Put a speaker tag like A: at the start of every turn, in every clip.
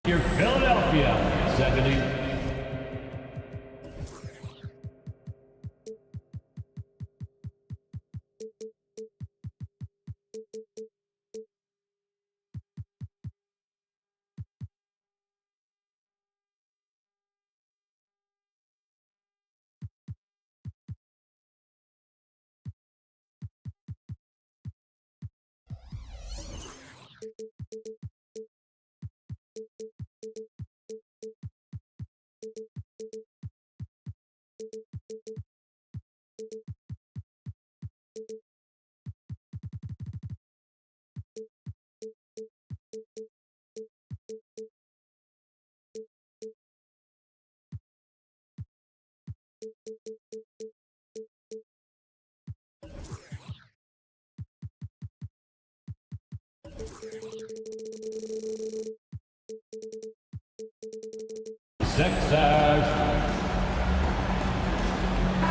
A: Your Philadelphia 70.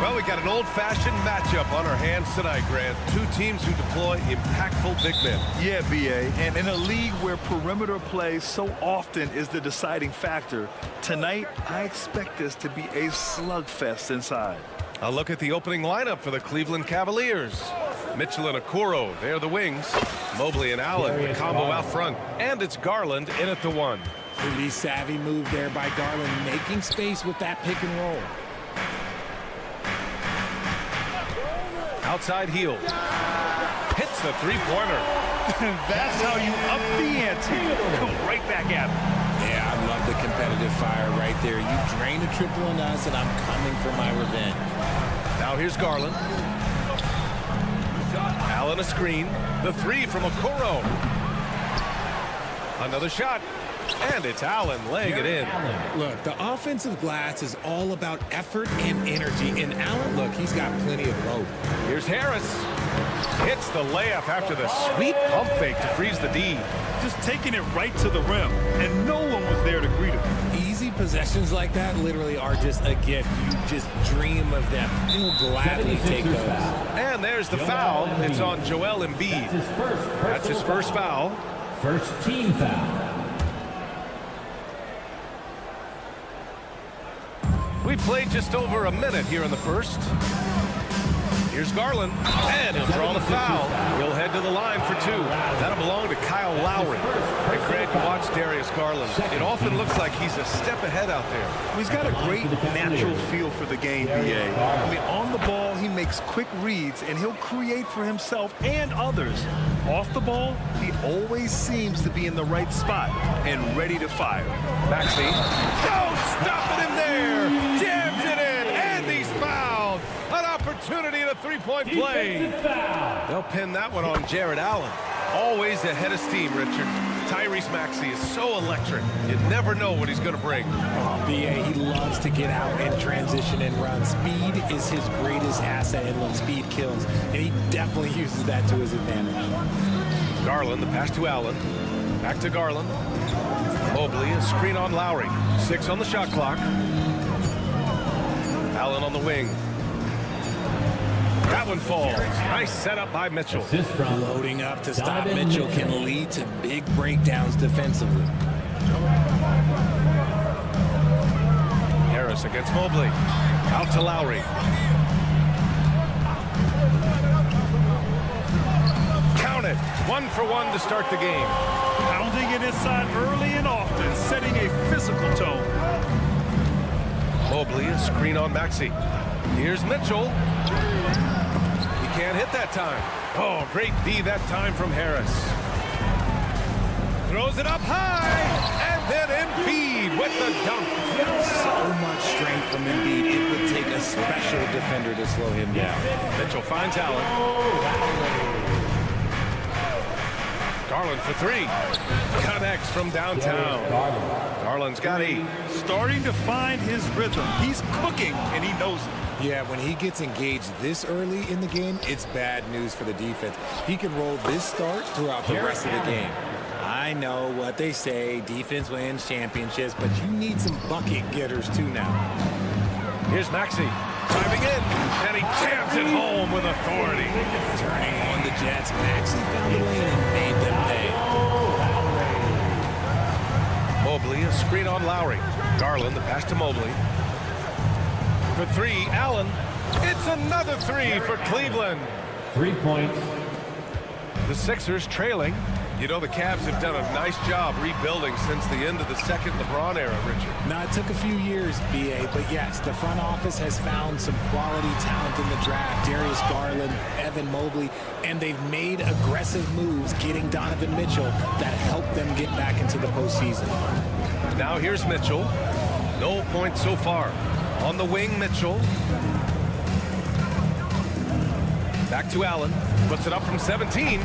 B: Well, we got an old-fashioned matchup on our hands tonight, Grant. Two teams who deploy impactful big men.
C: Yeah, B.A., and in a league where perimeter play so often is the deciding factor, tonight I expect this to be a slugfest inside.
B: A look at the opening lineup for the Cleveland Cavaliers. Mitchell and Okoro, they're the wings. Mobley and Allen, the combo out front. And it's Garland in at the one.
D: Pretty savvy move there by Garland, making space with that pick and roll.
B: Outside heel. Hits the three-pointer.
C: That's how you up the ante. Come right back at him.
D: Yeah, I love the competitive fire right there. You drain a triple on us, and I'm coming for my revenge.
B: Now here's Garland. Allen a screen. The three from Okoro. Another shot. And it's Allen laying it in.
D: Look, the offensive glass is all about effort and energy. And Allen, look, he's got plenty of both.
B: Here's Harris. Hits the layup after the sweet pump fake to freeze the D.
C: Just taking it right to the rim, and no one was there to greet him.
D: Easy possessions like that literally are just a gift. You just dream of them. He'll gladly take those.
B: And there's the foul. It's on Joel Embiid. That's his first foul.
A: First team foul.
B: We played just over a minute here in the first. Here's Garland, and he'll draw the foul. He'll head to the line for two. That'll belong to Kyle Lowry. And Grant, you watch Darius Garland. It often looks like he's a step ahead out there.
C: He's got a great natural feel for the game, B.A. I mean, on the ball, he makes quick reads, and he'll create for himself and others. Off the ball, he always seems to be in the right spot and ready to fire.
B: Maxey. Oh, stopping him there. Jams it in, and he's fouled. An opportunity in a three-point play. They'll pin that one on Jared Allen. Always ahead of steam, Richard. Tyrese Maxey is so electric. You never know what he's going to bring.
D: Oh, B.A., he loves to get out and transition and run. Speed is his greatest asset, and look, speed kills. And he definitely uses that to his advantage.
B: Garland, the pass to Allen. Back to Garland. Mobley, a screen on Lowry. 6 on the shot clock. Allen on the wing. That one falls. Nice setup by Mitchell.
D: Loading up to stop Mitchell can lead to big breakdowns defensively.
B: Harris against Mobley. Out to Lowry. Count it. 1 for 1 to start the game.
C: Pounding it inside early and often, setting a physical tone.
B: Mobley, a screen on Maxey. Here's Mitchell. He can't hit that time. Oh, great D that time from Harris. Throws it up high, and then Embiid with the dunk.
D: So much strength from Embiid. It would take a special defender to slow him down.
B: Mitchell finds Allen. Garland for three. Connects from downtown. Garland's got 8.
C: Starting to find his rhythm. He's cooking, and he knows it.
D: Yeah, when he gets engaged this early in the game, it's bad news for the defense. He can roll this start throughout the rest of the game. I know what they say, defense wins championships, but you need some bucket getters too now.
B: Here's Maxey driving in, and he jams it home with authority.
D: Turning on the Jets, Maxey found the lane and made them pay.
B: Mobley, a screen on Lowry. Garland, the pass to Mobley. For 3, Allen. It's another 3 for Cleveland.
A: 3 points.
B: The Sixers trailing. You know, the Cavs have done a nice job rebuilding since the end of the second LeBron era, Richard.
D: Now, it took a few years, B.A., but yes, the front office has found some quality talent in the draft. Darius Garland, Evan Mobley, and they've made aggressive moves getting Donovan Mitchell that helped them get back into the postseason.
B: Now here's Mitchell. No points so far. On the wing, Mitchell. Back to Allen. Puts it up from 17.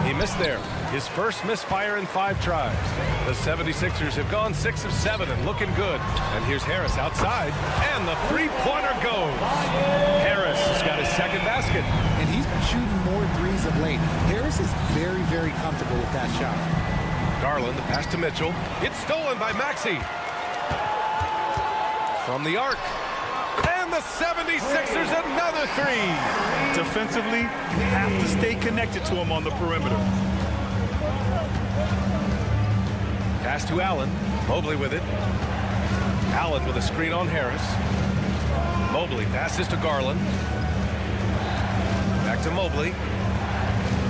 B: He missed there. His first misfire in 5 tries. The 76ers have gone 6 of 7 and looking good. And here's Harris outside. And the three-pointer goes. Harris has got his second basket.
D: And he's been shooting more threes of late. Harris is very, very comfortable with that shot.
B: Garland, the pass to Mitchell. It's stolen by Maxey. From the arc. And the 76ers another 3.
C: Defensively, you have to stay connected to him on the perimeter.
B: Pass to Allen. Mobley with it. Allen with a screen on Harris. Mobley passes to Garland. Back to Mobley.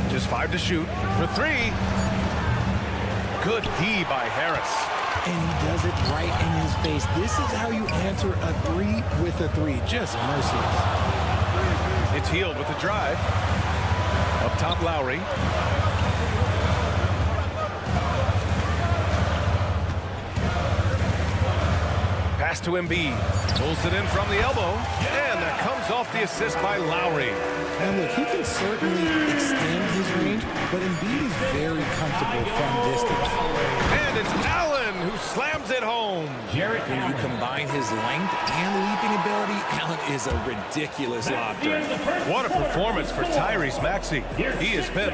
B: Just 5 to shoot. For 3. Good D by Harris.
D: And he does it right in his face. This is how you answer a 3 with a 3. Just merciless.
B: It's Hield with the drive. Up top, Lowry. Pass to Embiid. Pulls it in from the elbow. And that comes off the assist by Lowry.
D: And look, he can certainly extend his range, but Embiid is very comfortable from distance.
B: And it's Allen who slams it home.
D: When you combine his length and leaping ability, Allen is a ridiculous lob threat.
B: What a performance for Tyrese Maxey. He has been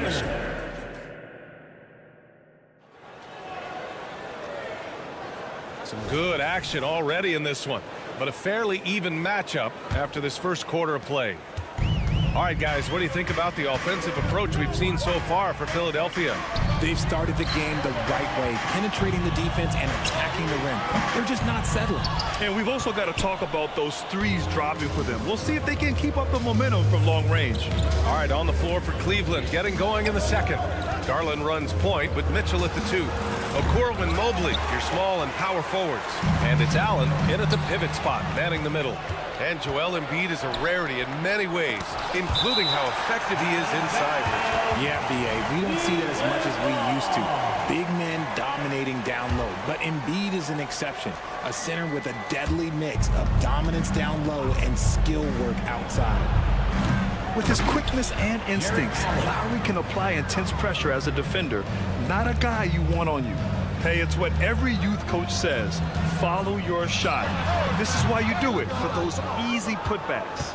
B: some good action already in this one, but a fairly even matchup after this first quarter of play. All right, guys, what do you think about the offensive approach we've seen so far for Philadelphia?
D: They've started the game the right way, penetrating the defense and attacking the rim. They're just not settling.
C: And we've also got to talk about those threes dropping for them. We'll see if they can keep up the momentum from long range.
B: All right, on the floor for Cleveland, getting going in the second. Garland runs point with Mitchell at the 2. Okoro and Mobley, your small and power forwards. And it's Allen in at the pivot spot, manning the middle. And Joel Embiid is a rarity in many ways, including how effective he is inside.
D: Yeah, B.A., we don't see it as much as we used to. Big men dominating down low, but Embiid is an exception. A center with a deadly mix of dominance down low and skill work outside.
C: With his quickness and instincts, Lowry can apply intense pressure as a defender. Not a guy you want on you. Hey, it's what every youth coach says. Follow your shot. This is why you do it, for those easy putbacks.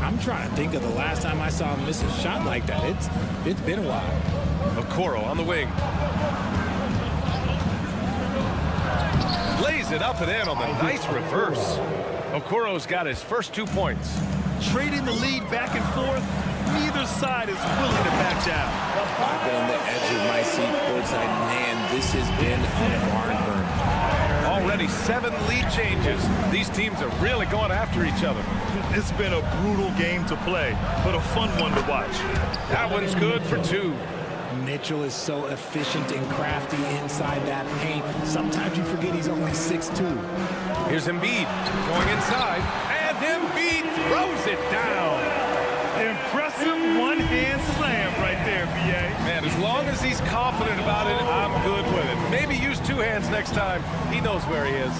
D: I'm trying to think of the last time I saw him miss a shot like that. It's been a while.
B: Okoro on the wing. Lays it up and in on the nice reverse. Okoro's got his first 2 points.
C: Trading the lead back and forth, neither side is willing to back down.
D: I've been on the edge of my seat courtside. Man, this has been a barn burner.
B: Already 7 lead changes. These teams are really going after each other.
C: It's been a brutal game to play, but a fun one to watch.
B: That one's good for 2.
D: Mitchell is so efficient and crafty inside that paint. Sometimes you forget he's only 6'2".
B: Here's Embiid going inside, and Embiid throws it down.
C: Impressive one-hand slam right there, B.A.
B: Man, as long as he's confident about it, I'm good with it. Maybe use 2 hands next time. He knows where he is.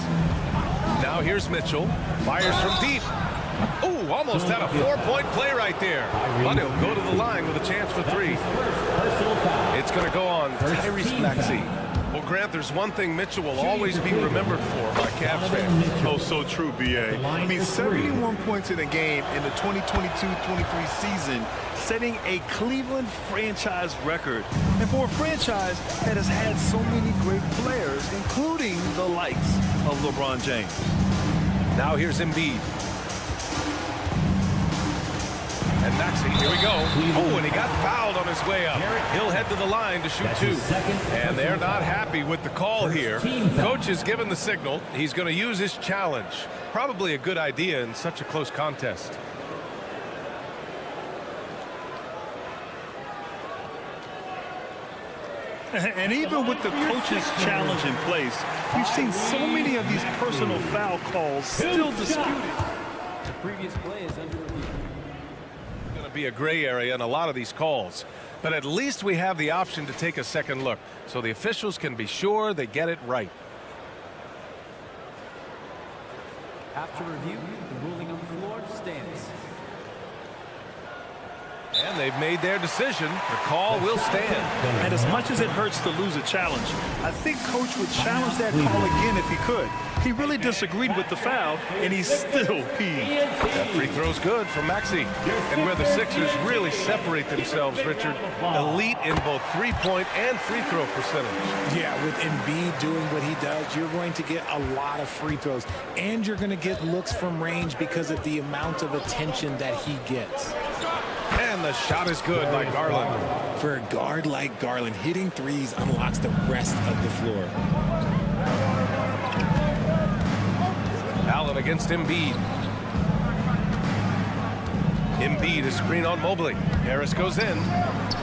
B: Now here's Mitchell. Fires from deep. Ooh, almost had a 4-point play right there. But he'll go to the line with a chance for 3. It's going to go on Tyrese Maxey. Well, Grant, there's one thing Mitchell will always be remembered for by Cavs fans.
C: Oh, so true, B.A. I mean, 71 points in a game in the 2022-23 season, setting a Cleveland franchise record. And for a franchise that has had so many great players, including the likes of LeBron James.
B: Now here's Embiid. And Maxey, here we go. Oh, and he got fouled on his way up. He'll head to the line to shoot two. And they're not happy with the call here. Coach has given the signal. He's going to use his challenge. Probably a good idea in such a close contest.
C: And even with the coach's challenge in place, we've seen so many of these personal foul calls still disputed.
E: The previous play is under review.
B: Going to be a gray area in a lot of these calls, but at least we have the option to take a second look so the officials can be sure they get it right.
E: After review, the ruling on the floor stands.
B: And they've made their decision. The call will stand.
C: And as much as it hurts to lose a challenge, I think Coach would challenge that call again if he could. He really disagreed with the foul, and he's still peeved.
B: That free throw's good from Maxey. And where the Sixers really separate themselves, Richard, elite in both three-point and free throw percentage.
D: Yeah, with Embiid doing what he does, you're going to get a lot of free throws, and you're going to get looks from range because of the amount of attention that he gets.
B: And the shot is good by Garland.
D: For a guard like Garland, hitting threes unlocks the rest of the floor.
B: Allen against Embiid. Embiid is screen on Mobley. Harris goes in.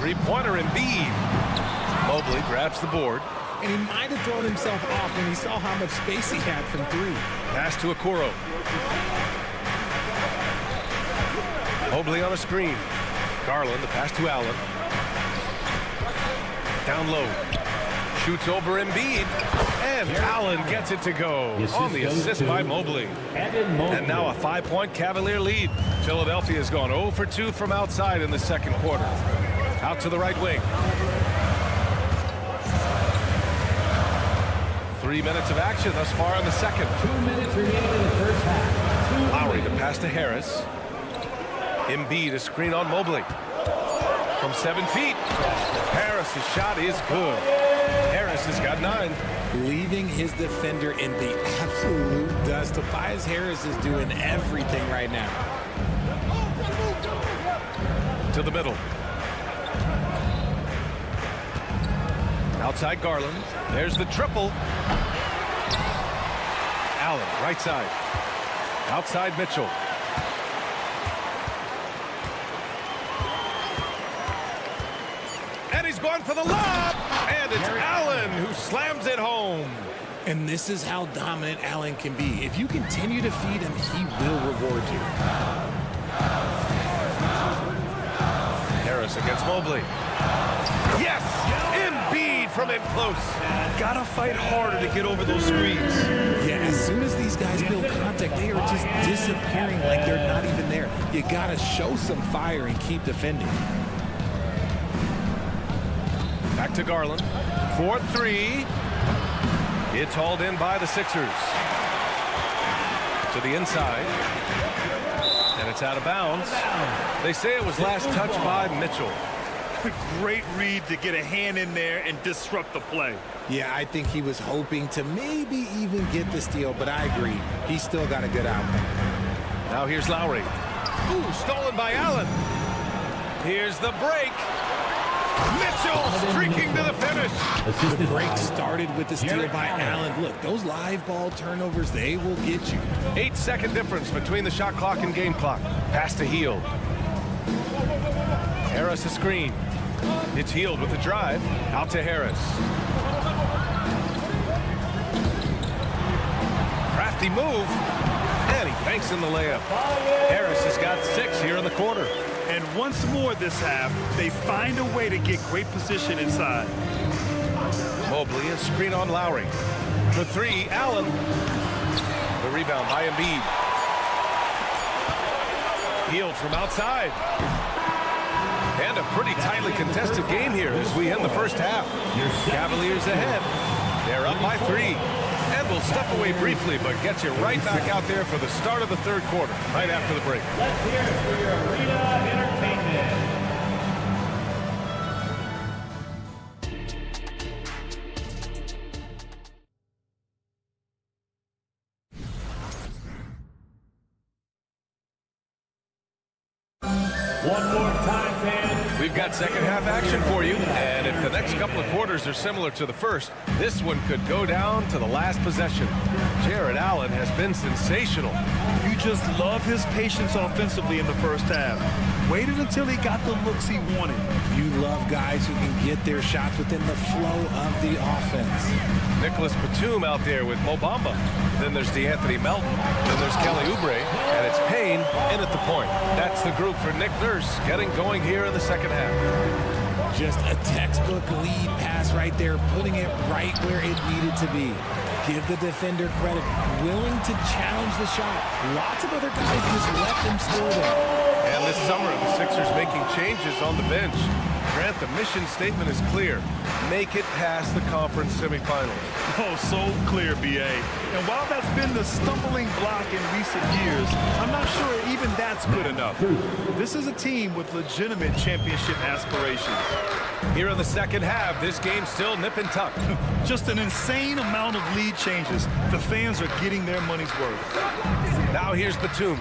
B: Three-pointer Embiid. Mobley grabs the board.
D: And he might have thrown himself off when he saw how much space he had from three.
B: Pass to Okoro. Mobley on a screen. Garland, the pass to Allen. Down low. Shoots over Embiid. And Allen gets it to go on the assist by Mobley. And now a 5-point Cavalier lead. Philadelphia has gone 0 for 2 from outside in the second quarter. Out to the right wing. 3 minutes of action thus far in the second.
A: 2 minutes remaining in the first half.
B: Lowry, the pass to Harris. Embiid, a screen on Mobley. From 7 feet. Harris's shot is good. Harris has got 9.
D: Leaving his defender in the absolute dust. Tobias Harris is doing everything right now.
B: To the middle. Outside Garland. There's the triple. Allen, right side. Outside Mitchell. And he's going for the lob. And it's Allen who slams it home.
D: And this is how dominant Allen can be. If you continue to feed him, he will reward you.
B: Harris against Mobley. Yes! Embiid from in close.
C: Gotta fight harder to get over those screens.
D: Yeah, as soon as these guys build contact, they are just disappearing like they're not even there. You gotta show some fire and keep defending.
B: Back to Garland. 4-3. It's hauled in by the Sixers. To the inside. And it's out of bounds. They say it was last touched by Mitchell.
C: Great read to get a hand in there and disrupt the play.
D: Yeah, I think he was hoping to maybe even get the steal, but I agree. He still got a good outcome.
B: Now here's Lowry. Ooh, stolen by Allen. Here's the break. Mitchell streaking to the finish.
D: The break started with the steal by Allen. Look, those live ball turnovers, they will get you.
B: 8-second difference between the shot clock and game clock. Pass to Hield. Harris a screen. It's Hield with the drive. Out to Harris. Crafty move. And he banks in the layup. Harris has got 6 here in the quarter.
C: And once more this half, they find a way to get great position inside.
B: Mobley, a screen on Lowry. For 3, Allen. The rebound by Embiid. Hield from outside. And a pretty tightly contested game here as we end the first half. Cavaliers ahead. They're up by 3. And we'll step away briefly, but get you right back out there for the start of the third quarter, right after the break.
A: Let's hear it for your arena entertainment. One more time, fans.
B: We've got second half action for you, and if the next couple of quarters are similar to the first, this one could go down to the last possession. Jared Allen has been sensational.
C: You just love his patience offensively in the first half. Waited until he got the looks he wanted.
D: You love guys who can get their shots within the flow of the offense.
B: Nicholas Batum out there with Mo Bamba. Then there's DeAnthony Melton. Then there's Kelly Oubre. And it's Payne in at the point. That's the group for Nick Nurse getting going here in the second half.
D: Just a textbook lead pass right there, putting it right where it needed to be. Give the defender credit, willing to challenge the shot. Lots of other guys just let them score there.
B: And this summer, the Sixers making changes on the bench. Grant, the mission statement is clear. Make it past the conference semifinals.
C: Oh, so clear, B.A. And while that's been the stumbling block in recent years, I'm not sure even that's good enough. This is a team with legitimate championship aspirations.
B: Here in the second half, this game's still nip and tuck.
C: Just an insane amount of lead changes. The fans are getting their money's worth.
B: Now here's Batum.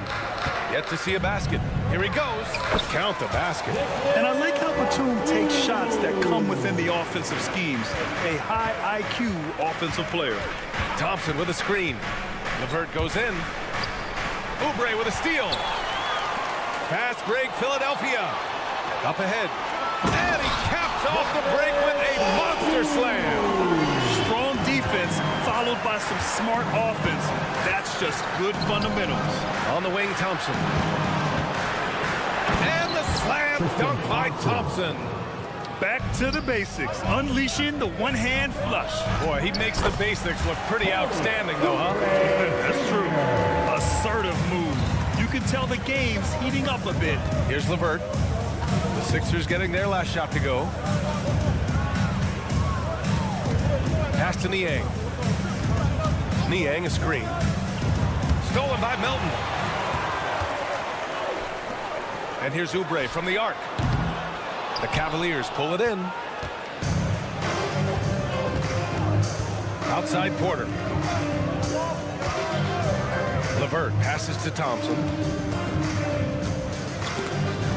B: Yet to see a basket. Here he goes. Count the basket.
C: And I like how Batum takes shots that come within the offensive schemes. A high IQ offensive player.
B: Thompson with a screen. LeVert goes in. Oubre with a steal. Fast break, Philadelphia. Up ahead. And he caps off the break with a monster slam.
C: Strong defense followed by some smart offense. That's just good fundamentals.
B: On the wing, Thompson. And the slam dunk by Thompson.
C: Back to the basics, unleashing the one-hand flush.
B: Boy, he makes the basics look pretty outstanding, though, huh?
C: That's true. Assertive move. You can tell the game's heating up a bit.
B: Here's LeVert. The Sixers getting their last shot to go. Pass to Niang. Niang, a screen. Stolen by Melton. And here's Oubre from the arc. The Cavaliers pull it in. Outside Porter. LeVert passes to Thompson.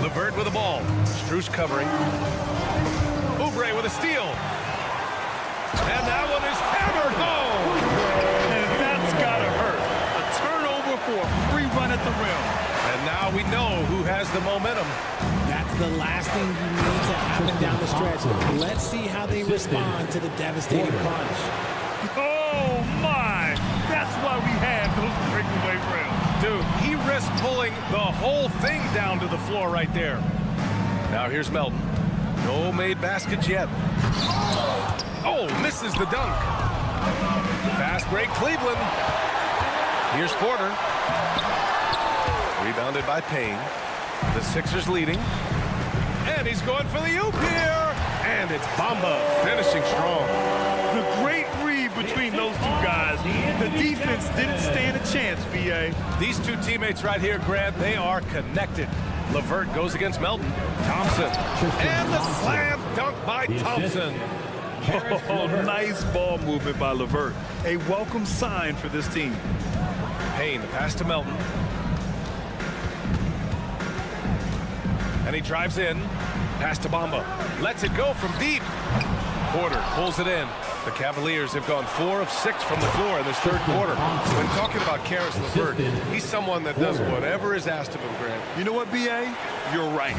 B: LeVert with the ball. Strus covering. Oubre with a steal. And that one is hammered home.
C: And that's gotta hurt. A turnover for a free run at the rim.
B: And now we know who has the momentum.
D: That's the last thing you need to happen down the stretch. Let's see how they respond to the devastating punch.
C: Oh, my. That's why we have those breakaway rims.
B: Dude, he risked pulling the whole thing down to the floor right there. Now here's Melton. No made baskets yet. Oh, misses the dunk. Fast break, Cleveland. Here's Porter. Rebounded by Payne. The Sixers leading. And he's going for the oop here. And it's Bamba finishing strong.
C: The great read between those two guys. The defense didn't stand a chance, B.A.
B: These two teammates right here, Grant, they are connected. LeVert goes against Melton. Thompson. And the slam dunk by Thompson.
C: Oh, nice ball movement by LeVert. A welcome sign for this team.
B: Payne, the pass to Melton. And he drives in. Pass to Bamba. Lets it go from deep. Porter pulls it in. The Cavaliers have gone 4 of 6 from the floor in this third quarter. When talking about Caris LeVert, he's someone that does whatever is asked of him, Grant.
C: You know what, B.A.? You're right.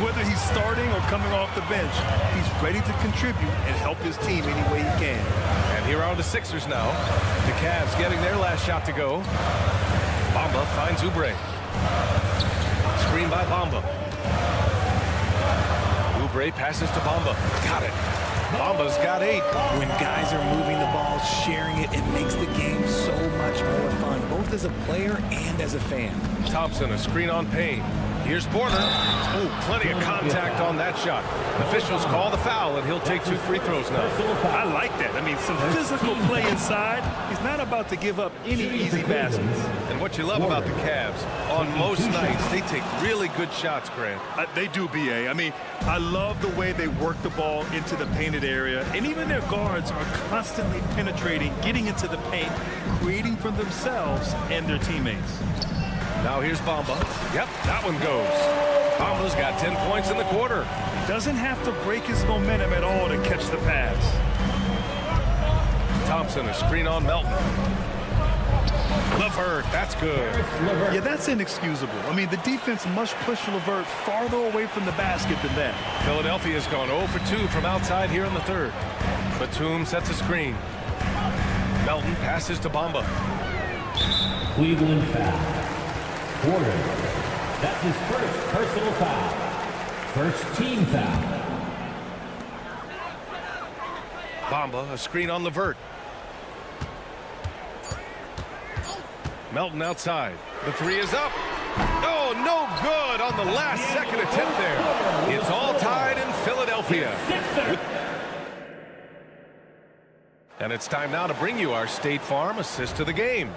C: Whether he's starting or coming off the bench, he's ready to contribute and help his team any way he can.
B: And here are the Sixers now. The Cavs getting their last shot to go. Bamba finds Oubre. Screen by Bamba. Oubre passes to Bamba. Got it. Bamba's got 8.
D: When guys are moving the ball, sharing it, it makes the game so much more fun, both as a player and as a fan.
B: Thompson, a screen on Payne. Here's Porter. Oh, plenty of contact on that shot. Officials call the foul, and he'll take 2 free throws now.
C: I like that. I mean, some physical play inside. He's not about to give up any easy baskets.
B: And what you love about the Cavs, on most nights, they take really good shots, Grant.
C: They do, B.A. I mean, I love the way they work the ball into the painted area. And even their guards are constantly penetrating, getting into the paint, creating for themselves and their teammates.
B: Now here's Bamba. Yep, that one goes. Bamba's got 10 points in the quarter.
C: Doesn't have to break his momentum at all to catch the pass.
B: Thompson, a screen on Melton. LeVert, that's good.
C: Yeah, that's inexcusable. I mean, the defense must push LeVert farther away from the basket than that.
B: Philadelphia's gone 0 for 2 from outside here in the third. Batum sets a screen. Melton passes to Bamba.
A: Cleveland foul. Porter. That's his first personal foul. First team foul.
B: Bamba, a screen on LeVert. Melton outside. The 3 is up. Oh, no good on the last second attempt there. It's all tied in Philadelphia. And it's time now to bring you our State Farm assist of the game.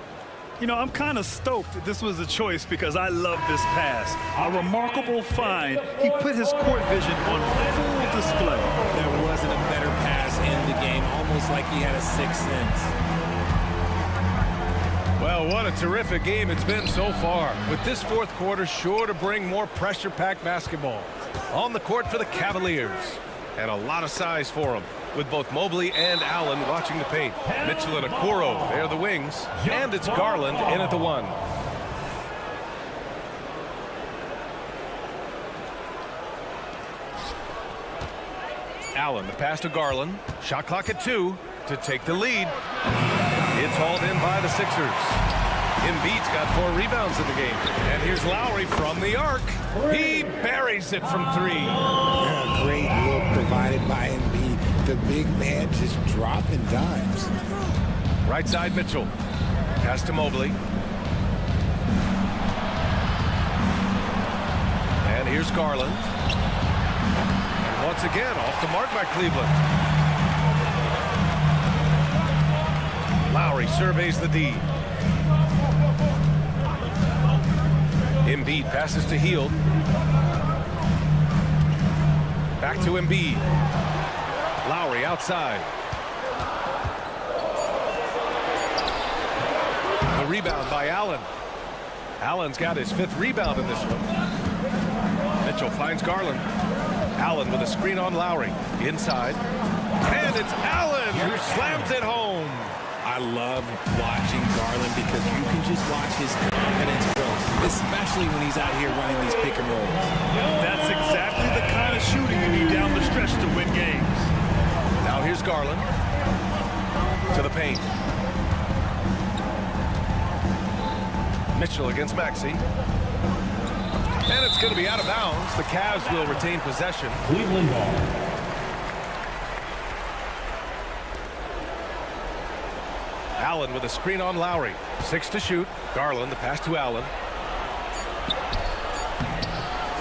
C: You know, I'm kind of stoked that this was a choice because I love this pass. A remarkable find. He put his court vision on full display.
D: There wasn't a better pass in the game, almost like he had a 6th sense.
B: Well, what a terrific game it's been so far, with this fourth quarter sure to bring more pressure-packed basketball. On the court for the Cavaliers, and a lot of size for them, with both Mobley and Allen watching the paint. Mitchell and Okoro, they're the wings, and it's Garland in at the 1. Allen, the pass to Garland, shot clock at 2 to take the lead. It's hauled in by the Sixers. Embiid's got 4 rebounds in the game. And here's Lowry from the arc. He buries it from 3.
D: Yeah, great look provided by Embiid. The big man just dropping dimes.
B: Right side Mitchell. Pass to Mobley. And here's Garland. And once again, off the mark by Cleveland. Lowry surveys the D. Embiid passes to Hield. Back to Embiid. Lowry outside. The rebound by Allen. Allen's got his 5th rebound in this one. Mitchell finds Garland. Allen with a screen on Lowry. Inside. And it's Allen who slams it home.
D: I love watching Garland because you can just watch his confidence grow, especially when he's out here running these pick and rolls.
C: That's exactly the kind of shooting you need down the stretch to win games.
B: Now here's Garland to the paint. Mitchell against Maxey. And it's going to be out of bounds. The Cavs will retain possession.
A: Cleveland ball.
B: Allen with a screen on Lowry. 6 to shoot. Garland, the pass to Allen.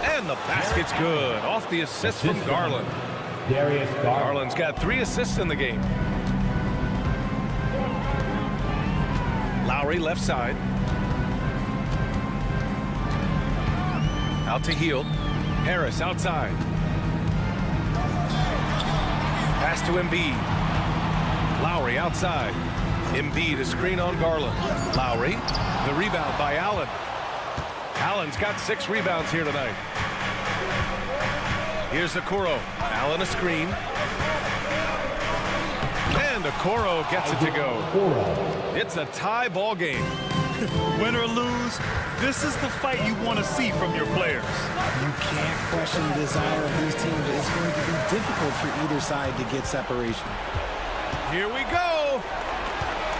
B: And the basket's good. Off the assist from Garland. Garland's got 3 assists in the game. Lowry left side. Out to Hield. Harris outside. Pass to Embiid. Lowry outside. Embiid, a screen on Garland. Lowry, the rebound by Allen. Allen's got 6 rebounds here tonight. Here's Okoro. Allen a screen. And Okoro gets it to go. It's a tie ball game.
C: Win or lose, this is the fight you want to see from your players.
D: You can't question the desire of these teams. It's going to be difficult for either side to get separation.
B: Here we go.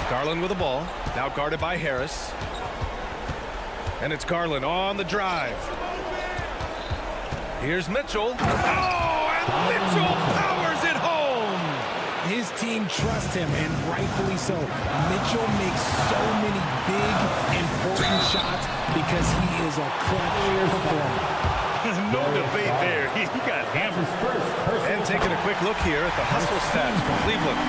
B: Garland with the ball. Now guarded by Harris. And it's Garland on the drive. Here's Mitchell. Oh, and Mitchell powers it home.
D: His team trust him, and rightfully so. Mitchell makes so many big, important shots because he is a clutch performer.
C: No debate there. He got hammered.
B: And taking a quick look here at the hustle stats for Cleveland.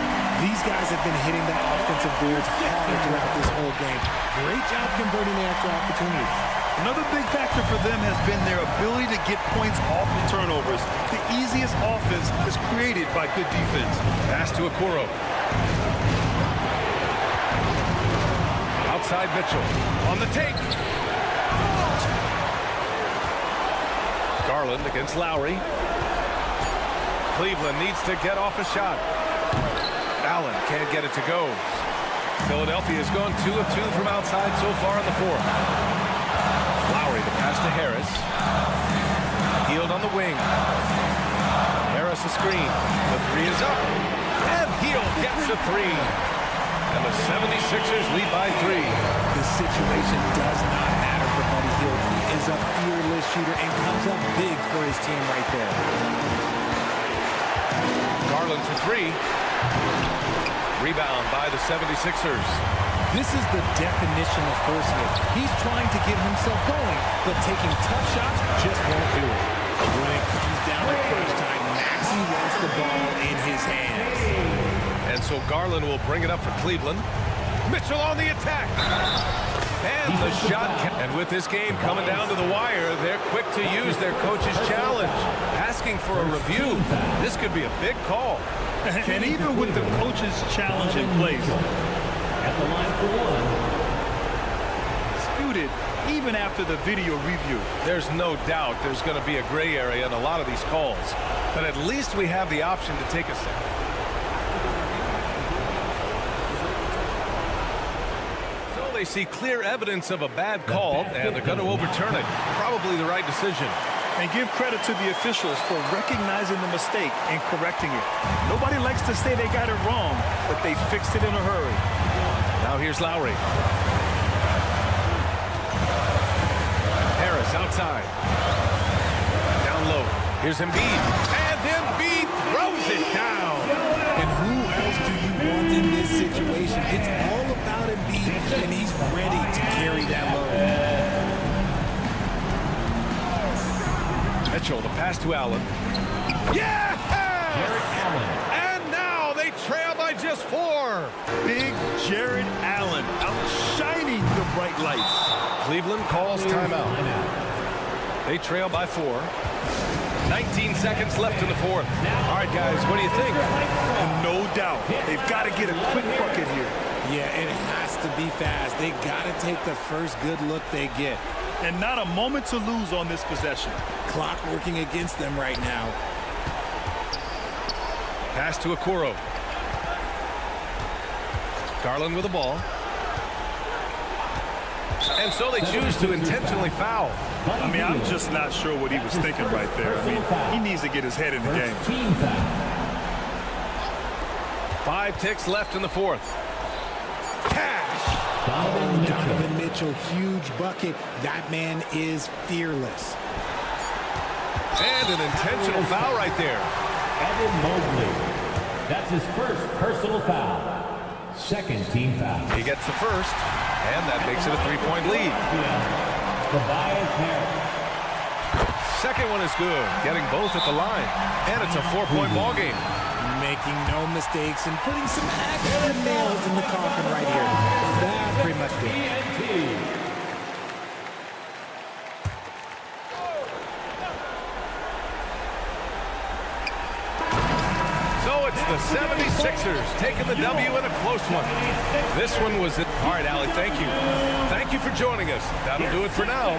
D: These guys have been hitting the offensive boards hard throughout this whole game. Great job converting the extra opportunities.
C: Another big factor for them has been their ability to get points off of turnovers. The easiest offense is created by good defense.
B: Pass to Okoro. Outside Mitchell. On the take. Garland against Lowry. Cleveland needs to get off a shot. Allen can't get it to go. Philadelphia has gone 2 of 2 from outside so far in the fourth. Lowry, the pass to Harris. Healed on the wing. Harris a screen. The three is up. And Heald gets a three. And the 76ers lead by 3.
D: This situation does not matter for Buddy Hield. He is a fearless shooter and comes up big for his team right there.
B: Garland for 3. Rebound by the 76ers.
D: This is the definition of forcing it. He's trying to get himself going, but taking tough shots just won't do it. When it comes down to crunch time, Maxey wants the ball in his hands.
B: And so Garland will bring it up for Cleveland. Mitchell on the attack. And the shot. And with this game coming down to the wire, they're quick to use their coach's challenge. Asking for a review. This could be a big call.
C: And even with the coach's challenge in place,
A: At the line for one.
C: disputed even after the video review.
B: There's no doubt there's going to be a gray area in a lot of these calls. But at least we have the option to take a second. So they see clear evidence of a bad call, and they're going to overturn it. Probably the right decision.
C: And give credit to the officials for recognizing the mistake and correcting it. Nobody likes to say they got it wrong, but they fixed it in a hurry.
B: Now here's Lowry. Harris outside. Down low. Here's Embiid. And Embiid throws it down.
D: And who else do you want in this situation? It's all about Embiid, and he's ready to carry that load.
B: Mitchell, the pass to Allen. Yeah! And now they trail by just 4.
C: Big Jared Allen outshining the bright lights.
B: Cleveland calls timeout. They trail by 4. 19 seconds left in the fourth. All right, guys, what do you think?
C: And no doubt, they've got to get a quick bucket here.
D: Yeah, it has to be fast. They got to take the first good look they get.
C: And not a moment to lose on this possession.
D: Clock working against them right now.
B: Pass to Okoro. Garland with the ball. And so they choose to intentionally foul.
C: I mean, I'm just not sure what he was thinking right there. I mean, he needs to get his head in the game.
A: Team foul.
B: 5 ticks left in the fourth. Cash!
D: Donovan Mitchell, huge bucket. That man is fearless.
B: And an intentional foul right there.
A: Evan Mobley. That's his first personal foul. Second team foul.
B: He gets the first, and that makes it a 3-point lead.
A: Tobias Harris.
B: Second one is good, getting both at the line. And it's a 4-point ball game.
D: Making no mistakes and putting some extra nails in the coffin right here. That pretty much did it.
B: So it's the 76ers taking the W in a close one. This one was it. All right, Alec, thank you. Thank you for joining us. That'll do it for now.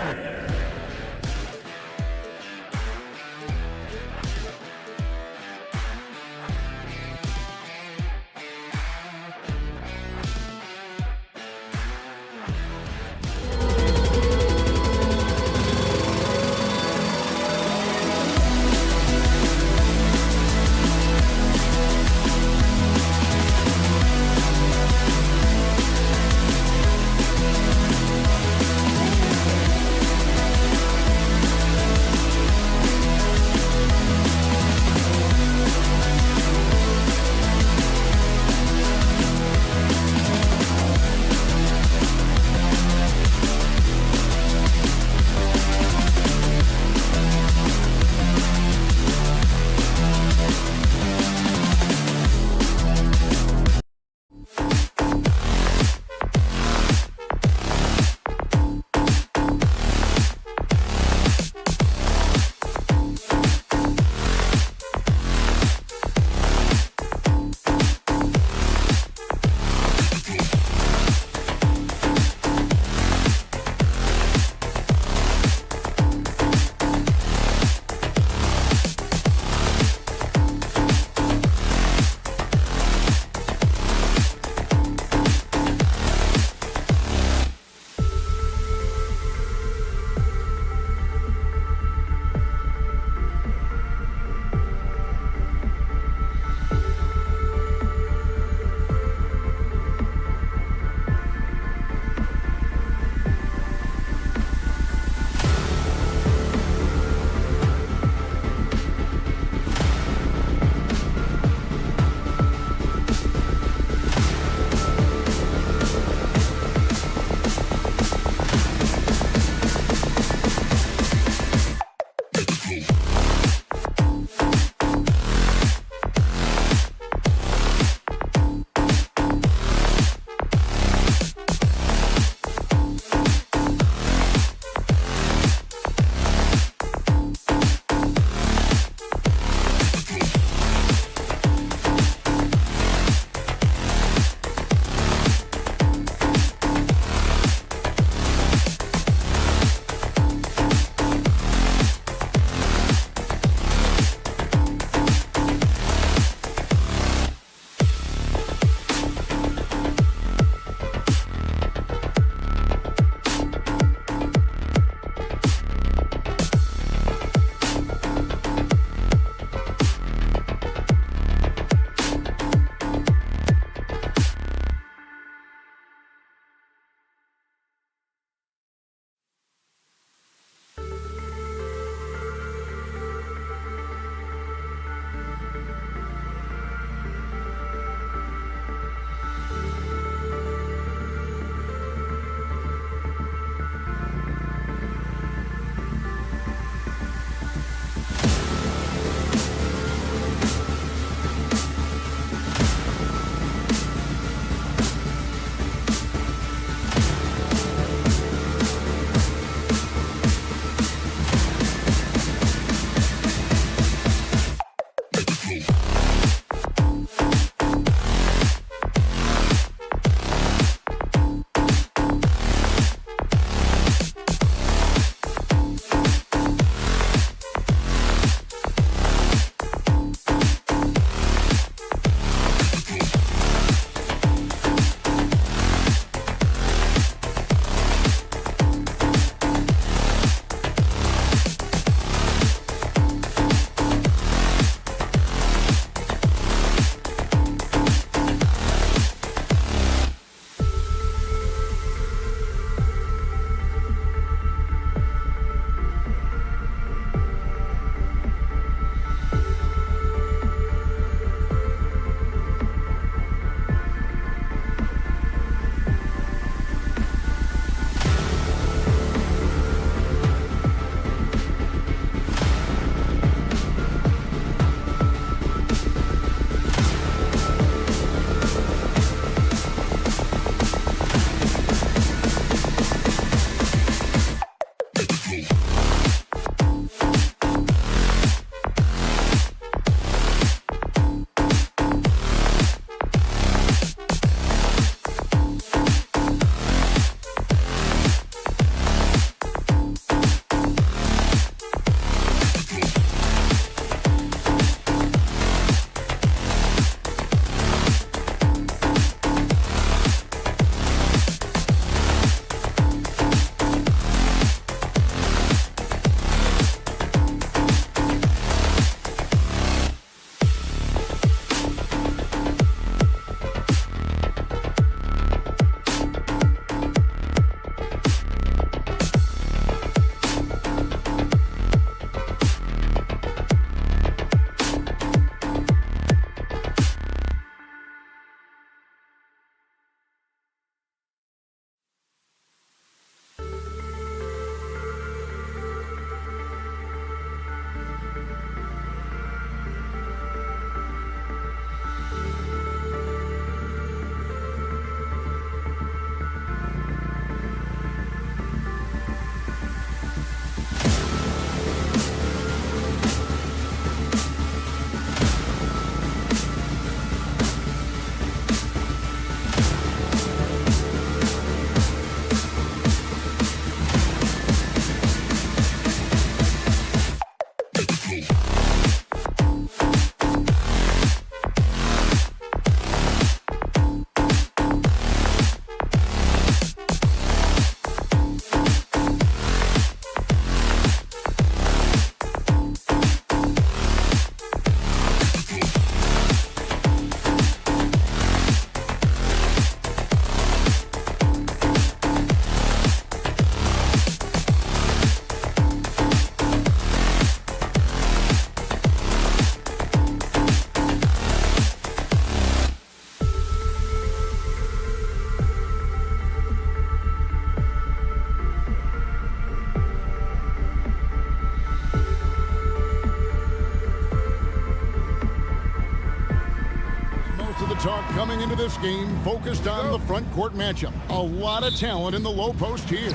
F: talk coming into this game focused on the front court matchup. A lot of talent in the low post here.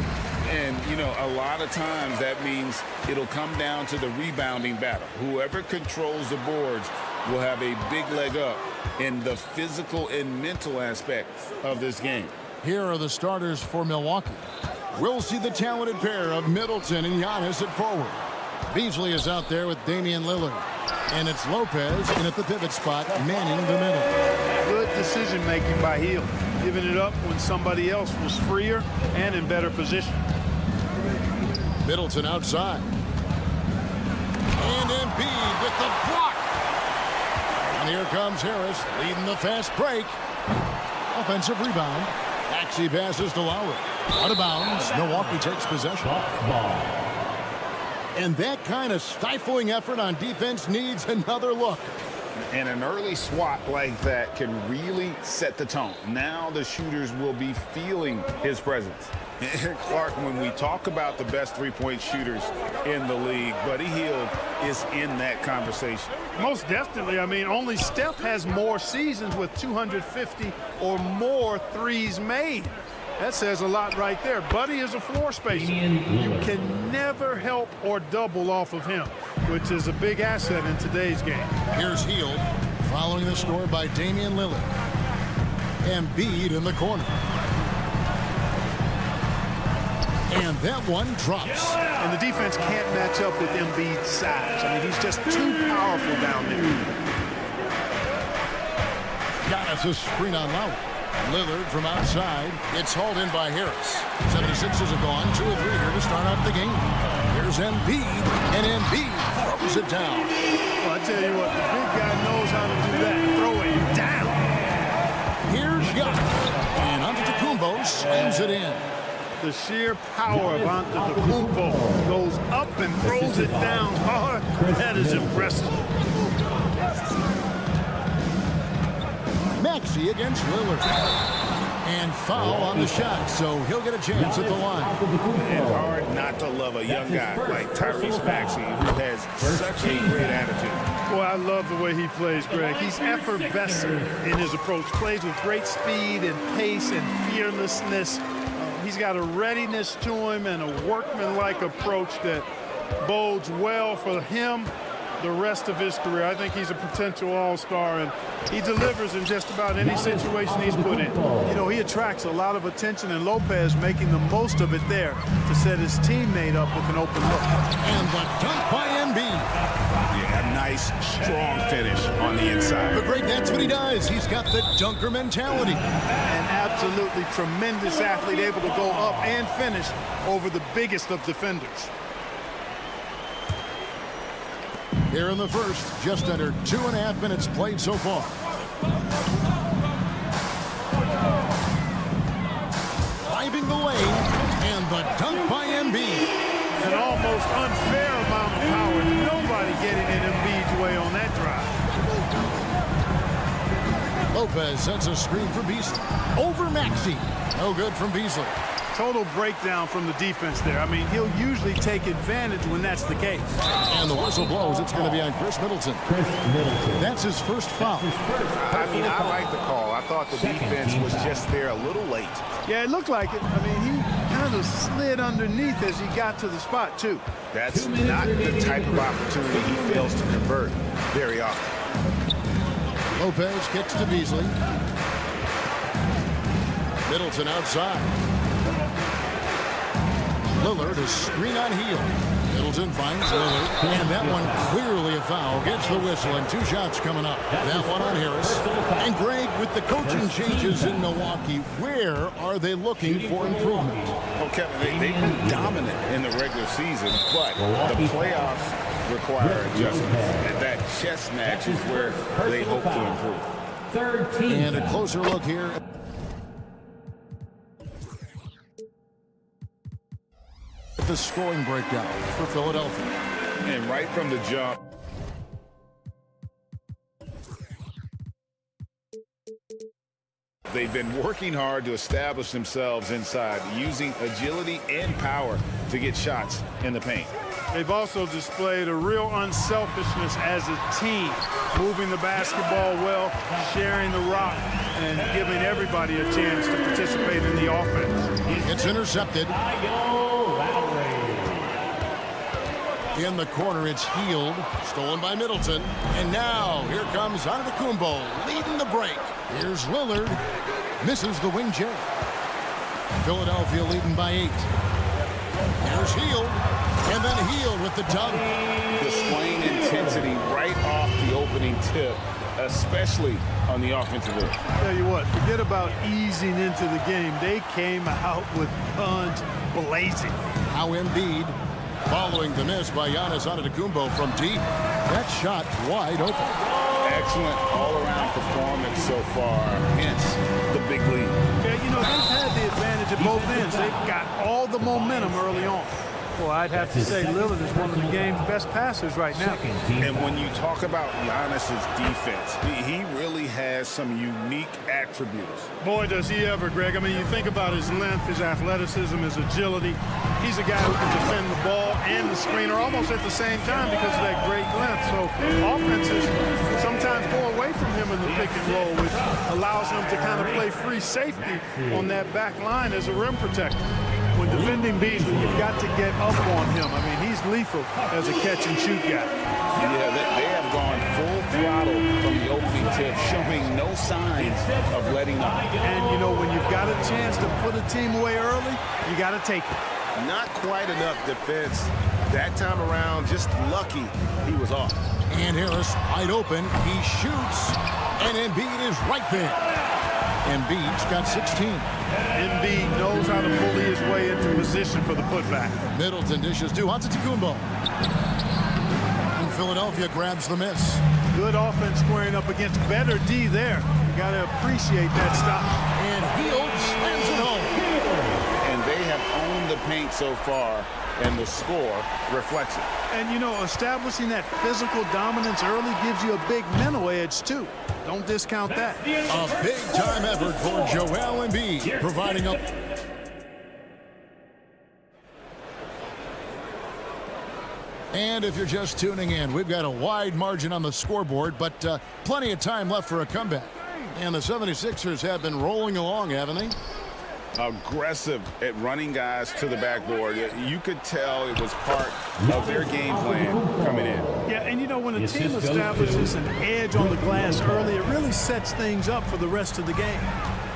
G: And, you know, a lot of times that means it'll come down to the rebounding battle. Whoever controls the boards will have a big leg up in the physical and mental aspect of this game.
F: Here are the starters for Milwaukee. We'll see the talented pair of Middleton and Giannis at forward. Beasley is out there with Damian Lillard. And it's Lopez in at the pivot spot, manning the middle.
H: Good decision-making by Hill, giving it up when somebody else was freer and in better position.
F: Middleton outside. And Embiid with the block. And here comes Harris leading the fast break. Offensive rebound. Maxey passes to Lowry. Out of bounds. Milwaukee takes possession. And that kind of stifling effort on defense needs another look.
G: And an early swat like that can really set the tone. Now the shooters will be feeling his presence. Clark, when we talk about the best three-point shooters in the league, Buddy Hield is in that conversation.
H: Most definitely. I mean, only Steph has more seasons with 250 or more threes made. That says a lot right there. Buddy is a floor spacer. You can never help or double off of him. which is a big asset in today's game.
F: Here's Hield following the score by Damian Lillard. Embiid in the corner. And that one drops.
H: And the defense can't match up with Embiid's size. I mean, he's just too powerful down there.
F: Giannis' screen on Lowry. Lillard from outside. It's hauled in by Harris. 76ers have gone 2 of 3 here to start out the game. Here's Embiid, and Embiid throws it down.
H: Well, I tell you what, the big guy knows how to do that. Throw it down.
F: Here's Giannis, and Antetokounmpo slams it in.
H: The sheer power of Antetokounmpo goes up and throws it down hard. That is impressive.
F: Maxey against Lillard. And foul on the shot, so he'll get a chance at the line.
G: And hard not to love a young guy like Tyrese Maxey, who has such a great attitude.
H: Boy, I love the way he plays, Greg. He's effervescent in his approach. Plays with great speed and pace and fearlessness. He's got a readiness to him and a workmanlike approach that bodes well for him the rest of his career. I think he's a potential all-star, and he delivers in just about any situation he's put in. You know, he attracts a lot of attention, and Lopez making the most of it there to set his teammate up with an open look.
F: And the dunk by Embiid.
G: Yeah, a nice, strong finish on the inside.
F: But Greg, that's what he does. He's got the dunker mentality.
H: An absolutely tremendous athlete, able to go up and finish over the biggest of defenders.
F: Here in the first, just under 2.5 minutes played so far. Driving the lane, and the dunk by Embiid.
H: An almost unfair amount of power. Nobody getting in Embiid's way on that drive.
F: Lopez sets a screen for Beasley. Over Maxey. No good from Beasley.
H: Total breakdown from the defense there. I mean, he'll usually take advantage when that's the case.
F: And the whistle blows. It's going to be on Chris Middleton. That's his first foul.
G: I mean, I like the call. I thought the defense was just there a little late.
H: Yeah, it looked like it. I mean, he kind of slid underneath as he got to the spot, too.
G: That's not the type of opportunity he fails to convert very often.
F: Lopez kicks to Beasley. Middleton outside. Lillard is screen on Hield. Middleton finds Lillard. And that one clearly a foul. Gets the whistle, and 2 shots coming up. That one on Harris. And Greg, with the coaching changes in Milwaukee, where are they looking for improvement?
G: Well, Kevin, they've been dominant in the regular season, but the playoffs require adjustments. And that chess match is where they hope to improve.
F: And a closer look here. The scoring breakdown for Philadelphia.
G: And right from the jump, they've been working hard to establish themselves inside, using agility and power to get shots in the paint.
H: They've also displayed a real unselfishness as a team, moving the basketball well, sharing the rock, and giving everybody a chance to participate in the offense.
F: It's intercepted. In the corner, it's Hield, stolen by Middleton. And now, here comes Antetokounmpo, leading the break. Here's Lillard, misses the wing J. Philadelphia leading by 8. Here's Hield, and then Hield with the dunk.
G: Displaying intensity right off the opening tip, especially on the offensive end.
H: Tell you what, forget about easing into the game. They came out with guns blazing.
F: How Embiid, following the miss by Giannis Antetokounmpo from deep. That shot wide open.
G: Excellent all-around performance so far, hence the big lead.
H: Yeah, you know, they've had the advantage at both ends. They've got all the momentum early on. Well, I'd have to say Lillard is one of the game's best passers right now.
G: And when you talk about Giannis's defense, he really has some unique attributes.
H: Boy, does he ever, Greg. I mean, you think about his length, his athleticism, his agility. He's a guy who can defend the ball and the screener almost at the same time because of that great length. So offenses sometimes go away from him in the pick and roll, which allows him to kind of play free safety on that back line as a rim protector. when defending Beasley, you've got to get up on him. I mean, he's lethal as a catch-and-shoot guy.
G: Yeah, they have gone full throttle from the opening tip, showing no signs of letting up.
H: And, you know, when you've got a chance to put a team away early, you got to take it.
B: Not quite enough defense that time around. Just lucky he was off.
F: And Harris wide open. He shoots, and Embiid is right there. Embiid's got 16.
H: Embiid knows how to bully his way into position for the putback.
F: Middleton dishes to Antetokounmpo. And Philadelphia grabs the miss.
H: Good offense squaring up against better D there. You got to appreciate that stop.
F: And Hield slams it home.
G: And they have owned the paint so far, and the score reflects it.
H: And, you know, establishing that physical dominance early gives you a big mental edge, too. Don't discount that.
F: A big-time effort for Joel Embiid, providing up. And if you're just tuning in, we've got a wide margin on the scoreboard, but plenty of time left for a comeback. And the 76ers have been rolling along, haven't they?
G: Aggressive at running guys to the backboard. You could tell it was part of their game plan coming in.
H: Yeah, and you know, when a team establishes an edge on the glass early, it really sets things up for the rest of the game.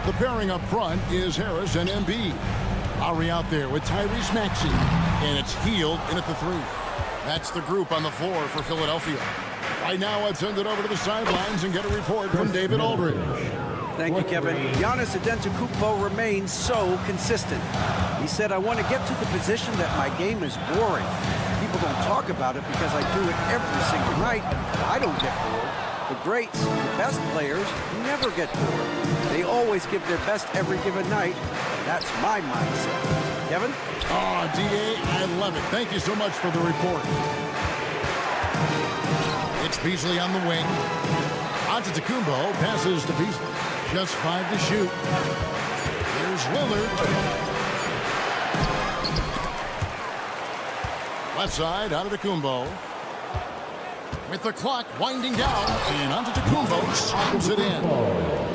F: The pairing up front is Harris and Embiid. Lowry out there with Tyrese Maxey. And it's Hield in at the 3. That's the group on the floor for Philadelphia. Right now, I'd send it over to the sidelines and get a report from David Aldridge.
E: Thank you, Kevin. Giannis Antetokounmpo remains so consistent. He said, I want to get to the position that my game is boring. People don't talk about it because I do it every single night. I don't get bored. The greats, the best players, never get bored. They always give their best every given night. That's my mindset. Kevin?
F: Oh, D.A., I love it. Thank you so much for the report. It's Beasley on the wing. Antetokounmpo passes to Beasley. Just 5 to shoot. Here's Lillard. Left side, Antetokounmpo. With the clock winding down, and Antetokounmpo slams it in.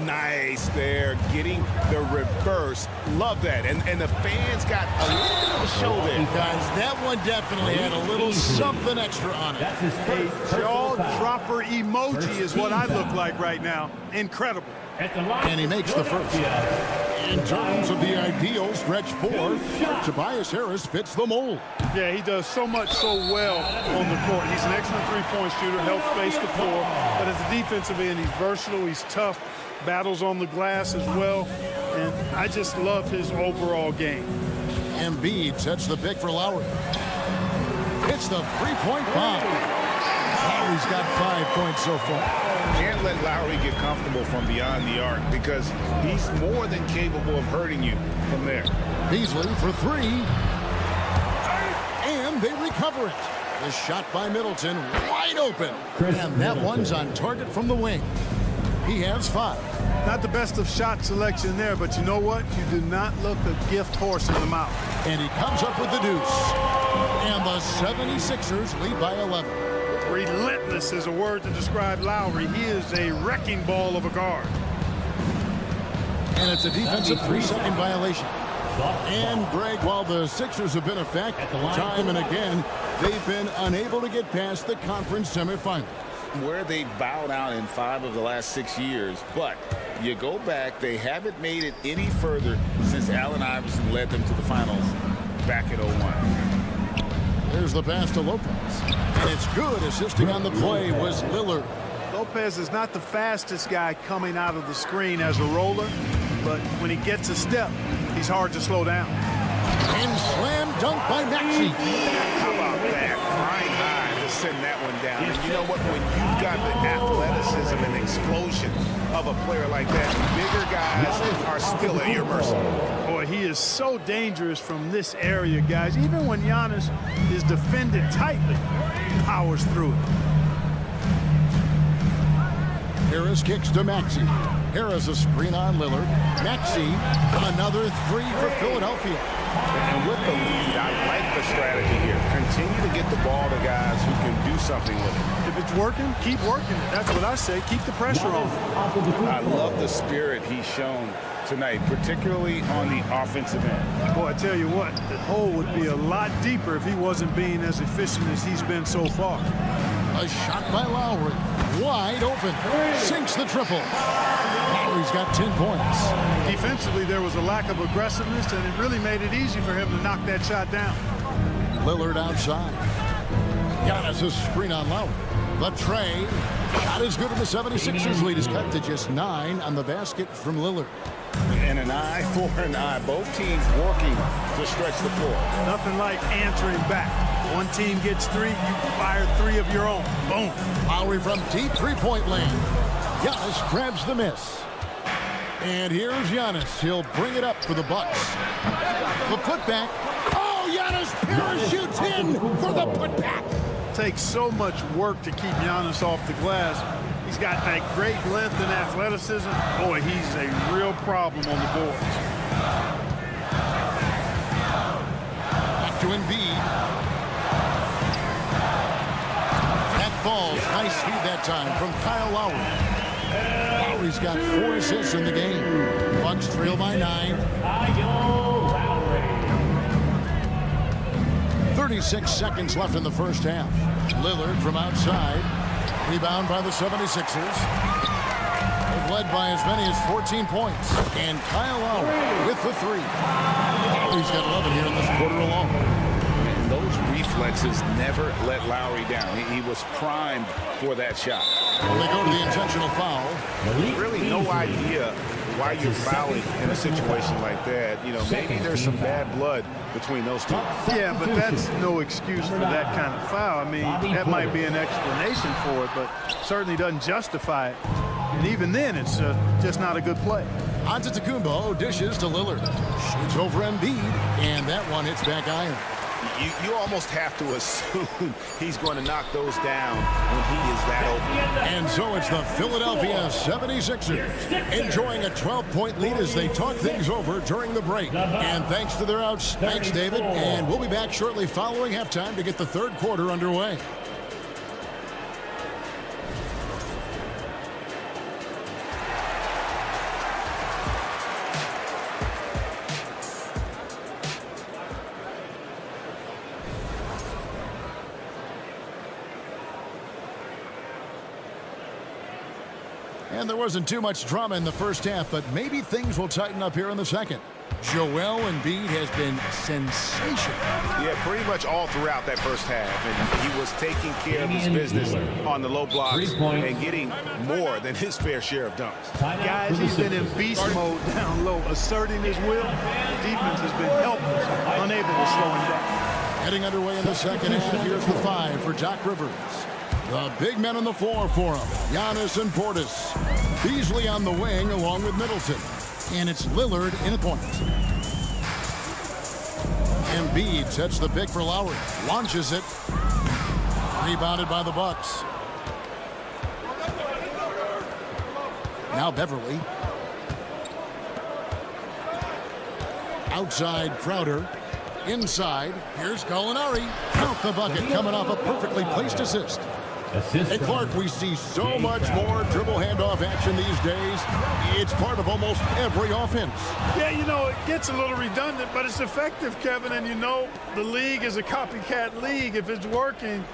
G: Nice there, getting the reverse. Love that. And the fans got a little show there.
F: Guys, that one definitely had a little something extra on it.
H: A jaw-dropper emoji is what I look like right now. Incredible.
F: And he makes the first. In terms of the ideal stretch 4, Tobias Harris fits the mold.
H: Yeah, he does so much so well on the court. He's an excellent three-point shooter, helps space the floor. But as a defensive end, he's versatile, he's tough, battles on the glass as well. And I just love his overall game.
F: Embiid sets the pick for Lowry. It's the three-point bomb. Lowry's got 5 points so far.
G: Can't let Lowry get comfortable from beyond the arc because he's more than capable of hurting you from there.
F: Beasley for 3. And they recover it. The shot by Middleton, wide open. And that one's on target from the wing. He has 5.
H: Not the best of shot selection there, but you know what? You do not look a gift horse in the mouth.
F: And he comes up with the deuce. And the 76ers lead by 11.
H: Relentless is a word to describe Lowry. He is a wrecking ball of a guard.
F: And it's a defensive 3-second violation. And, Greg, while the Sixers have been a fact time and again, they've been unable to get past the conference semifinal.
G: Where they bowed out in 5 of the last 6 years, but you go back, they haven't made it any further since Allen Iverson led them to the finals back in 01.
F: There's the pass to Lopez. And it's good. Assisting on the play was Lillard.
H: Lopez is not the fastest guy coming out of the screen as a roller, but when he gets a step, he's hard to slow down.
F: And slam dunk by Maxey.
G: How about that? Flying high to send that one down. And you know what? When you've got the athleticism and explosion of a player like that, bigger guys are still at your mercy.
H: Boy, he is so dangerous from this area, guys. Even when Giannis is defended tightly, he powers through it.
F: Harris kicks to Maxey. Harris a screen on Lillard. Maxey, another 3 for Philadelphia.
G: And with the lead, I like the strategy here. Continue to get the ball to guys who can do something with it.
H: If it's working, keep working it. That's what I say. Keep the pressure on.
G: I love the spirit he's shown tonight, particularly on the offensive end.
H: Boy, I tell you what, the hole would be a lot deeper if he wasn't being as efficient as he's been so far.
F: A shot by Lowry. Wide open. Sinks the triple. Lowry's got 10 points.
H: Defensively, there was a lack of aggressiveness, and it really made it easy for him to knock that shot down.
F: Lillard outside. Giannis' screen on Lowry. The trade. Not as good, and the 76ers lead is cut to just 9 on the basket from Lillard.
G: And an eye for an eye. Both teams working to stretch the floor.
H: Nothing like answering back. One team gets 3, you fire 3 of your own. Boom.
F: Lowry from deep three-point lane. Giannis grabs the miss. And here's Giannis. He'll bring it up for the Bucks. The putback. Oh, Giannis parachutes in for the putback.
H: Takes so much work to keep Giannis off the glass. He's got that great length and athleticism. Boy, he's a real problem on the boards.
F: Back to Embiid. That falls. Nice feed that time from Kyle Lowry. Lowry's got 4 assists in the game. Bucks trail by 9. 36 seconds left in the first half. Lillard from outside. Rebound by the 76ers. They've led by as many as 14 points. And Kyle Lowry with the 3. Lowry's got 11 here in this quarter alone.
G: And those reflexes never let Lowry down. He was primed for that shot.
F: Well, they go to the intentional foul.
G: Really no idea why you're fouling in a situation like that. You know, maybe there's some bad blood between those two.
H: Yeah, but that's no excuse for that kind of foul. I mean, that might be an explanation for it, but certainly doesn't justify it. And even then, it's just not a good play.
F: Antetokounmpo dishes to Lillard. Shoots over Embiid, and that one hits back iron.
G: You almost have to assume he's going to knock those down when he is that open.
F: And so it's the Philadelphia 76ers enjoying a 12-point lead as they talk things over during the break. And thanks to their outs. Thanks, David. And we'll be back shortly following halftime to get the third quarter underway. And there wasn't too much drama in the first half, but maybe things will tighten up here in the second. Joel Embiid has been sensational.
G: Yeah, pretty much all throughout that first half. And he was taking care of his business on the low blocks and getting more than his fair share of dunks.
H: Guys, he's been in beast mode down low, asserting his will. The defense has been helpless, unable to slow him down.
F: Heading underway in the second half, here's the 5 for Doc Rivers. The big men on the floor for him, Giannis and Portis. Beasley on the wing along with Middleton. And it's Lillard in a point. Embiid sets the pick for Lowry. Launches it. Rebounded by the Bucks. Now Beverly. Outside Crowder. Inside. Here's Gallinari. Count the bucket coming off a perfectly placed assist. Hey, Clark, we see so much more dribble handoff action these days. It's part of almost every offense.
H: Yeah, you know, it gets a little redundant, but it's effective, Kevin. And you know, the league is a copycat league. If it's working,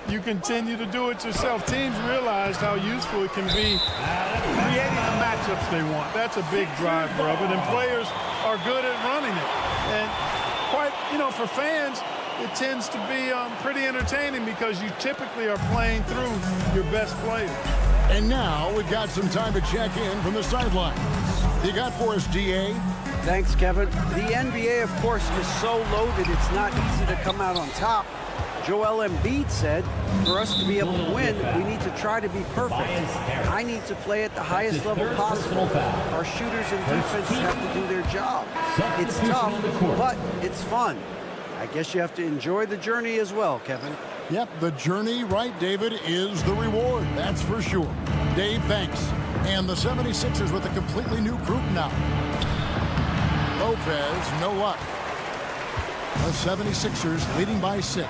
H: you continue to do it yourself. Teams realize how useful it can be creating the matchups they want. That's a big driver of it, and players are good at running it. And quite, you know, for fans, it tends to be pretty entertaining because you typically are playing through your best players.
F: And now we've got some time to check in from the sidelines. You got for us, DA?
E: Thanks, Kevin. The NBA, of course, is so loaded it's not easy to come out on top. Joel Embiid said, for us to be able to win, we need to try to be perfect. I need to play at the highest level possible. Our shooters and defense have to do their job. It's tough, but it's fun. I guess you have to enjoy the journey as well, Kevin.
F: Yep, the journey, right, David, is the reward. That's for sure. Dave, thanks. And the 76ers with a completely new group now. Lopez, no luck. The 76ers leading by 6.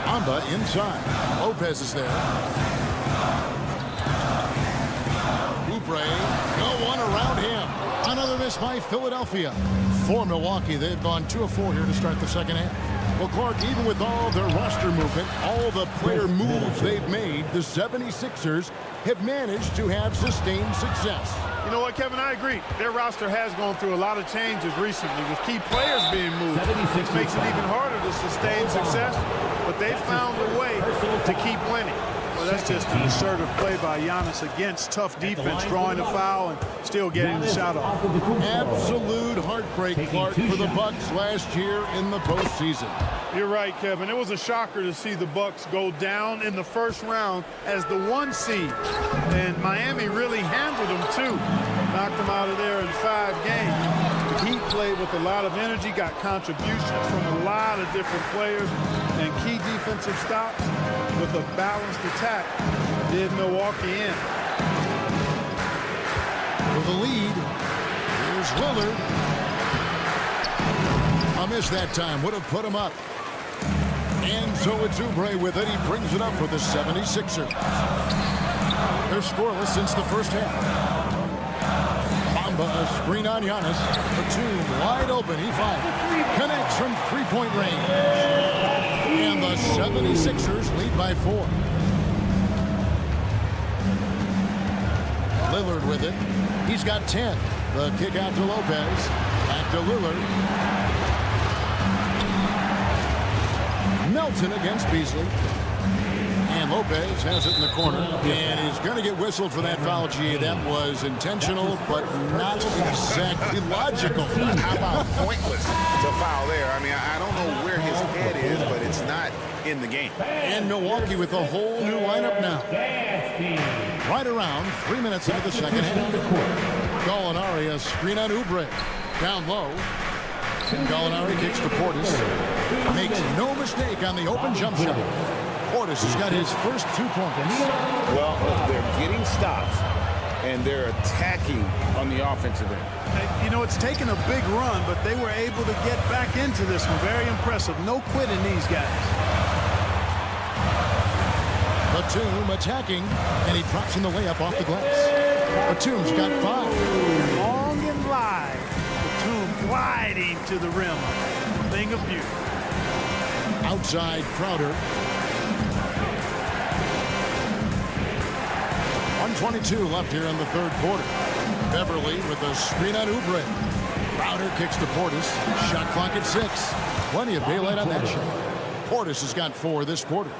F: Bamba inside. Lopez is there. Oubre, no one around him. Another miss by Philadelphia. For Milwaukee, they've gone 2 of 4 here to start the second half. Well, Clark, even with all their roster movement, all the player moves they've made, the 76ers have managed to have sustained success.
H: You know what, Kevin? I agree. Their roster has gone through a lot of changes recently with key players being moved. It makes it even harder to sustain success, but they've found a way to keep winning. Well, that's just an assertive play by Giannis against tough defense, drawing a foul and still getting the shot off.
F: Absolute heartbreak, Clark, for the Bucks last year in the postseason.
H: You're right, Kevin. It was a shocker to see the Bucks go down in the first round as the 1 seed. And Miami really handled them, too. Knocked them out of there in 5 games. The Heat played with a lot of energy, got contributions from a lot of different players, and key defensive stops with a balanced attack did Milwaukee in.
F: For the lead, here's Lillard. A miss that time would have put him up. And so it's Oubre with it. He brings it up for the 76ers. They're scoreless since the first half. Bamba, a screen on Giannis. Batum wide open. He fires. Connects from three-point range. And the 76ers lead by 4. Lillard with it. He's got 10. The kick out to Lopez. Back to Lillard. Melton against Beasley. And Lopez has it in the corner. And he's going to get whistled for that foul. Gee, that was intentional, but not exactly logical.
G: How about pointless to foul there? I mean, I don't know where his head is, but it's not in the game.
F: And Milwaukee with a whole new lineup now. Right around 3 minutes into the second half. Gallinari, a screen on Oubre. Down low. And Gallinari kicks to Portis. Makes no mistake on the open jump shot. Portis has got his first 2 points.
G: Well, they're getting stops, and they're attacking on the offensive end.
H: You know, it's taken a big run, but they were able to get back into this one. Very impressive. No quitting these guys.
F: Batum attacking, and he drops in the layup off the glass. Batum's got 5.
H: Long and live. Batum gliding to the rim. Thing of beauty.
F: Outside Crowder. 1:22 left here in the third quarter. Beverly with a screen on Oubre. Crowder kicks to Portis. Shot clock at 6. Plenty of daylight on that shot. Portis has got 4 this quarter.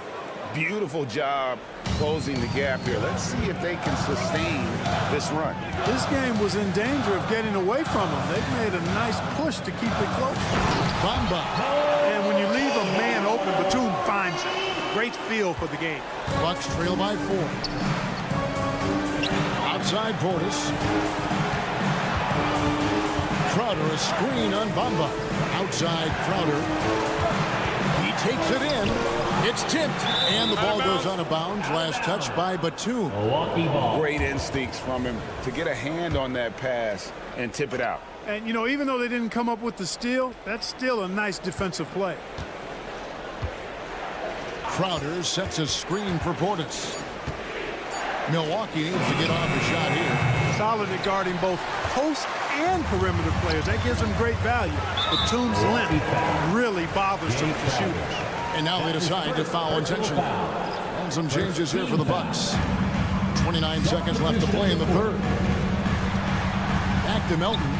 G: Beautiful job closing the gap here. Let's see if they can sustain this run.
H: This game was in danger of getting away from them. They've made a nice push to keep it close.
F: Bamba.
H: And when you leave a man open, Batum finds it. Great feel for the game.
F: Bucks trail by 4. Outside Portis. Crowder, a screen on Bamba. Outside Crowder. He takes it in. It's tipped, and the ball goes out of bounds. Last touch by Batum.
A: Milwaukee ball.
G: Great instincts from him to get a hand on that pass and tip it out.
H: And, you know, even though they didn't come up with the steal, that's still a nice defensive play.
F: Crowder sets a screen for Portis. Milwaukee needs to get off a shot here.
H: Solid at guarding both post and perimeter players. That gives them great value. Batum's length really bothers some of the shooters.
F: And now they decide to foul intentionally. And some changes here for the Bucks. 29 seconds left to play in the third. Back to Melton.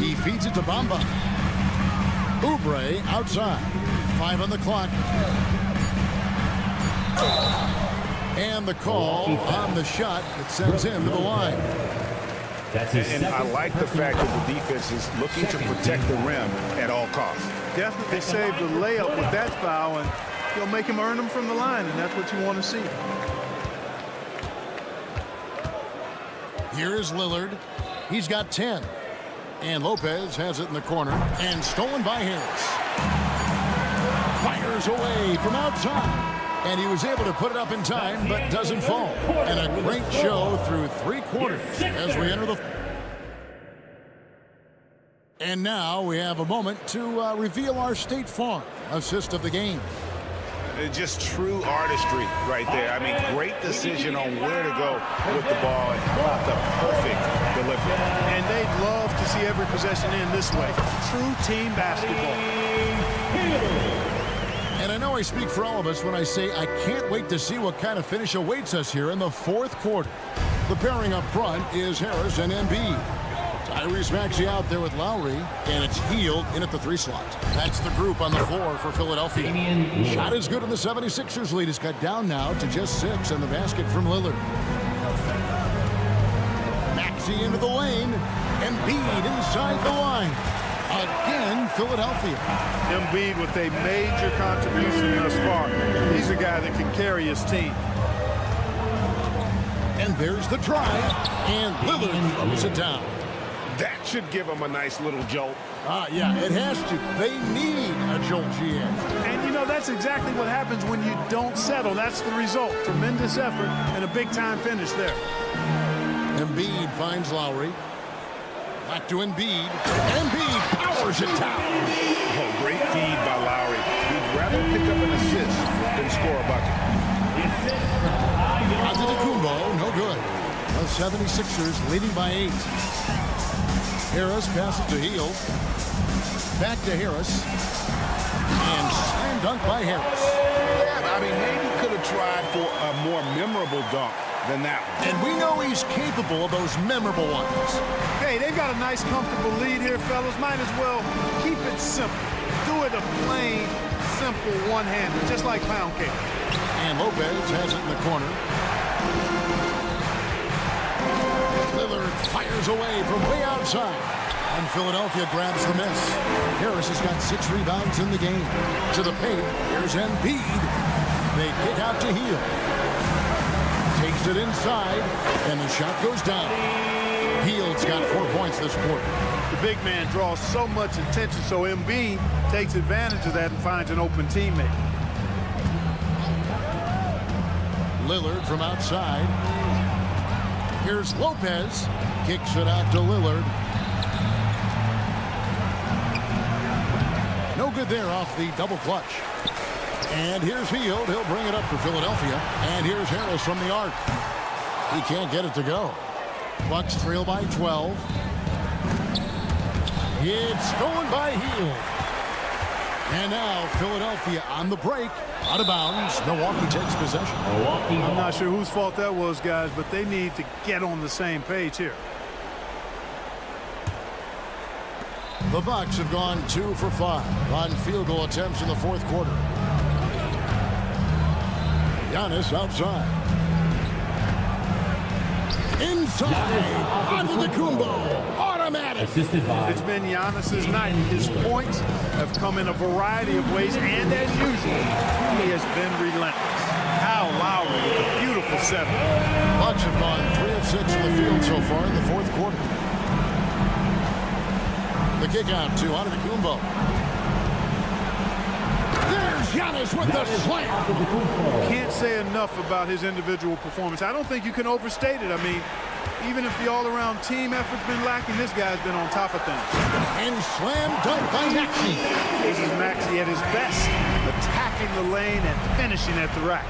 F: He feeds it to Bamba. Oubre outside. 5 on the clock. And the call on the shot that sends him to the line.
G: And I like the fact that the defense is looking to protect the rim at all costs.
H: Definitely saved the layup with that foul, and he'll make him earn them from the line, and that's what you want to see.
F: Here is Lillard. He's got 10. And Lopez has it in the corner. And stolen by Harris. Fires away from outside. And he was able to put it up in time, but doesn't fall. And a great show through 3 quarters as we enter the... And now we have a moment to reveal our State Farm assist of the game.
G: Just true artistry right there. I mean, great decision on where to go with the ball, and how about the perfect delivery.
H: And they'd love to see every possession end this way. True team basketball.
F: And I know I speak for all of us when I say I can't wait to see what kind of finish awaits us here in the 4th quarter. The pairing up front is Harris and Embiid. Tyrese Maxey out there with Lowry, and it's Hield in at the 3 slot. That's the group on the floor for Philadelphia. Shot is good, and the 76ers lead is cut down now to just 6, and the basket from Lillard. Maxey into the lane, Embiid inside the line. Again, Philadelphia.
H: Embiid with a major contribution thus far. He's a guy that can carry his team.
F: And there's the drive, and Lillard throws it down.
G: That should give them a nice little jolt.
F: Yeah, it has to. They need a jolt, GM.
H: And, you know, that's exactly what happens when you don't settle. That's the result. Tremendous effort and a big-time finish there.
F: Embiid finds Lowry. Back to Embiid. Embiid powers it down.
G: Oh, great feed by Lowry. He'd rather pick up an assist than score a bucket.
F: Antetokounmpo, no good. The 76ers leading by 8. Harris passes to Hield. Back to Harris. And slam dunk by Harris.
G: Yeah, I mean, maybe could have tried for a more memorable dunk than that one.
F: And we know he's capable of those memorable ones.
H: Hey, they've got a nice, comfortable lead here, fellas. Might as well keep it simple. Do it a plain, simple one-hander, just like pound cake.
F: And Lopez has it in the corner. Lillard fires away from way outside. And Philadelphia grabs the miss. Harris has got 6 rebounds in the game. To the paint, here's Embiid. They kick out to Hield. Takes it inside, and the shot goes down. Hield's got 4 points this quarter.
H: The big man draws so much attention, so Embiid takes advantage of that and finds an open teammate.
F: Lillard from outside. Here's Lopez. Kicks it out to Lillard. No good there off the double clutch. And here's Hield. He'll bring it up for Philadelphia. And here's Harris from the arc. He can't get it to go. Bucks trail by 12. It's stolen by Hield. And now Philadelphia on the break. Out of bounds. Milwaukee takes possession.
H: I'm not sure whose fault that was, guys, but they need to get on the same page here.
F: The Bucks have gone 2 for 5 on field goal attempts in the 4th quarter. Giannis outside. Inside. Antetokounmpo. Automatic.
H: It's been Giannis's night. His points have come in a variety of ways, and as usual, he has been relentless. Kyle Lowry with a beautiful 7.
F: Bucks have gone 3 of 6 in the field so far in the 4th quarter. The kick out to Antetokounmpo. There's Giannis with the slam.
H: Can't say enough about his individual performance. I don't think you can overstate it. I mean, even if the all-around team effort's been lacking, this guy's been on top of things.
F: And slam dunk by Maxey.
H: This is Maxey at his best, attacking the lane and finishing at the rack.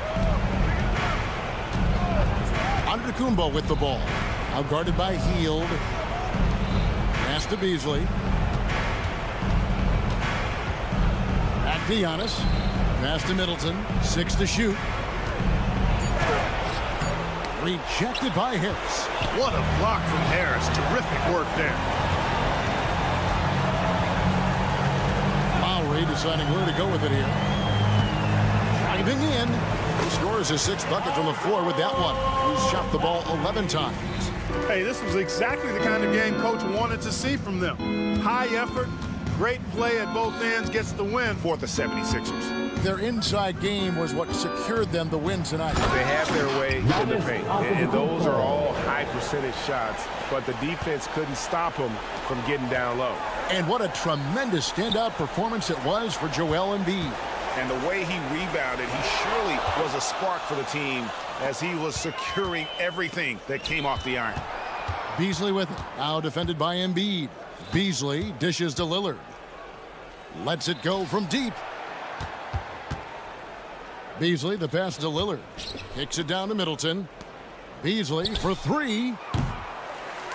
F: Antetokounmpo with the ball. Out guarded by Hield. Pass to Beasley. Back to Giannis. Pass to Middleton. 6 to shoot. Rejected by Harris.
H: What a block from Harris. Terrific work there.
F: Lowry deciding where to go with it here. Driving in. He scores his 6th bucket from the floor with that one. He's shot the ball 11 times.
H: Hey, this was exactly the kind of game Coach wanted to see from them. High effort, great play at both ends, gets the win for the 76ers.
F: Their inside game was what secured them the win tonight.
G: They have their way in the paint, and those are all high percentage shots, but the defense couldn't stop them from getting down low.
F: And what a tremendous standout performance it was for Joel Embiid.
G: And the way he rebounded, he surely was a spark for the team as he was securing everything that came off the iron.
F: Beasley with it. Now defended by Embiid. Beasley dishes to Lillard. Lets it go from deep. Beasley, the pass to Lillard. Kicks it down to Middleton. Beasley for three.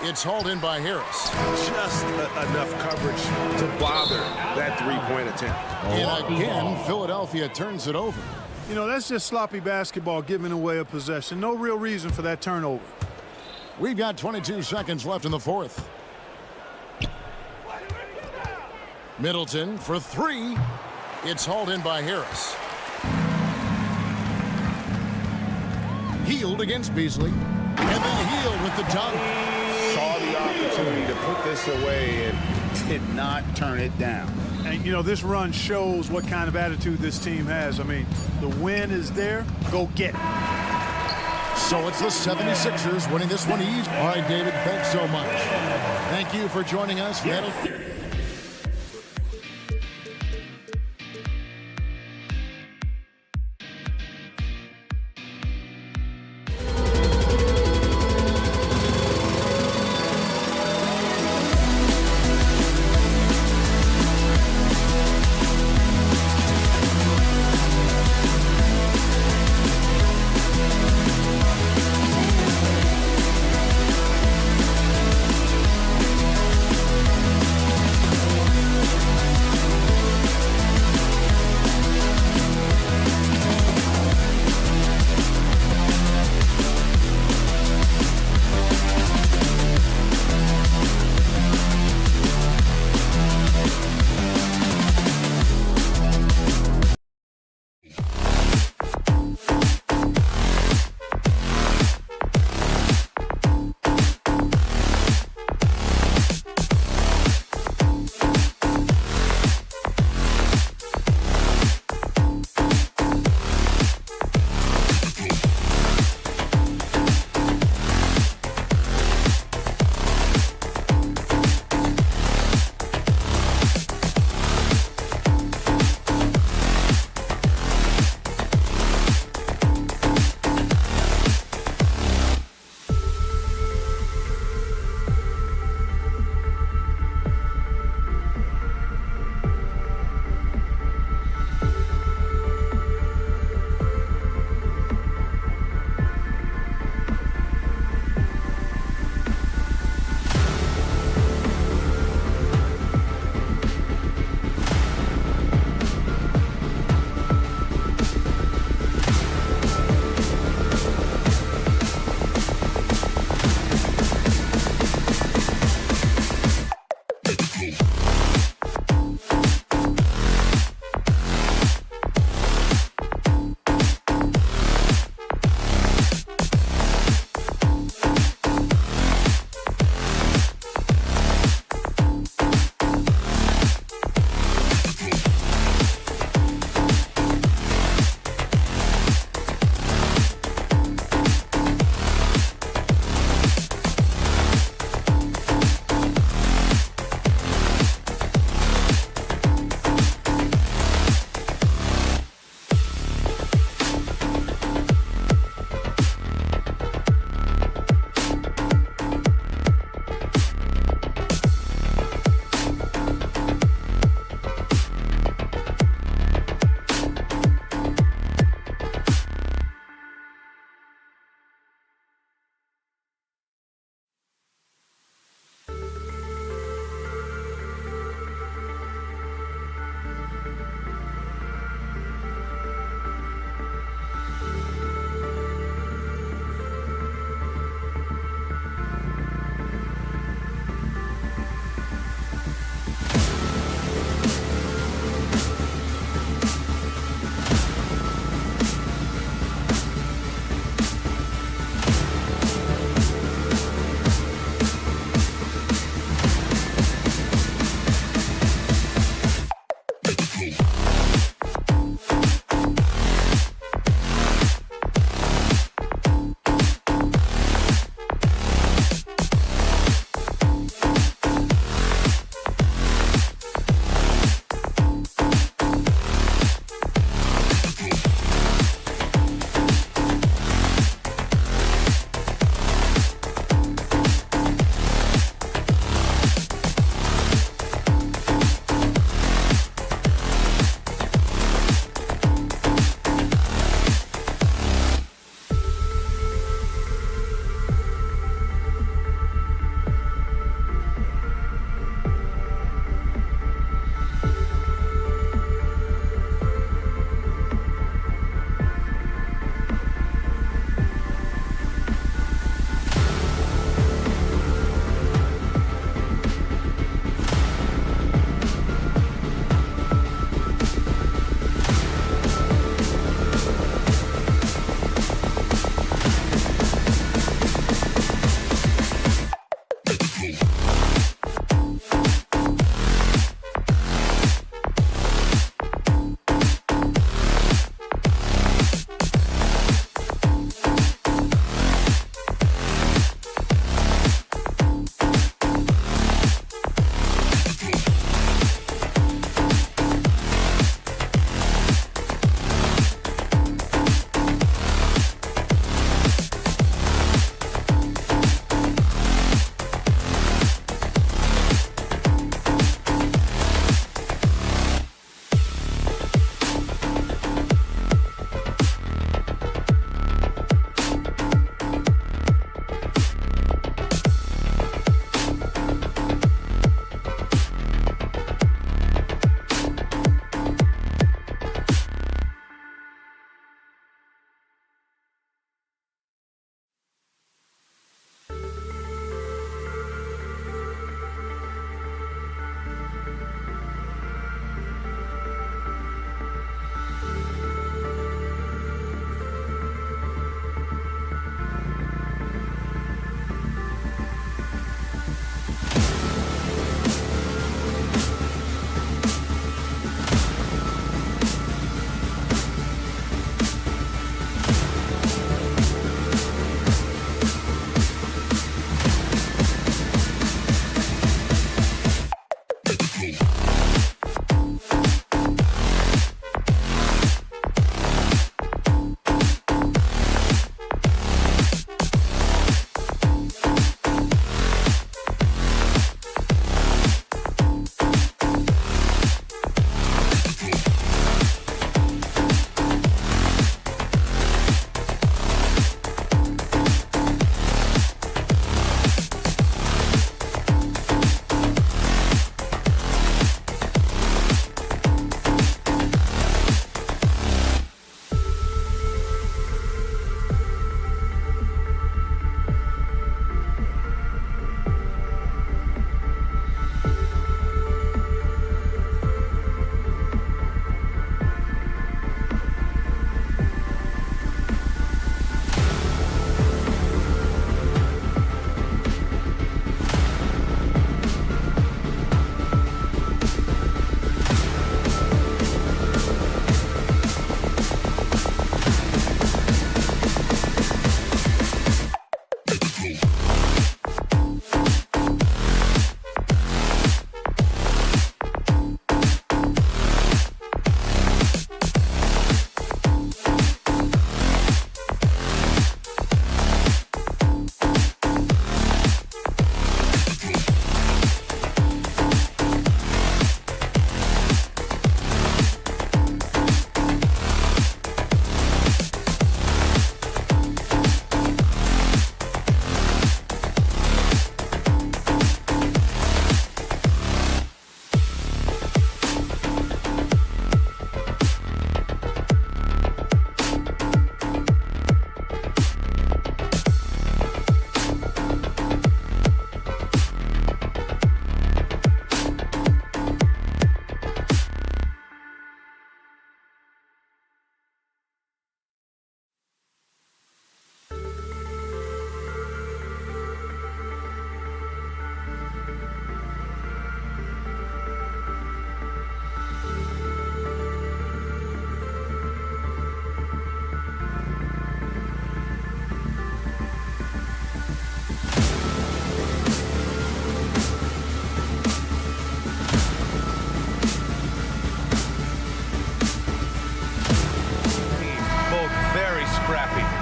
F: It's hauled in by Harris.
B: Just enough coverage to bother that three-point attempt.
F: And again, Philadelphia turns it over.
H: You know, that's just sloppy basketball, giving away a possession. No real reason for that turnover.
F: We've got 22 seconds left in the fourth. Middleton for three. It's hauled in by Harris. Healed against Beasley. And then Healed with the dunk.
G: Saw the opportunity to put this away and did not turn it down.
H: And, you know, this run shows what kind of attitude this team has. I mean, the win is there. Go get it.
F: So it's the 76ers winning this one easy. All right, David, thanks so much. Thank you for joining us.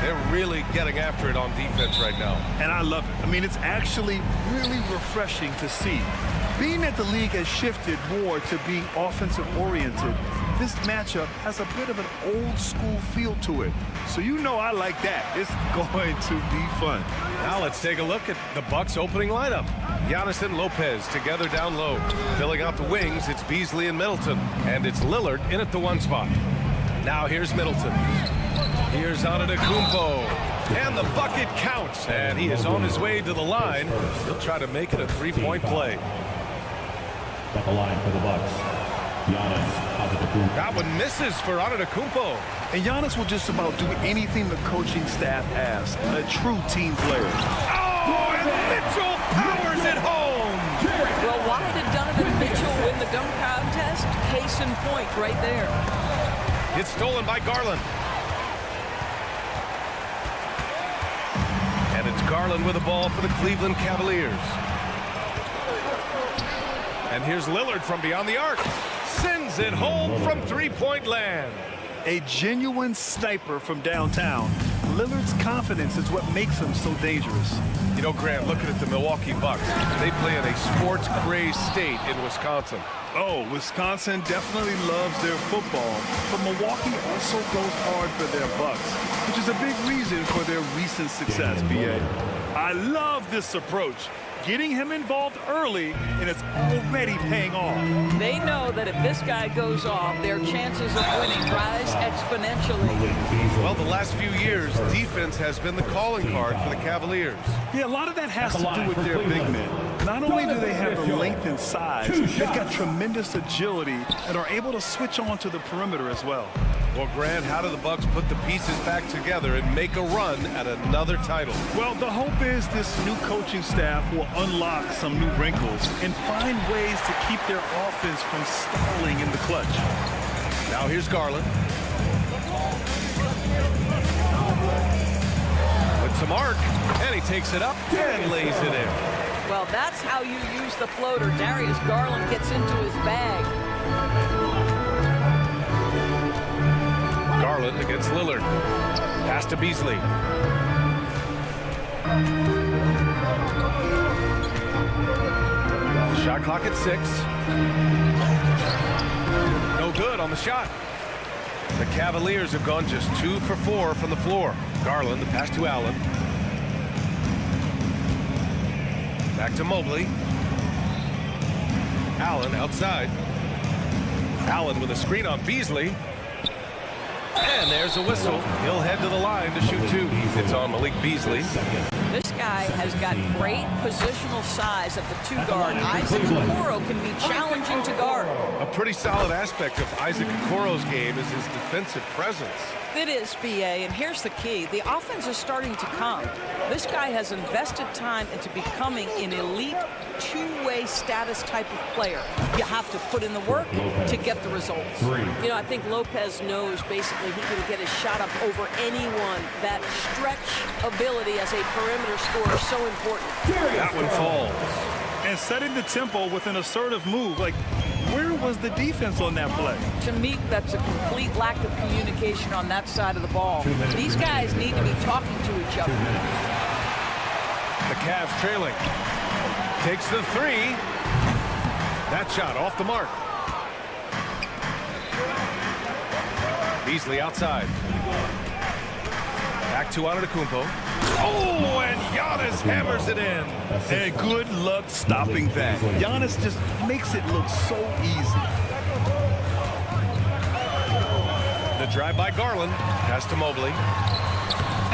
B: They're really getting after it on defense right now.
C: And I love it. I mean, it's actually really refreshing to see. Being that the league has shifted more to being offensive-oriented, this matchup has a bit of an old-school feel to it. So you know I like that. It's going to be fun.
B: Now let's take a look at the Bucks opening lineup. Giannis and Lopez together down low. Filling out the wings, it's Beasley and Middleton. And it's Lillard in at the 1 spot. Now here's Middleton. Here's Antetokounmpo. And the bucket counts. And he is on his way to the line. He'll try to make it a 3-point play.
A: At the line for the Bucks. Giannis Antetokounmpo.
B: That one misses for Antetokounmpo.
C: And Giannis will just about do anything the coaching staff asks. A true team player.
B: Oh, and Mitchell powers it home.
I: Well, why did Donovan Mitchell win the dunk contest? Case in point right there.
B: It's stolen by Garland. And it's Garland with the ball for the Cleveland Cavaliers. And here's Lillard from beyond the arc. Sends it home from 3-point land.
C: A genuine sniper from downtown. Lillard's confidence is what makes him so dangerous.
B: You know, Grant, looking at the Milwaukee Bucks, they play in a sports-crazed state in Wisconsin.
C: Oh, Wisconsin definitely loves their football, but Milwaukee also goes hard for their Bucks, which is a big reason for their recent success, BA. I love this approach. Getting him involved early, and it's already paying off.
I: They know that if this guy goes off, their chances of winning rise exponentially.
B: Well, the last few years, defense has been the calling card for the Cavaliers.
C: Yeah, a lot of that has to do with their big men. Not only do they have the length and size, they've got tremendous agility and are able to switch on to the perimeter as well.
B: Well, Grant, how do the Bucks put the pieces back together and make a run at another title?
C: Well, the hope is this new coaching staff will unlock some new wrinkles and find ways to keep their offense from stalling in the clutch.
B: Now here's Garland. With some arc, and he takes it up and lays it in.
I: Well, that's how you use the floater. Darius Garland gets into his bag.
B: Garland against Lillard. Pass to Beasley. Shot clock at 6. No good on the shot. The Cavaliers have gone just 2 for 4 from the floor. Garland, the pass to Allen. Back to Mobley. Allen outside. Allen with a screen on Beasley. And there's a whistle. He'll head to the line to shoot 2. It's on Malik Beasley.
I: This guy has got great positional size at the 2 guard. Isaac Okoro can be challenging to guard.
B: A pretty solid aspect of Isaac Okoro's game is his defensive presence.
I: It is, BA, and here's the key. The offense is starting to come. This guy has invested time into becoming an elite two-way status type of player. You have to put in the work to get the results. You know, I think Lopez knows basically he can get his shot up over anyone. That stretch ability as a perimeter scorer is so important.
B: That one falls.
C: And setting the tempo with an assertive move. Like, where was the defense on that play?
I: To me, that's a complete lack of communication on that side of the ball. These guys need to be talking to each other.
B: The Cavs trailing. Takes the 3. That shot off the mark. Beasley outside. Back to Antetokounmpo. Oh, and Giannis hammers it in.
C: And good luck stopping that. Giannis just makes it look so easy.
B: The drive by Garland. Pass to Mobley.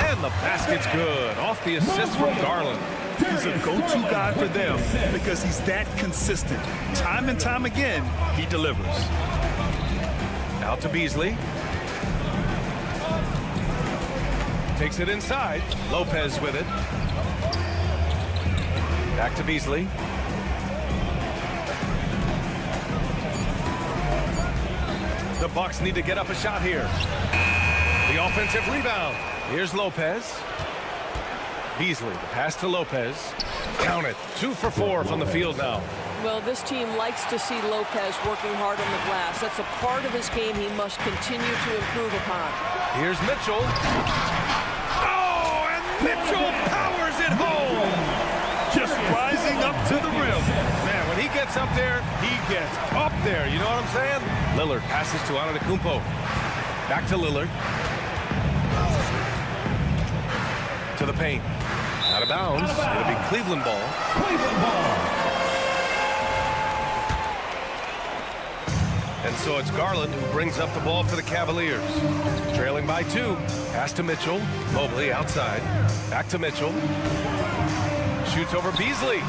B: And the basket's good. Off the assist from Garland.
C: He's a go-to guy for them because he's that consistent. Time and time again, he delivers.
B: Out to Beasley. Takes it inside. Lopez with it. Back to Beasley. The Bucks need to get up a shot here. The offensive rebound. Here's Lopez. Beasley, the pass to Lopez. Count it. 2 for 4 from the field now.
I: Well, this team likes to see Lopez working hard on the glass. That's a part of his game he must continue to improve upon.
B: Here's Mitchell. Mitchell powers it home.
H: Just rising up to the rim.
B: Man, when he gets up there, he gets up there. You know what I'm saying? Lillard passes to Antetokounmpo. Back to Lillard. To the paint. Out of bounds. It'll be Cleveland ball.
A: Cleveland ball.
B: And so it's Garland who brings up the ball for the Cavaliers. Trailing by 2. Pass to Mitchell. Mobley outside. Back to Mitchell. Shoots over Beasley.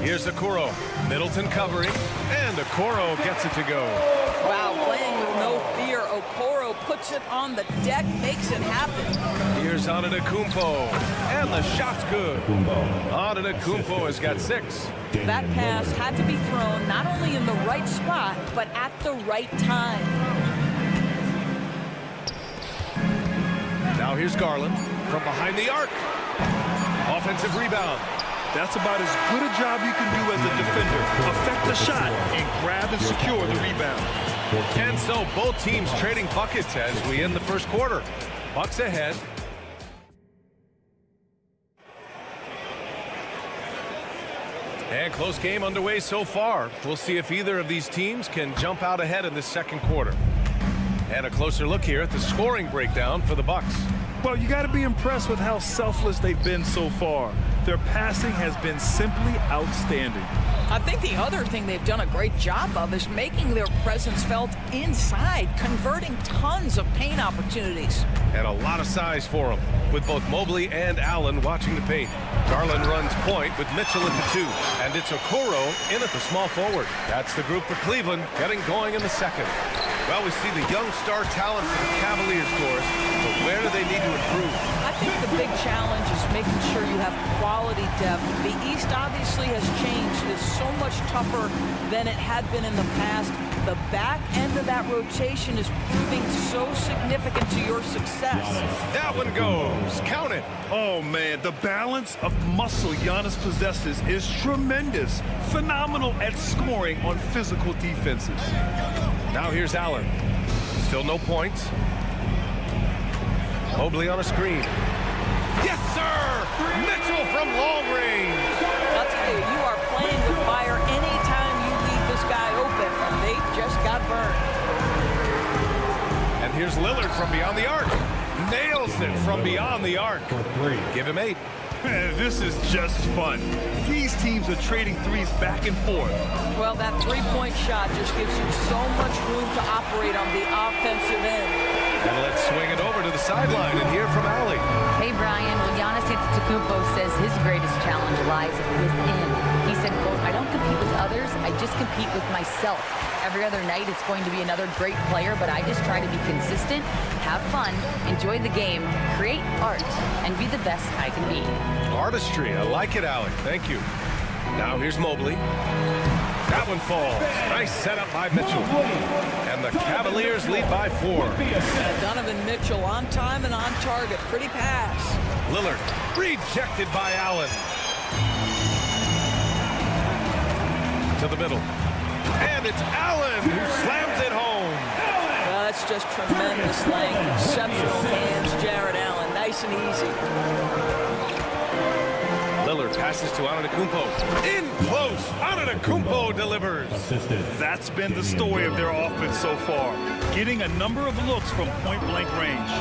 B: Here's Okoro. Middleton covering. And Okoro gets it to go.
I: Wow, playing with no fear. Okoro puts it on the deck, makes it happen.
B: Here's Antetokounmpo. And the shot's good. Antetokounmpo has got 6.
I: That pass had to be thrown not only in the right spot, but at the right time.
B: Now here's Garland from behind the arc. Offensive rebound.
H: That's about as good a job you can do as a defender. Affect the shot and grab and secure the rebound.
B: And so both teams trading buckets as we end the first quarter. Bucks ahead. And close game underway so far. We'll see if either of these teams can jump out ahead in this second quarter. And a closer look here at the scoring breakdown for the Bucks.
H: Well, you got to be impressed with how selfless they've been so far. Their passing has been simply outstanding.
I: I think the other thing they've done a great job of is making their presence felt inside, converting tons of paint opportunities.
B: And a lot of size for them, with both Mobley and Allen watching the paint. Garland runs point with Mitchell at the 2, and it's Okoro in at the small forward. That's the group for Cleveland, getting going in the second. Well, we see the young star talent for the Cavaliers, Doris, but where do they need to improve?
I: I think the big challenge is making sure you have quality depth. The East obviously has changed. It's so much tougher than it had been in the past. The back end of that rotation is proving so significant to your success.
B: That one goes. Count it.
H: Oh, man, the balance of muscle Giannis possesses is tremendous. Phenomenal at scoring on physical defenses.
B: Now here's Allen. Still no points. Mobley on a screen. Yes, sir! Mitchell from long range.
I: I'll tell you, you are playing with fire anytime you leave this guy open, and they just got burned.
B: And here's Lillard from beyond the arc. Nails it from beyond the arc. Give him 8.
H: Man, this is just fun. These teams are trading threes back and forth.
I: Well, that three-point shot just gives you so much room to operate on the offensive end.
B: And let's swing it over to the sideline and hear from Allie.
J: Hey, Brian. Well, Giannis Antetokounmpo says his greatest challenge lies within. He said, quote, I don't compete with others. I just compete with myself. Every other night, it's going to be another great player, but I just try to be consistent, have fun, enjoy the game, create art, and be the best I can be.
B: Artistry. I like it, Allie. Thank you. Now here's Mobley. That one falls. Nice setup by Mitchell. And the Cavaliers lead by 4.
I: Donovan Mitchell on time and on target. Pretty pass.
B: Lillard rejected by Allen. To the middle. And it's Allen who slams it home.
I: Well, that's just tremendous length. Exceptional hands, Jared Allen. Nice and easy.
B: Lillard passes to Antetokounmpo. In close, Antetokounmpo delivers.
H: That's been the story of their offense so far, getting a number of looks from point-blank range.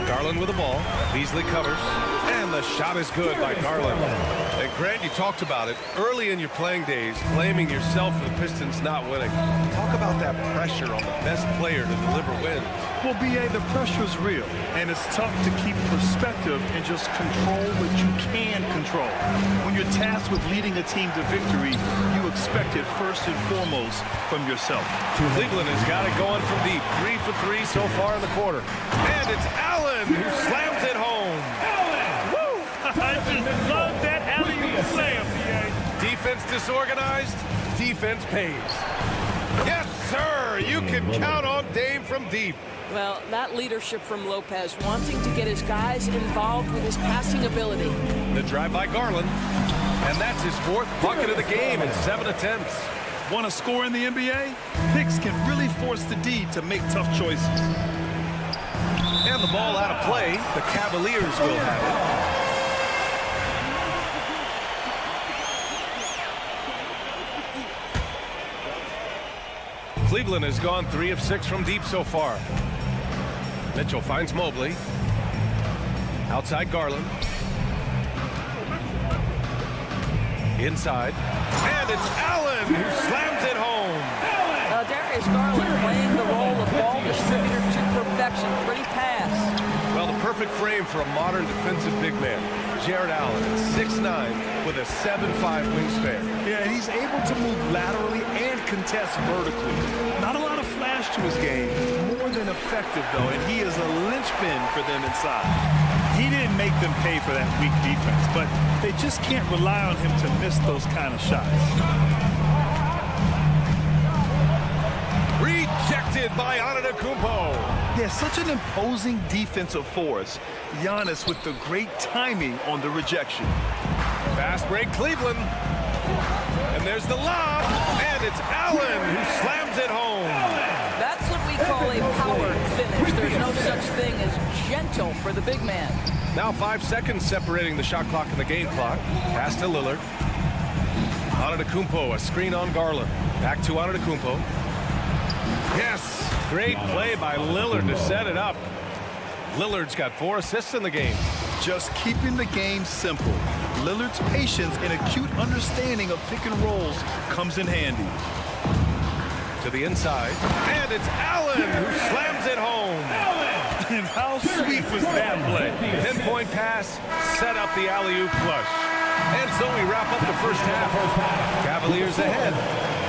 B: Garland with the ball. Beasley covers. And the shot is good by Garland. And Grant, you talked about it early in your playing days, blaming yourself for the Pistons not winning. Talk about that pressure on the best player to deliver wins.
H: Well, B.A., the pressure's real, and it's tough to keep perspective and just control what you can control. When you're tasked with leading a team to victory, you expect it first and foremost from yourself.
B: Cleveland has got it going from deep. 3 for 3 so far in the quarter. And it's Allen who slams it home.
H: Woo! I just love that alley-oop slam, B.A.
B: Defense disorganized, defense pays. Yes, sir! You can count on Dame from deep.
I: Well, that leadership from Lopez, wanting to get his guys involved with his passing ability.
B: The drive by Garland, and that's his 4th bucket of the game in 7 attempts.
H: Want to score in the NBA? Picks can really force the D to make tough choices.
B: And the ball out of play. The Cavaliers will have it. Cleveland has gone 3 of 6 from deep so far. Mitchell finds Mobley. Outside Garland. Inside. And it's Allen who slams it home.
I: Darius Garland playing the role of ball distributor to perfection. Pretty pass.
B: Well, the perfect frame for a modern defensive big man. Jared Allen, 6'9", with a 7'5" wingspan.
C: Yeah, he's able to move laterally and contest vertically. Not a lot of flash to his game. More than effective, though, and he is a linchpin for them inside. He didn't make them pay for that weak defense, but they just can't rely on him to miss those kind of shots.
B: Rejected by Antetokounmpo.
C: Yeah, such an imposing defensive force. Giannis with the great timing on the rejection.
B: Fast break, Cleveland. And there's the lob. And it's Allen who slams it home.
I: That's what we call a power finish. There's no such thing as gentle for the big man.
B: Now 5 seconds separating the shot clock and the game clock. Pass to Lillard. Antetokounmpo, a screen on Garland. Back to Antetokounmpo. Yes, great play by Lillard to set it up. Lillard's got 4 assists in the game.
C: Just keeping the game simple. Lillard's patience and acute understanding of pick and rolls comes in handy.
B: To the inside, and it's Allen who slams it home.
C: And how sweet was that play?
B: Pinpoint pass, set up the alley-oop flush. And so we wrap up the first half. Cavaliers ahead.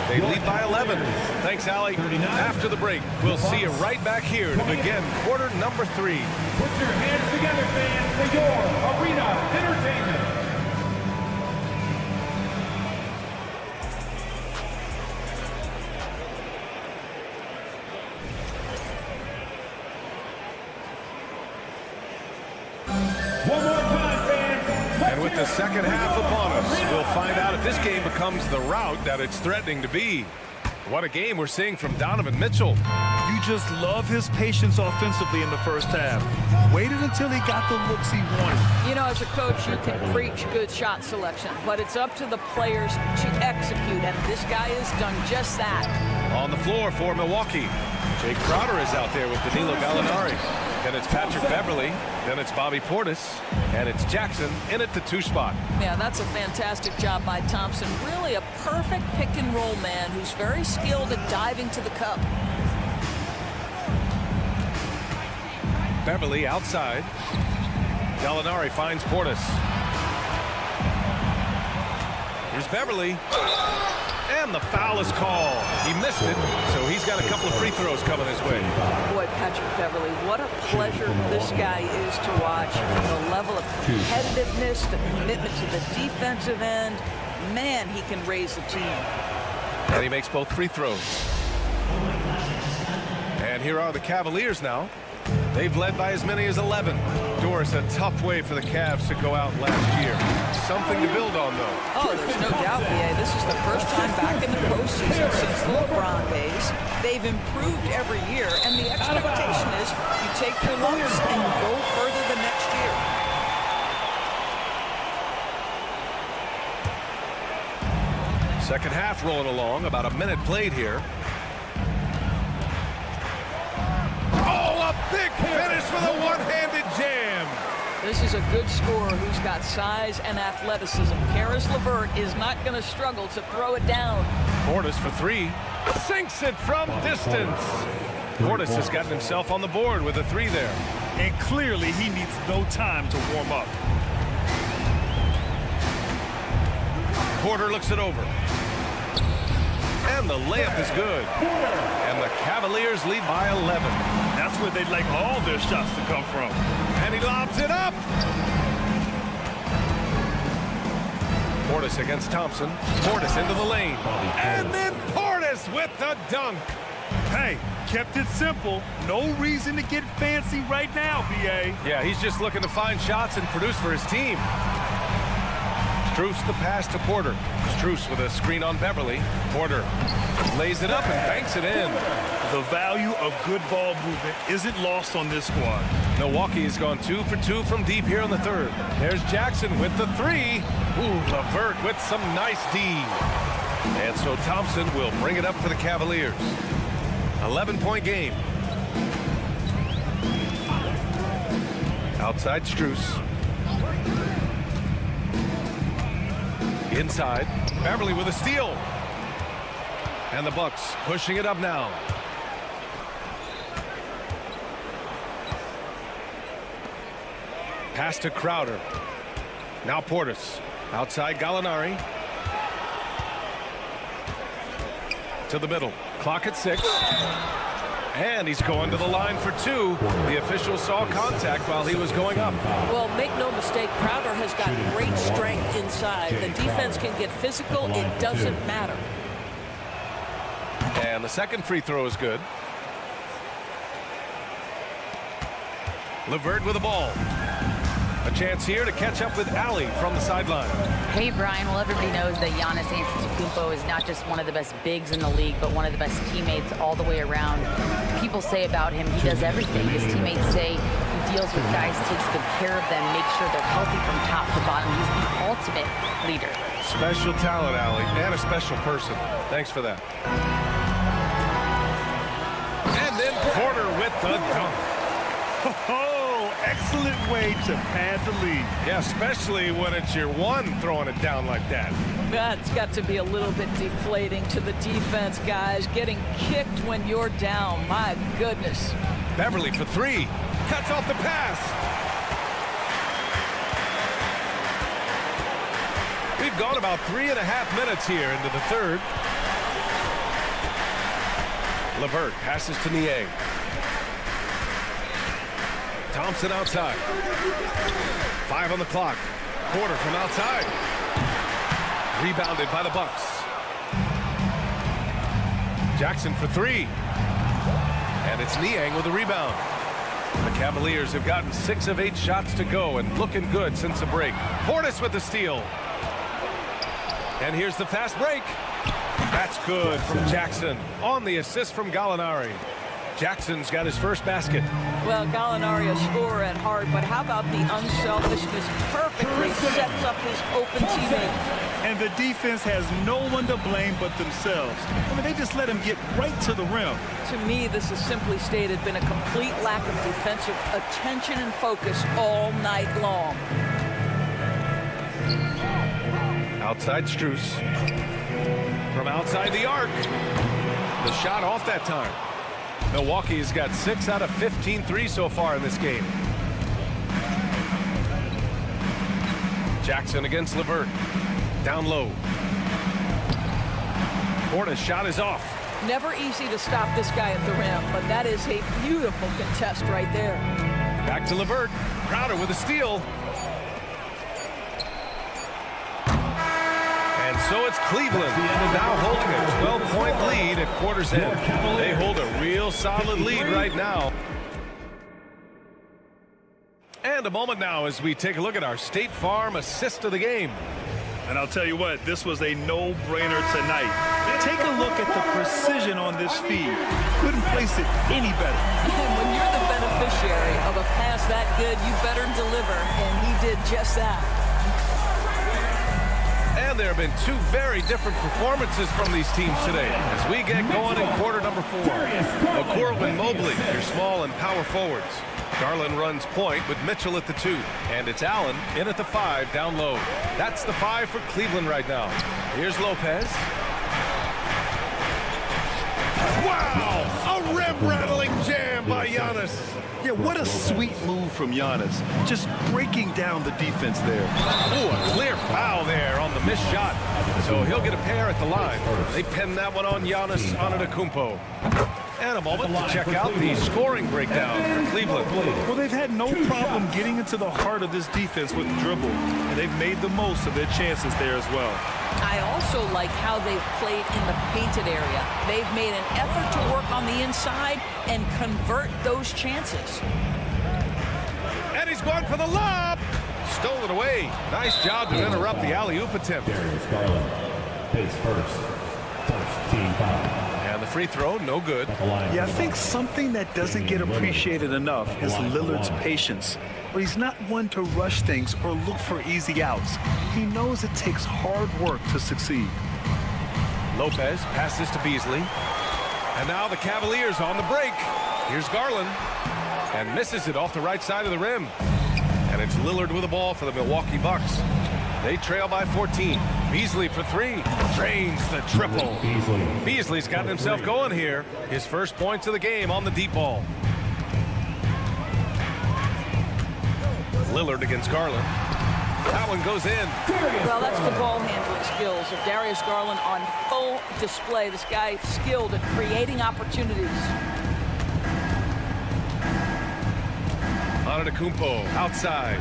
B: They lead by 11. Thanks, Allie. After the break, we'll see you right back here to begin quarter number 3.
A: Put your hands together, fans, for your arena entertainment. One more time, fans.
B: And with the second half upon us, we'll find out if this game becomes the route that it's threatening to be. What a game we're seeing from Donovan Mitchell.
C: You just love his patience offensively in the first half. Waited until he got the looks he wanted.
I: You know, as a coach, you can preach good shot selection, but it's up to the players to execute, and this guy has done just that.
B: On the floor for Milwaukee, Jake Crowder is out there with Danilo Gallinari. Then it's Patrick Beverly, then it's Bobby Portis, and it's Jackson in at the 2 spot.
I: Yeah, that's a fantastic job by Thompson. Really a perfect pick-and-roll man who's very skilled at diving to the cup.
B: Beverly outside. Gallinari finds Portis. Here's Beverly. And the foul is called. He missed it, so he's got a couple of free throws coming his way.
I: Boy, Patrick Beverly, what a pleasure this guy is to watch. The level of competitiveness, the commitment to the defensive end. Man, he can raise the team.
B: And he makes both free throws. And here are the Cavaliers now. They've led by as many as 11. Doris, a tough way for the Cavs to go out last year. Something to build on, though.
I: Oh, there's no doubt, BA. This is the first time back in the postseason since the LeBron days. They've improved every year, and the expectation is you take your lumps and you go further the next year.
B: Second half rolling along, about a minute played here. Oh, a big finish with a one-handed jam.
I: This is a good scorer who's got size and athleticism. Karis LeVert is not going to struggle to throw it down.
B: Portis for 3. Sinks it from distance. Portis has gotten himself on the board with a 3 there.
C: And clearly he needs no time to warm up.
B: Porter looks it over. And the layup is good. And the Cavaliers lead by 11.
C: That's where they'd like all their shots to come from.
B: And he lobs it up. Portis against Thompson. Portis into the lane. And then Portis with the dunk.
C: Hey, kept it simple. No reason to get fancy right now, BA.
B: Yeah, he's just looking to find shots and produce for his team. Strus the pass to Porter. Strus with a screen on Beverly. Porter lays it up and banks it in.
C: The value of good ball movement isn't lost on this squad.
B: Milwaukee has gone 2 for 2 from deep here in the third. There's Jackson with the three. Ooh, LeVert with some nice D. And so Thompson will bring it up for the Cavaliers. 11-point game. Outside Strus. Inside, Beverly with a steal. And the Bucks pushing it up now. Pass to Crowder. Now Portis. Outside Gallinari. To the middle. Clock at 6. And he's going to the line for 2. The official saw contact while he was going up.
I: Well, make no mistake, Crowder has got great strength inside. The defense can get physical. It doesn't matter.
B: And the second free throw is good. LeVert with the ball. A chance here to catch up with Allie from the sideline.
J: Hey, Brian. Well, everybody knows that Giannis Antetokounmpo is not just one of the best bigs in the league, but one of the best teammates all the way around. People say about him, he does everything. His teammates say he deals with guys, takes good care of them, makes sure they're healthy from top to bottom. He's the ultimate leader.
B: Special talent, Allie, and a special person. Thanks for that. And then Porter with the dunk.
C: Oh, excellent way to pad the lead.
B: Yeah, especially when it's your one throwing it down like that.
I: That's got to be a little bit deflating to the defense, guys. Getting kicked when you're down. My goodness.
B: Beverly for 3. Cuts off the pass. We've gone about 3.5 minutes here into the third. LeVert passes to Niang. Thompson outside. 5 on the clock. Porter from outside. Rebounded by the Bucks. Jackson for 3. And it's Niang with the rebound. The Cavaliers have gotten 6 of 8 shots to go and looking good since the break. Portis with the steal. And here's the fast break. That's good from Jackson on the assist from Gallinari. Jackson's got his first basket.
I: Well, Gallinari a scorer at heart, but how about the unselfishness? Perfectly sets up his open teammate.
C: And the defense has no one to blame but themselves. I mean, they just let him get right to the rim.
I: To me, this has simply stated been a complete lack of defensive attention and focus all night long.
B: Outside Strus. From outside the arc. The shot off that time. Milwaukee has got 6 out of 15 threes so far in this game. Jackson against LeVert. Down low. Porter's shot is off.
I: Never easy to stop this guy at the rim, but that is a beautiful contest right there.
B: Back to LeVert. Crowder with a steal. And so it's Cleveland now holding a 12-point lead at quarter's end. They hold a real solid lead right now. And a moment now as we take a look at our State Farm assist of the game.
C: And I'll tell you what, this was a no-brainer tonight. Take a look at the precision on this feed. Couldn't place it any better.
I: And when you're the beneficiary of a pass that good, you better deliver, and he did just that.
B: And there have been 2 very different performances from these teams today as we get going in quarter number 4. Okoro and Mobley, your small and power forwards. Garland runs point with Mitchell at the 2. And it's Allen in at the 5 down low. That's the 5 for Cleveland right now. Here's Lopez. Wow! A rim-rattling jam by Giannis.
C: Yeah, what a sweet move from Giannis. Just breaking down the defense there.
B: Ooh, a clear foul there on the missed shot. So he'll get a pair at the line. They pin that one on Giannis Antetokounmpo. And a moment to check out the scoring breakdown for Cleveland.
C: Well, they've had no problem getting into the heart of this defense with the dribble, and they've made the most of their chances there as well.
I: I also like how they've played in the painted area. They've made an effort to work on the inside and convert those chances.
B: And he's going for the lob. Stolen away. Nice job to interrupt the alley-oop attempt.
A: Darius Garland, pace first team foul.
B: And the free throw, no good.
C: Yeah, I think something that doesn't get appreciated enough is Lillard's patience. But he's not one to rush things or look for easy outs. He knows it takes hard work to succeed.
B: Lopez passes to Beasley. And now the Cavaliers on the break. Here's Garland. And misses it off the right side of the rim. And it's Lillard with the ball for the Milwaukee Bucks. They trail by 14. Beasley for three. Drains the triple. Beasley's gotten himself going here. His first points of the game on the deep ball. Lillard against Garland. That one goes in.
I: Well, that's the ball handling skills of Darius Garland on full display. This guy skilled at creating opportunities.
B: Antetokounmpo outside.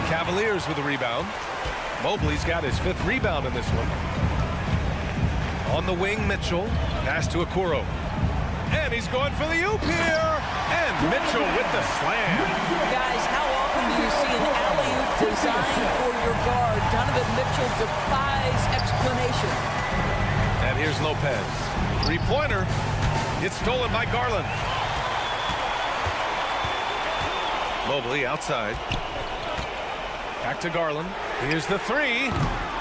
B: Cavaliers with the rebound. Mobley's got his 5th rebound in this one. On the wing, Mitchell. Pass to Okoro. And he's going for the oop here. And Mitchell with the slam.
I: Guys, how often do you see an alley-oop designed for your guard? Donovan Mitchell defies explanation.
B: And here's Lopez. Three-pointer. It's stolen by Garland. Mobley outside. Back to Garland. Here's the three.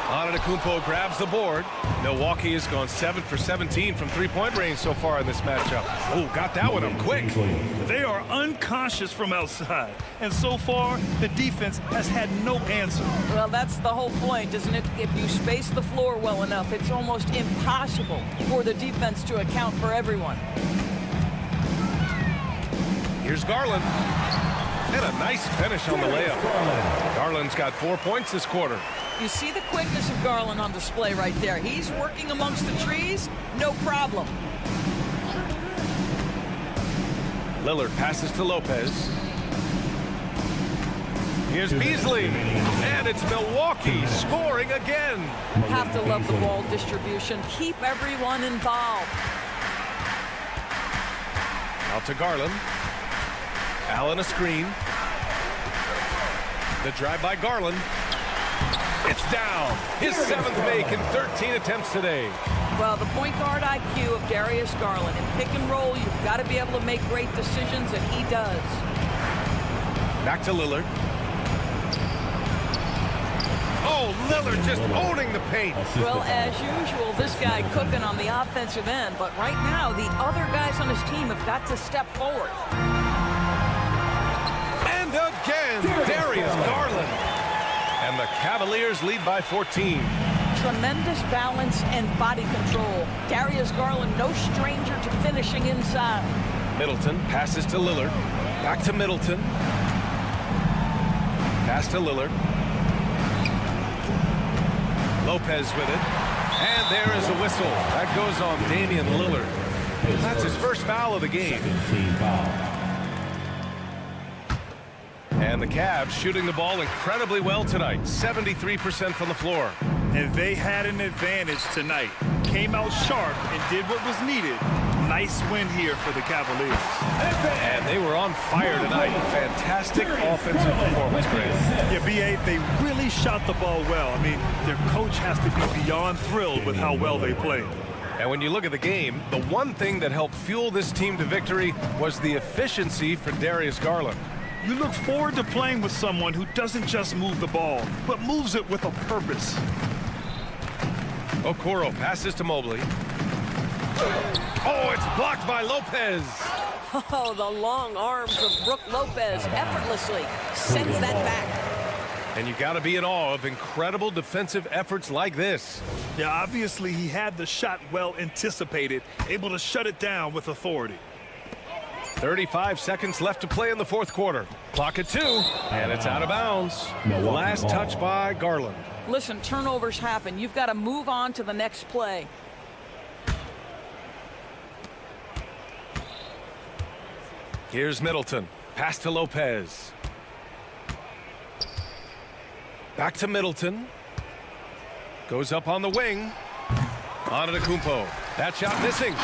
B: Antetokounmpo grabs the board. Milwaukee has gone 7 for 17 from three-point range so far in this matchup. Oh, got that one up quick.
H: They are unconscious from outside. And so far, the defense has had no answer.
I: Well, that's the whole point, isn't it? If you space the floor well enough, it's almost impossible for the defense to account for everyone.
B: Here's Garland. And a nice finish on the layup. Garland's got 4 points this quarter.
I: You see the quickness of Garland on display right there. He's working amongst the trees, no problem.
B: Lillard passes to Lopez. Here's Beasley. And it's Milwaukee scoring again.
I: Have to love the ball distribution. Keep everyone involved.
B: Out to Garland. Allen a screen. The drive by Garland. It's down. His 7th make in 13 attempts today.
I: Well, the point guard IQ of Darius Garland. In pick and roll, you've got to be able to make great decisions, and he does.
B: Back to Lillard. Oh, Lillard just owning the paint.
I: Well, as usual, this guy cooking on the offensive end. But right now, the other guys on his team have got to step forward.
B: And again, Darius Garland. And the Cavaliers lead by 14.
I: Tremendous balance and body control. Darius Garland, no stranger to finishing inside.
B: Middleton passes to Lillard. Back to Middleton. Pass to Lillard. Lopez with it. And there is a whistle. That goes on Damian Lillard. That's his first foul of the game. And the Cavs shooting the ball incredibly well tonight. 73% from the floor.
H: And they had an advantage tonight. Came out sharp and did what was needed. Nice win here for the Cavaliers.
B: And they were on fire tonight. Fantastic offensive performance, Grant.
H: Yeah, B.A., they really shot the ball well. I mean, their coach has to be beyond thrilled with how well they played.
B: And when you look at the game, the one thing that helped fuel this team to victory was the efficiency for Darius Garland.
H: You look forward to playing with someone who doesn't just move the ball, but moves it with a purpose.
B: Okoro passes to Mobley. Oh, it's blocked by Lopez.
I: Oh, the long arms of Brook Lopez effortlessly sends that back.
B: And you got to be in awe of incredible defensive efforts like this.
H: Yeah, obviously he had the shot well anticipated, able to shut it down with authority.
B: 35 seconds left to play in the fourth quarter. Clock at 2, and it's out of bounds. Last touch by Garland.
I: Listen, turnovers happen. You've got to move on to the next play.
B: Here's Middleton. Pass to Lopez. Back to Middleton. Goes up on the wing. Antetokounmpo. That shot missing.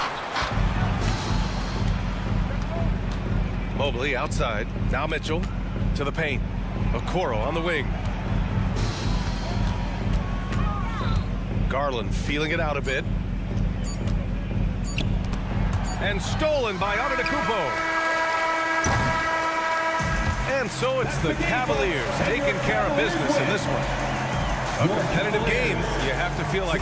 B: Mobley outside. Now Mitchell to the paint. Okoro on the wing. Garland feeling it out a bit. And stolen by Antetokounmpo. And so it's the Cavaliers taking care of business in this one. A competitive game. You have to feel like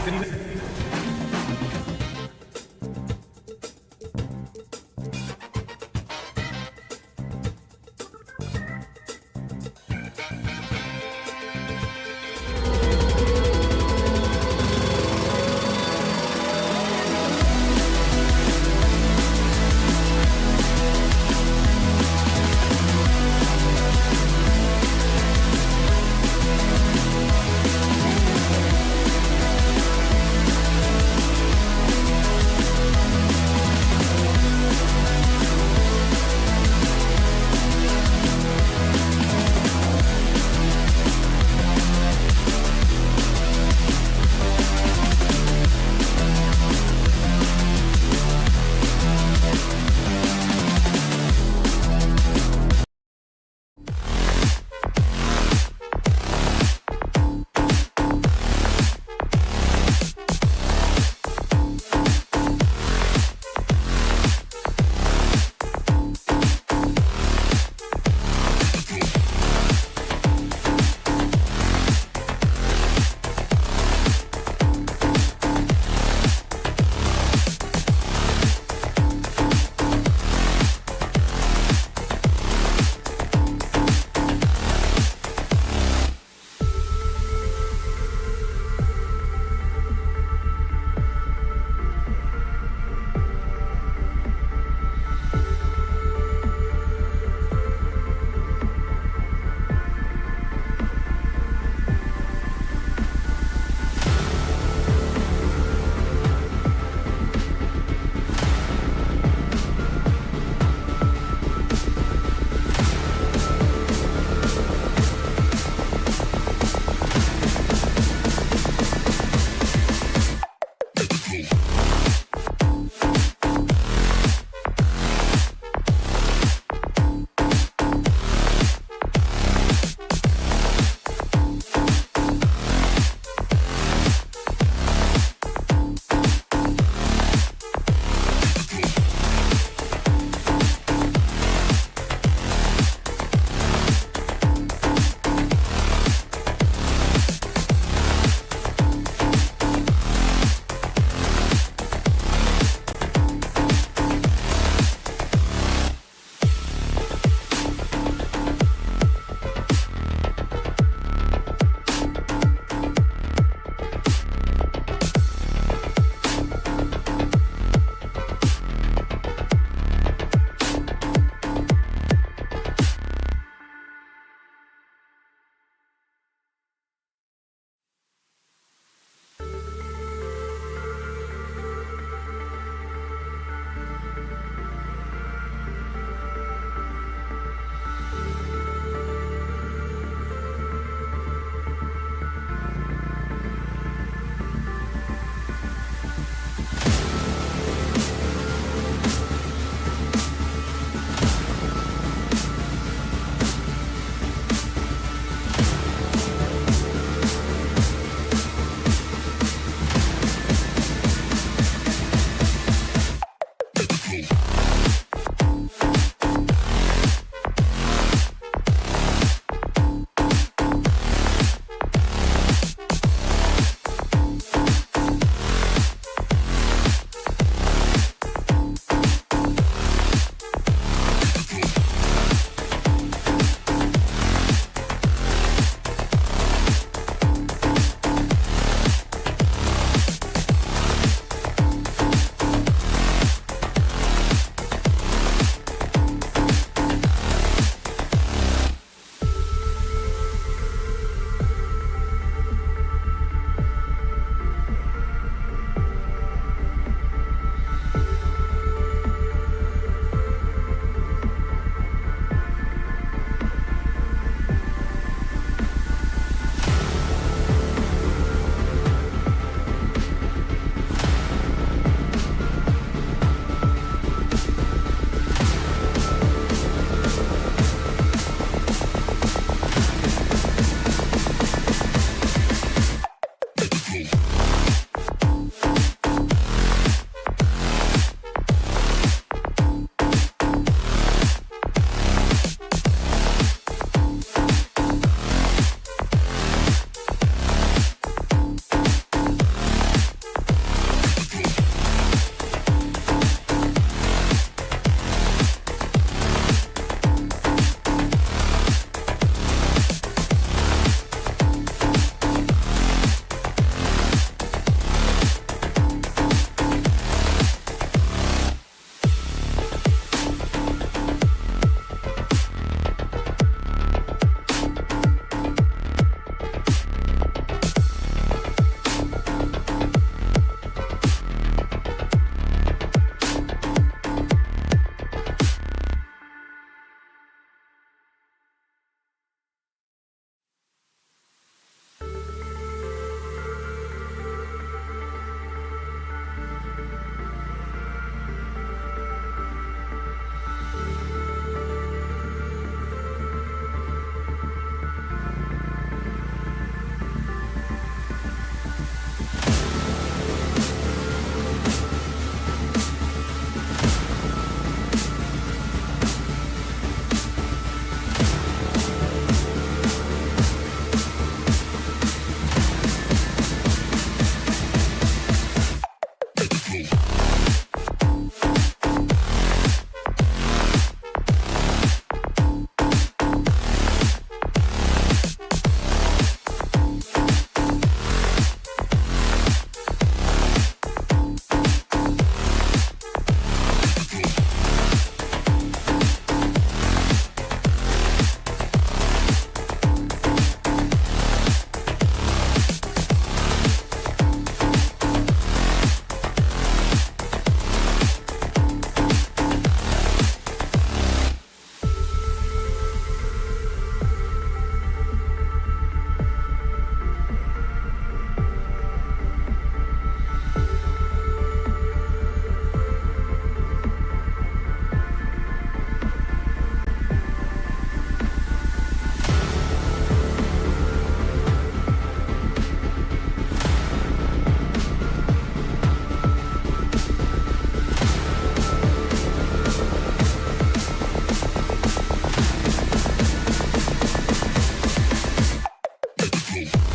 A: play.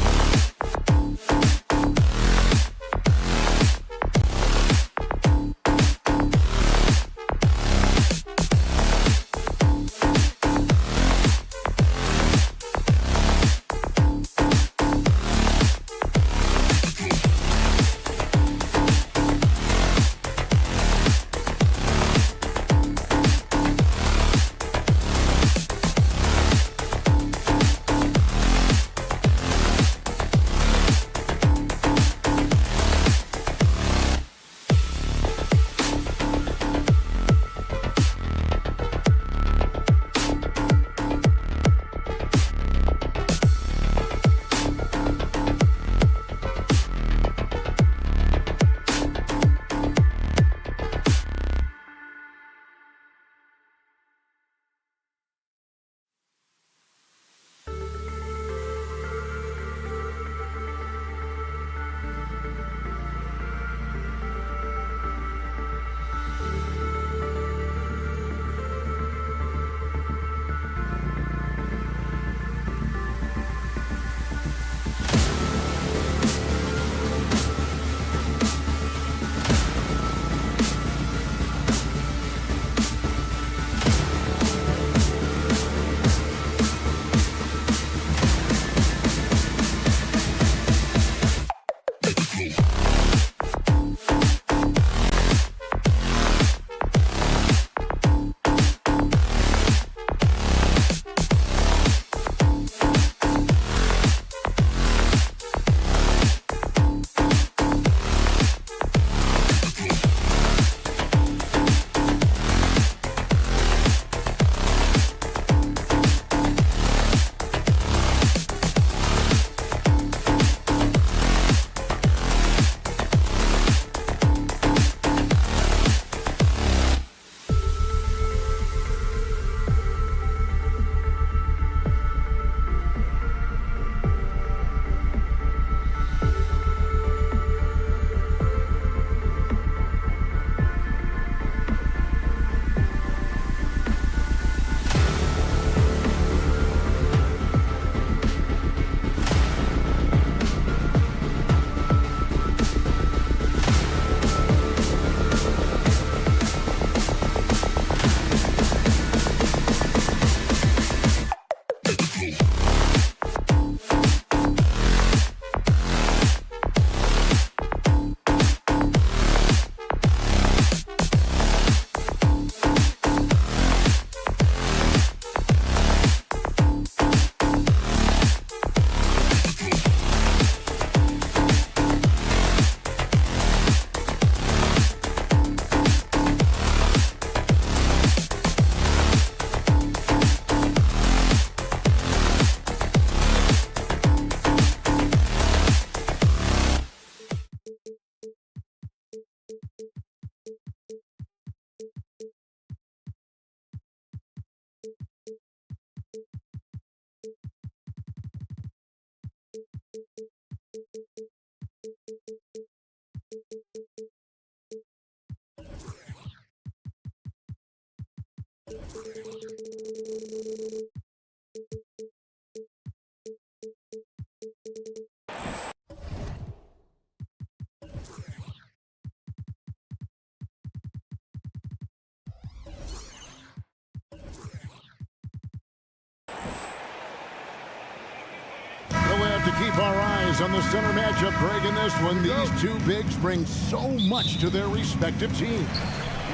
F: To keep our eyes on the center matchup, Greg, in this one. These two bigs bring so much to their respective teams.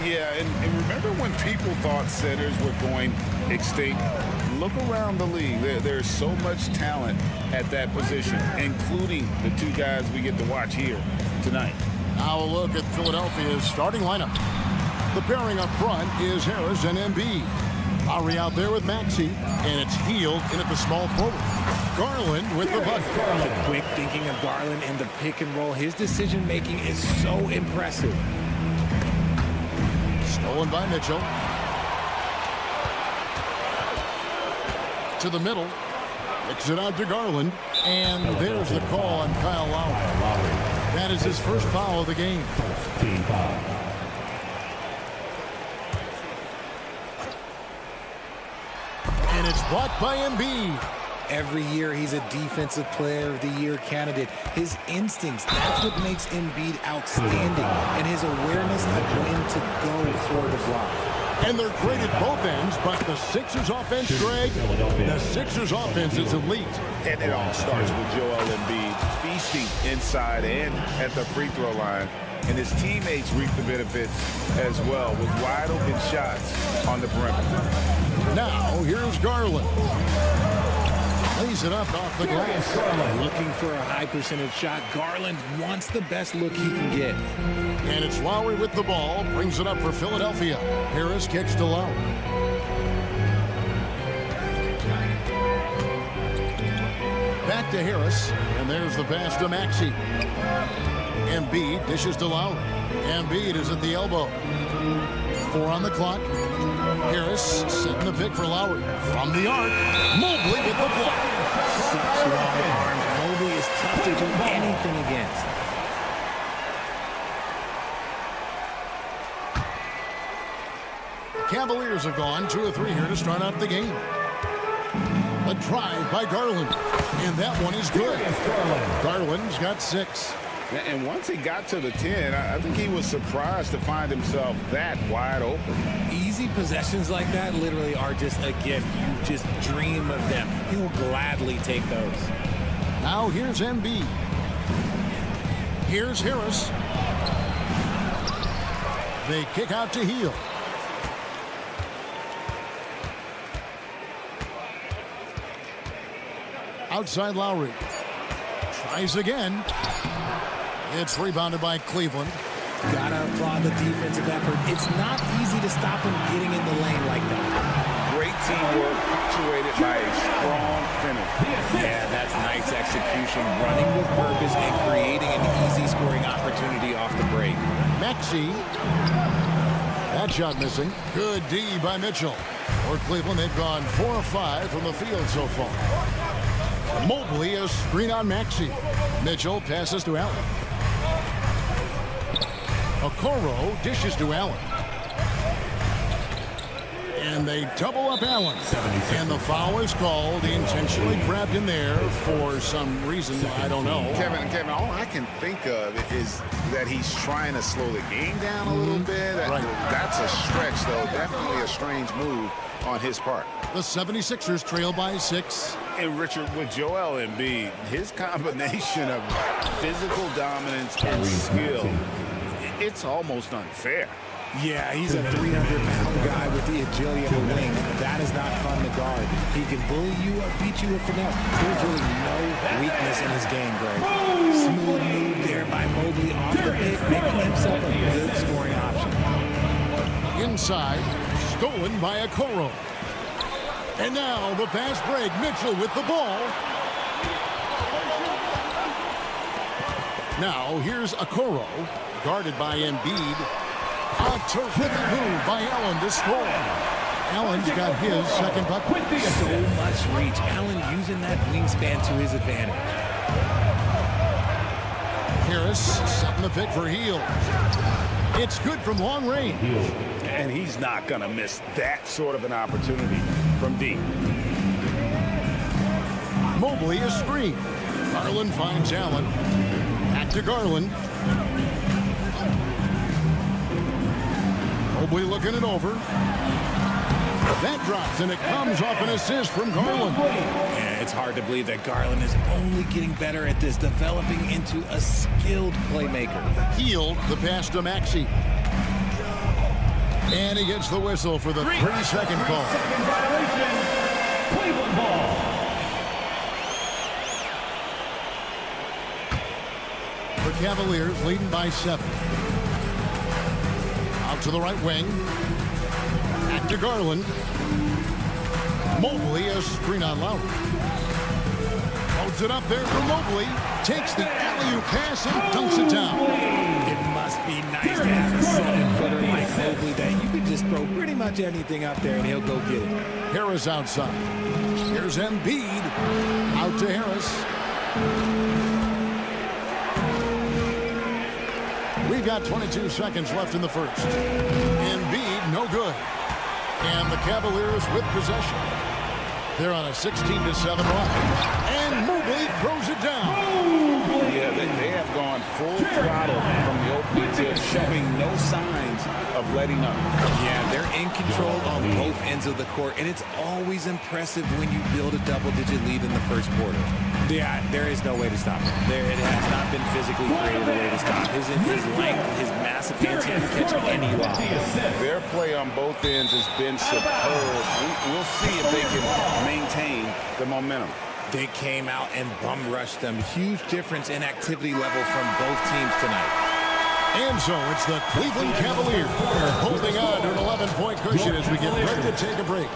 G: Yeah, and remember when people thought centers were going extinct? Look around the league. There's so much talent at that position, including the two guys we get to watch here tonight.
F: Now a look at Philadelphia's starting lineup. The pairing up front is Harris and Embiid. Lowry out there with Maxey, and it's Hield in at the small forward. Garland with the bucket.
D: The quick thinking of Garland in the pick and roll. His decision making is so impressive.
F: Stolen by Mitchell. To the middle. Kicks it out to Garland. And there's the call on Kyle Lowry. That is his first foul of the game.
A: Team foul.
F: And it's blocked by Embiid.
D: Every year he's a Defensive Player of the Year candidate. His instincts, that's what makes Embiid outstanding, and his awareness of when to go for the block.
F: And they're great at both ends, but the Sixers offense, Greg, the Sixers offense is elite.
G: And it all starts with Joel Embiid feasting inside and at the free throw line. And his teammates reap the benefits as well with wide open shots on the perimeter.
F: Now, here's Garland. Lays it up off the glass.
D: Looking for a high percentage shot. Garland wants the best look he can get.
F: And it's Lowry with the ball. Brings it up for Philadelphia. Harris kicks to Lowry. Back to Harris. And there's the pass to Maxey. Embiid dishes to Lowry. Embiid is at the elbow. 4 on the clock. Harris setting the pick for Lowry. From the arc, Mobley with the block.
D: Such long arms. Mobley is tough to do anything against.
F: The Cavaliers have gone 2 of 3 here to start out the game. A drive by Garland. And that one is good. Garland's got 6.
G: And once he got to the 10, I think he was surprised to find himself that wide open.
D: Easy possessions like that literally are just a gift. You just dream of them. He'll gladly take those.
F: Now here's Embiid. Here's Harris. They kick out to Hield. Outside Lowry. Tries again. It's rebounded by Cleveland.
D: Gotta applaud the defensive effort. It's not easy to stop him getting in the lane like that.
G: Great teamwork punctuated by a strong finish.
D: Yeah, that's nice execution. Running with purpose and creating an easy scoring opportunity off the break.
F: Maxey. That shot missing. Good D by Mitchell. For Cleveland, they've gone 4 of 5 from the field so far. Mobley, a screen on Maxey. Mitchell passes to Allen. Okoro dishes to Allen. And they double up Allen. And the foul is called. He intentionally grabbed him there for some reason. I don't know.
G: Kevin, all I can think of is that he's trying to slow the game down a little bit.
F: Right.
G: That's a stretch, though. Definitely a strange move on his part.
F: The 76ers trail by 6.
G: And Richard, with Joel Embiid, his combination of physical dominance and skill, it's almost unfair.
D: Yeah, he's a 300-pound guy with the agility of a wing. That is not fun to guard. He can bully you or beat you with finesse. There's really no weakness in his game, Greg. Smooth move there by Mobley off the pick, making himself a good scoring option.
F: Inside, stolen by Okoro. And now the fast break. Mitchell with the ball. Now here's Okoro, guarded by Embiid. A terrific move by Allen to score. Allen's got his second bucket.
D: So much reach. Allen using that wingspan to his advantage.
F: Harris setting the pick for Hield. It's good from long range.
G: And he's not going to miss that sort of an opportunity from deep.
F: Mobley is screen. Garland finds Allen. Back to Garland. Mobley looking it over. That drops, and it comes off an assist from Garland.
D: Yeah, it's hard to believe that Garland is only getting better at this, developing into a skilled playmaker.
F: Hield the pass to Maxey. And he gets the whistle for the 3-second call.
A: Second violation. Cleveland ball.
F: The Cavaliers leading by 7. Out to the right wing. Back to Garland. Mobley, a screen on Lowry. Loads it up there for Mobley. Takes the alley-oop pass and dunks it down.
D: It must be nice to have a 7-footer like Mobley that you can just throw pretty much anything up there and he'll go get it.
F: Harris outside. Here's Embiid. Out to Harris. We've got 22 seconds left in the first. Embiid, no good. And the Cavaliers with possession. They're on a 16-7 run. And Mobley throws it down.
G: Yeah, they have gone full throttle from the opening tip, showing no signs of letting up.
D: Yeah, they're in control on both ends of the court, and it's always impressive when you build a double-digit lead in the first quarter. Yeah, there is no way to stop him. It has not been physically created a way to stop. His length, his massive hands, he can catch any lob.
G: Their play on both ends has been superb. We'll see if they can maintain the momentum.
D: They came out and bum rushed them. Huge difference in activity level from both teams tonight.
F: And so it's the Cleveland Cavaliers holding on to an 11-point cushion as we get ready to take a break.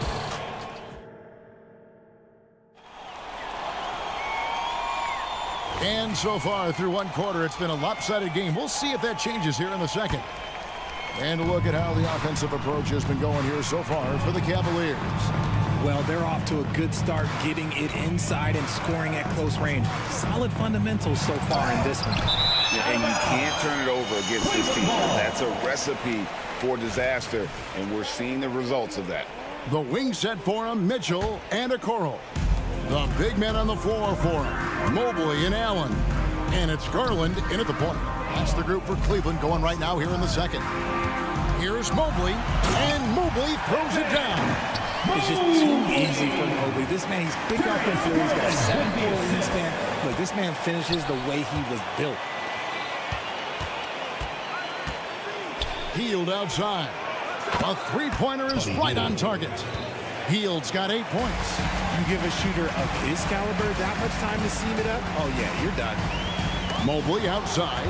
F: And so far through one quarter, it's been a lopsided game. We'll see if that changes here in the second. And look at how the offensive approach has been going here so far for the Cavaliers.
D: Well, they're off to a good start, getting it inside and scoring at close range. Solid fundamentals so far in this one.
G: Yeah, and you can't turn it over against this team. That's a recipe for disaster, and we're seeing the results of that.
F: The wing set for him, Mitchell and Okoro. The big men on the floor for him, Mobley and Allen. And it's Garland in at the point. That's the group for Cleveland going right now here in the second. Here's Mobley, and Mobley throws it down.
D: It's just too easy for Mobley. This man, he's big up and field. He's got a 7-4 wingspan. Look, this man finishes the way he was built.
F: Hield outside. A three-pointer is right on target. Hield's got 8 points.
D: You give a shooter of his caliber that much time to seam it up? Oh, yeah, you're done.
F: Mobley outside.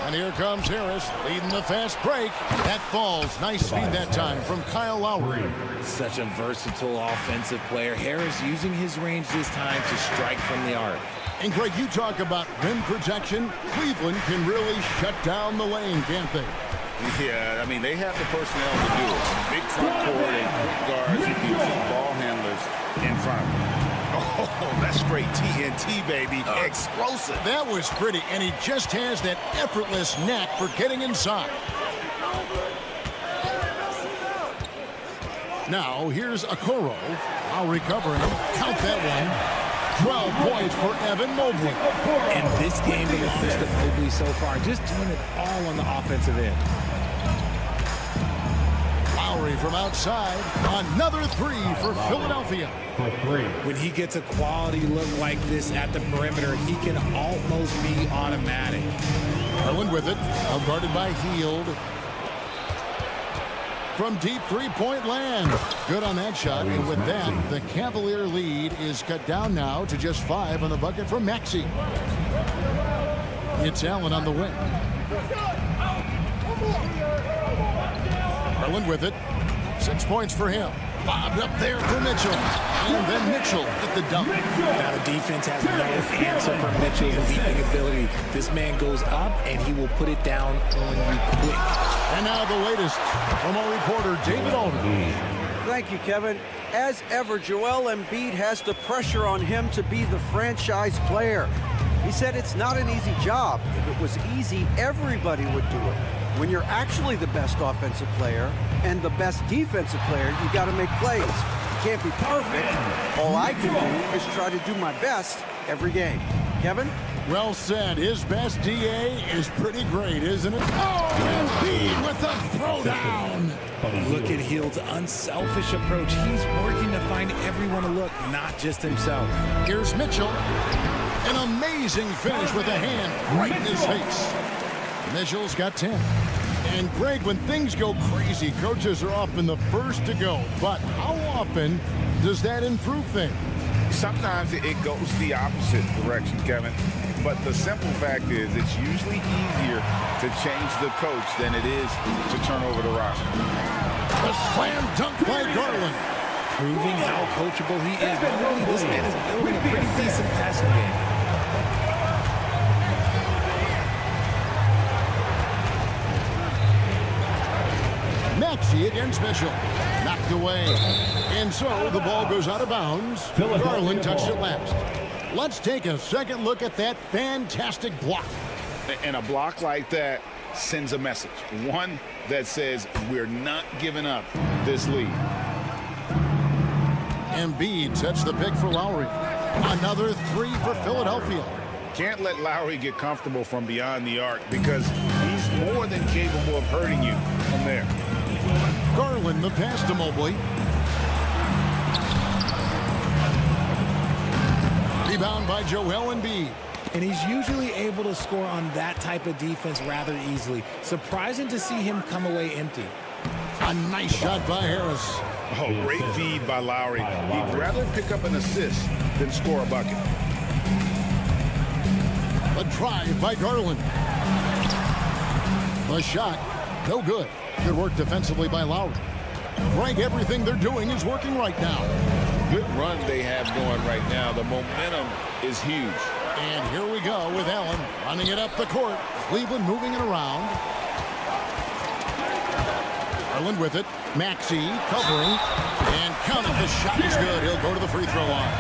F: And here comes Harris leading the fast break. That falls. Nice feed that time from Kyle Lowry.
D: Such a versatile offensive player. Harris using his range this time to strike from the arc.
F: And Greg, you talk about rim protection. Cleveland can really shut down the lane, can't they?
G: Yeah, I mean, they have the personnel to do it. Big front court and quick guards and beautiful ball handlers in front of them. Oh, that's straight TNT, baby. Explosive.
F: That was pretty, and he just has that effortless knack for getting inside. Now, here's Okoro. Now recovering. Count that one. 12 points for Evan Mobley.
D: And this game belongs to Mobley so far. Just doing it all on the offensive end.
F: Lowry from outside. Another three for Philadelphia.
D: When he gets a quality look like this at the perimeter, he can almost be automatic.
F: Garland with it. Now guarded by Hield. From deep three-point land. Good on that shot. And with that, the Cavalier lead is cut down now to just 5 on the bucket from Maxey. It's Allen on the wing. Garland with it. 6 points for him. Bobbed up there for Mitchell. And then Mitchell with the dunk.
D: Now the defense has no answer for Mitchell's leaping ability. This man goes up and he will put it down on you quick.
F: And now the latest from our reporter, David Alden.
E: Thank you, Kevin. As ever, Joel Embiid has the pressure on him to be the franchise player. He said it's not an easy job. If it was easy, everybody would do it. When you're actually the best offensive player and the best defensive player, you got to make plays. You can't be perfect. All I can do is try to do my best every game. Kevin?
F: Well said. His best DA is pretty great, isn't it? Oh, Embiid with the throwdown.
D: Look at Hield's unselfish approach. He's working to find everyone to look, not just himself.
F: Here's Mitchell. An amazing finish with a hand right in his face. Mitchell's got 10. And Greg, when things go crazy, coaches are often the first to go. But how often does that improve things?
G: Sometimes it goes the opposite direction, Kevin. But the simple fact is it's usually easier to change the coach than it is to turn over the roster.
F: A slam dunk by Garland.
D: Proving how coachable he is. This man is building a pretty decent passing game.
F: Maxey against Mitchell. Knocked away. And so the ball goes out of bounds. Garland touched it last. Let's take a second look at that fantastic block.
G: And a block like that sends a message. One that says we're not giving up this lead.
F: Embiid sets the pick for Lowry. Another 3 for Philadelphia.
G: Can't let Lowry get comfortable from beyond the arc because he's more than capable of hurting you from there.
F: Garland the pass to Mobley. Rebound by Joel Embiid.
D: And he's usually able to score on that type of defense rather easily. Surprising to see him come away empty.
F: A nice shot by Harris.
G: Oh, great feed by Lowry. He'd rather pick up an assist than score a bucket.
F: A drive by Garland. The shot, no good. Good work defensively by Lowry. Frank, everything they're doing is working right now.
G: Good run they have going right now. The momentum is huge.
F: And here we go with Allen running it up the court. Cleveland moving it around. Garland with it. Maxey covering. And counting. The shot is good. He'll go to the free throw line.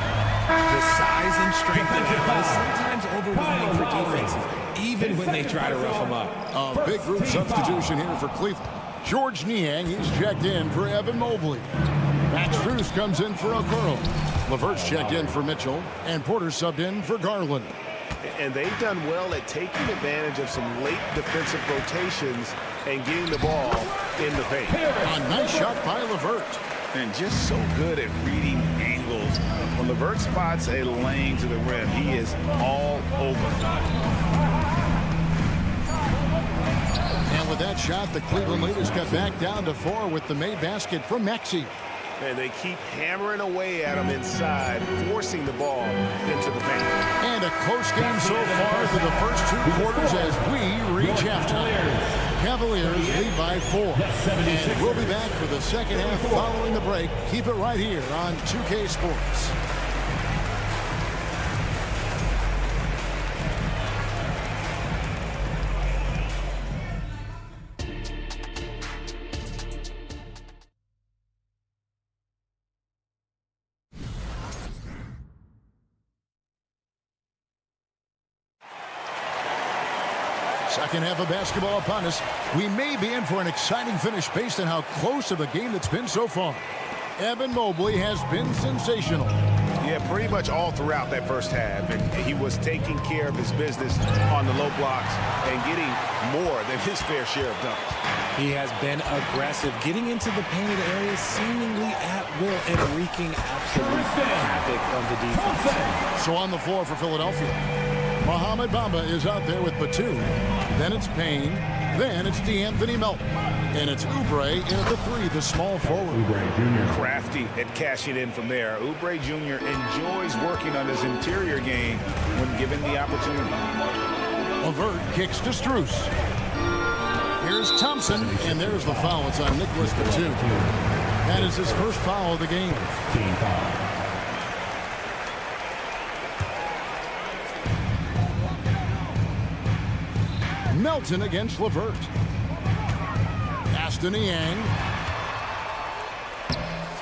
D: The size and strength of him is sometimes overwhelming for defenses, even when they try to rough him up.
F: A big group substitution here for Cleveland. George Niang, he's checked in for Evan Mobley. Max Strus comes in for Okoro. LeVert's checked in for Mitchell. And Porter subbed in for Garland.
B: And they've done well at taking advantage of some late defensive rotations and getting the ball in the paint.
F: A nice shot by LeVert.
G: And just so good at reading angles. When LeVert spots a lane to the rim, he is all over.
F: And with that shot, the Cleveland leaders cut back down to 4 with the made basket from Maxey.
B: And they keep hammering away at him inside, forcing the ball into the paint.
F: And a close game so far through the first 2 quarters as we reach halftime. Cavaliers lead by 4. And we'll be back for the second half following the break. Keep it right here on 2K Sports. Second half of basketball upon us. We may be in for an exciting finish based on how close of a game it's been so far. Evan Mobley has been sensational.
B: Yeah, pretty much all throughout that first half. And he was taking care of his business on the low blocks and getting more than his fair share of dunks.
D: He has been aggressive, getting into the painted area seemingly at will and wreaking absolute havoc on the defense.
F: So on the floor for Philadelphia, Mohamed Bamba is out there with Batum. Then it's Payne. Then it's DeAnthony Melton. And it's Oubre in at the 3, the small forward.
G: Crafty at cashing in from there. Oubre Jr. enjoys working on his interior game when given the opportunity.
F: LeVert kicks to Strus. Here's Thompson, and there's the foul. It's on Nicholas Batum. That is his first foul of the game.
A: Team foul.
F: Melton against LeVert. Pass to Niang.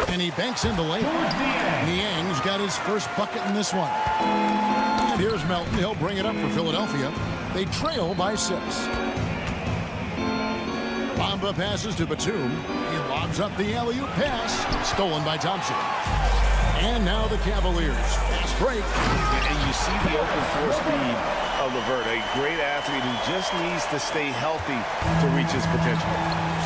F: And he banks into lane. Niang's got his first bucket in this one. And here's Melton. He'll bring it up for Philadelphia. They trail by 6. Bamba passes to Batum. He lobs up the alley-oop pass. Stolen by Thompson. And now the Cavaliers. Fast break.
G: And you see the open floor speed of LeVert, a great athlete who just needs to stay healthy to reach his potential.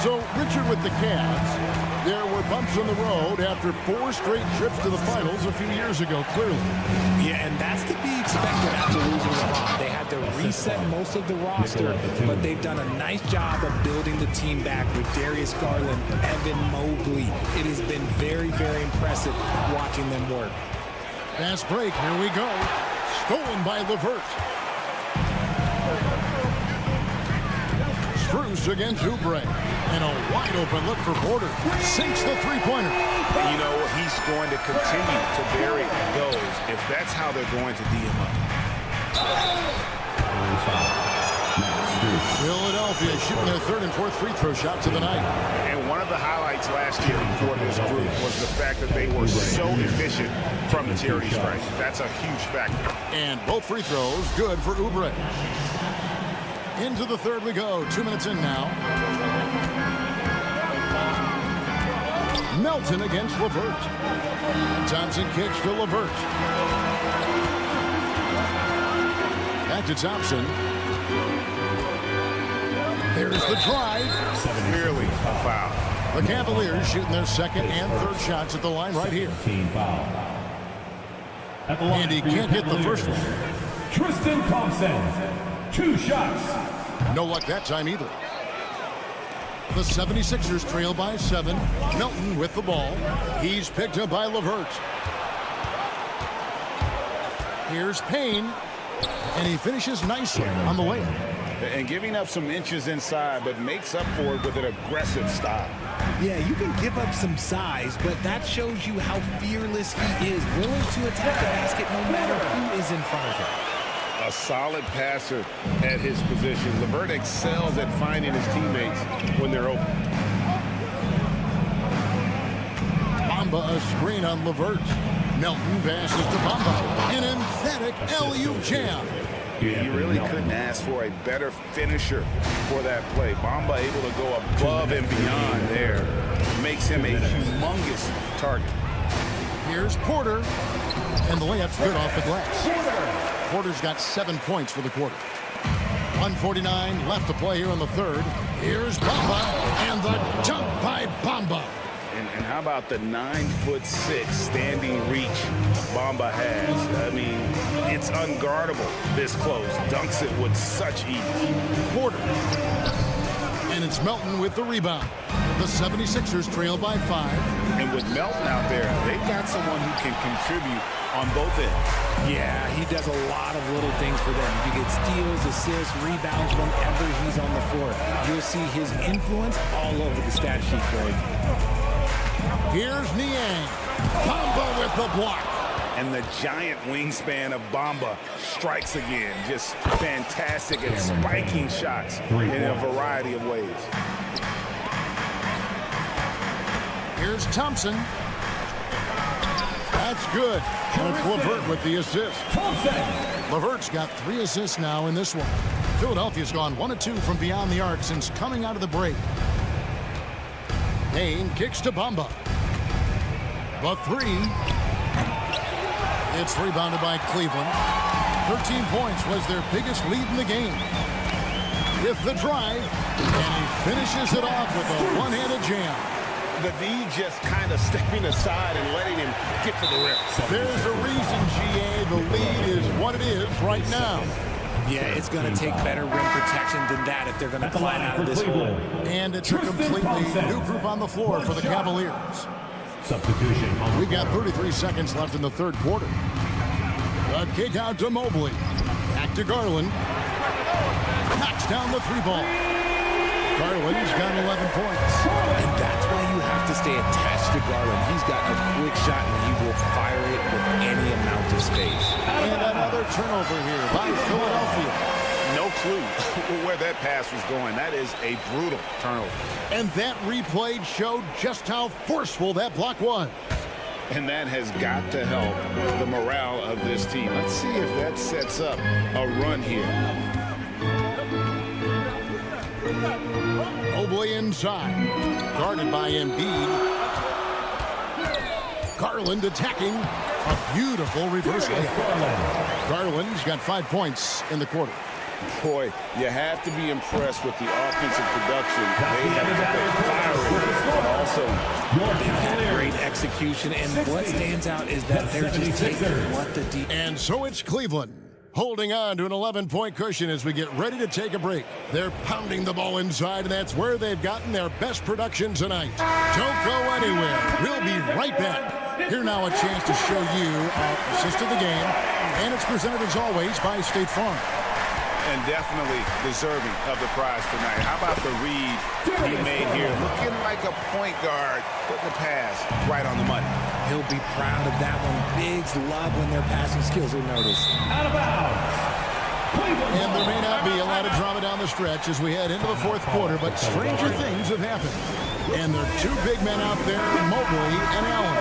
F: So, Richard, with the Cavs, there were bumps on the road after 4 straight trips to the finals a few years ago, clearly.
D: Yeah, and that's to be expected after losing LeBron. They had to reset most of the roster, but they've done a nice job of building the team back with Darius Garland, Evan Mobley. It has been very, very impressive watching them work.
F: Fast break, here we go. Stolen by LeVert. Strus against Oubre. And a wide open look for Porter. Sinks the three-pointer.
B: You know, he's going to continue to bury those if that's how they're going to D him up.
F: Philadelphia shooting their 3rd and 4th free throw shots of the night.
B: And one of the highlights last year for this group was the fact that they were so efficient from the charity stripe. That's a huge factor.
F: And both free throws good for Oubre. Into the 3rd we go. 2 minutes in now. Melton against LeVert. Thompson kicks to LeVert. Back to Thompson. There's the drive.
G: Clearly a foul.
F: The Cavaliers shooting their second and third shots at the line right here.
A: Team foul. At the line
F: And he
A: for your
F: can't hit the first one.
A: Tristan Thompson, 2 shots.
F: No luck that time either. The 76ers trail by 7. Melton with the ball. He's picked up by LeVert. Here's Payne. And he finishes nicely on the layup.
G: And giving up some inches inside, but makes up for it with an aggressive stop.
D: Yeah, you can give up some size, but that shows you how fearless he is, willing to attack the basket no matter who is in front of him.
G: A solid passer at his position. LeVert excels at finding his teammates when they're open.
F: Bamba a screen on LeVert. Melton passes to Bamba. An emphatic LU jam.
G: You really couldn't ask for a better finisher for that play. Bamba able to go above and beyond there. Makes him a humongous target.
F: Here's Porter. And the layup's good off the glass. Porter's got 7 points for the quarter. 1:49 left to play here in the third. Here's Bamba. And the jump by Bamba.
G: And how about the 9'6" standing reach Bamba has? I mean, it's unguardable this close. Dunks it with such ease.
F: Porter. And it's Melton with the rebound. The 76ers trail by 5.
G: And with Melton out there, they've got someone who can contribute on both ends.
D: Yeah, he does a lot of little things for them. You get steals, assists, rebounds whenever he's on the floor. You'll see his influence all over the stat sheet, Greg.
F: Here's Niang. Bamba with the block.
G: And the giant wingspan of Bamba strikes again. Just fantastic at spiking shots in a variety of ways.
F: Here's Thompson. That's good. And it's LeVert with the assist. LeVert's got 3 assists now in this one. Philadelphia's gone 1 of 2 from beyond the arc since coming out of the break. Payne kicks to Bamba. The 3. It's rebounded by Cleveland. 13 points was their biggest lead in the game. With the drive, and he finishes it off with a one-handed jam.
G: The D just kind of stepping aside and letting him get to the rim.
F: There's a reason, GA, the lead is what it is right now.
D: Yeah, it's going to take better rim protection than that if they're going to climb out of this hole.
F: And it's a completely new group on the floor for the Cavaliers.
A: Substitution.
F: We've got 33 seconds left in the third quarter. The kick out to Mobley. Back to Garland. Knocks down the 3-ball. Garland's got 11 points.
D: And that's why you have to stay attached to Garland. He's got a quick shot, and he will fire it with any amount of space.
F: And another turnover here by Philadelphia.
G: No clue where that pass was going. That is a brutal turnover.
F: And that replay showed just how forceful that block was.
G: And that has got to help the morale of this team. Let's see if that sets up a run here.
F: Mobley inside. Guarded by Embiid. Garland attacking. A beautiful reverse layup. Garland's got 5 points in the quarter.
G: Boy, you have to be impressed with the offensive production. They have been firing. Also,
D: they've had great execution, and what stands out is that they're just taking what the deep.
F: And so it's Cleveland holding on to an 11-point cushion as we get ready to take a break. They're pounding the ball inside, and that's where they've gotten their best production tonight. Don't go anywhere. We'll be right back. Here now a chance to show you our assist of the game, and it's presented as always by State Farm.
G: And definitely deserving of the prize tonight. How about the read he made here? Looking like a point guard, putting the pass right on the money.
D: He'll be proud of that one. Bigs love when their passing skills are noticed.
A: Out of bounds.
F: And there may not be a lot of drama down the stretch as we head into the fourth quarter, but stranger things have happened. And there are 2 big men out there, Mobley and Allen.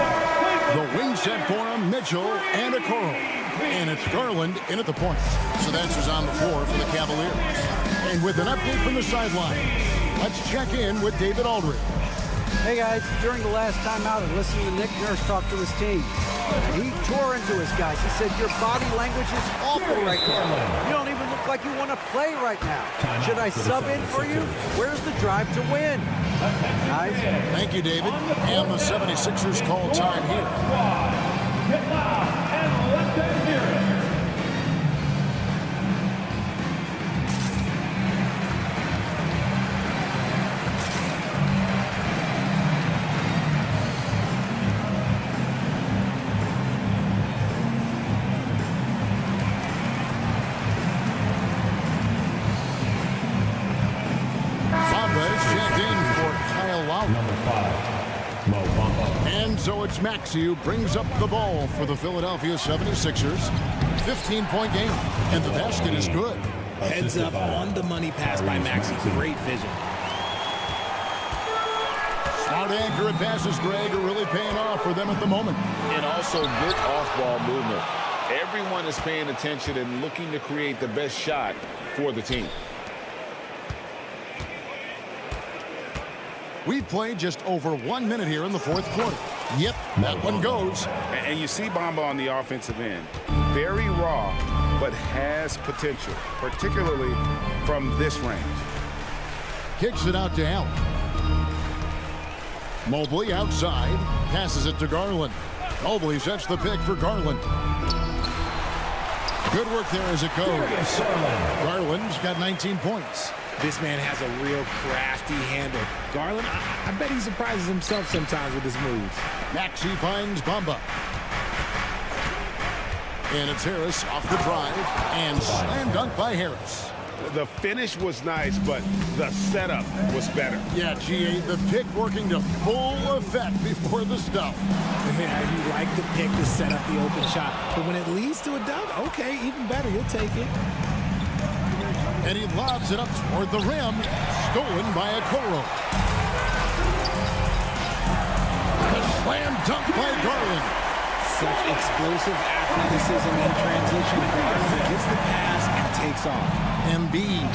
F: The wing set for him, Mitchell and Okoro. And it's Garland in at the point. So that's who's on the floor for the Cavaliers. And with an update from the sideline, let's check in with David Aldridge.
E: Hey guys, during the last timeout, I listened to Nick Nurse talk to his team. And he tore into his guys. He said, your body language is awful right now. You don't even look like you want to play right now. Should I sub in for you? Where's the drive to win? Guys?
F: Thank you, David. And the 76ers call time here.
A: Get loud and let them hear it. Number 5, Mo Bamba.
F: And so it's Maxey who brings up the ball for the Philadelphia 76ers. 15-point game, and the basket is good.
D: Heads up on the money pass by Maxey. Great vision.
F: Smart accurate passes, Greg, are really paying off for them at the moment.
G: And also good off-ball movement. Everyone is paying attention and looking to create the best shot for the team.
F: We've played just over 1 minute here in the fourth quarter. Yep, that one goes.
G: And you see Bamba on the offensive end. Very raw, but has potential, particularly from this range.
F: Kicks it out to Allen. Mobley outside, passes it to Garland. Mobley sets the pick for Garland. Good work there as it goes. Garland's got 19 points.
D: This man has a real crafty handle. Garland, I bet he surprises himself sometimes with his moves.
F: Maxey finds Bamba. And it's Harris off the drive. And slam dunk by Harris.
G: The finish was nice, but the setup was better.
F: Yeah, G.A., the pick working to full effect before the stuff.
D: Yeah, you like the pick to set up the open shot. But when it leads to a dunk, okay, even better. You'll take it.
F: And he lobs it up toward the rim. Stolen by Okoro. A slam dunk by Garland.
D: Such explosive athleticism in transition. Garland gets the pass and takes off.
F: Embiid.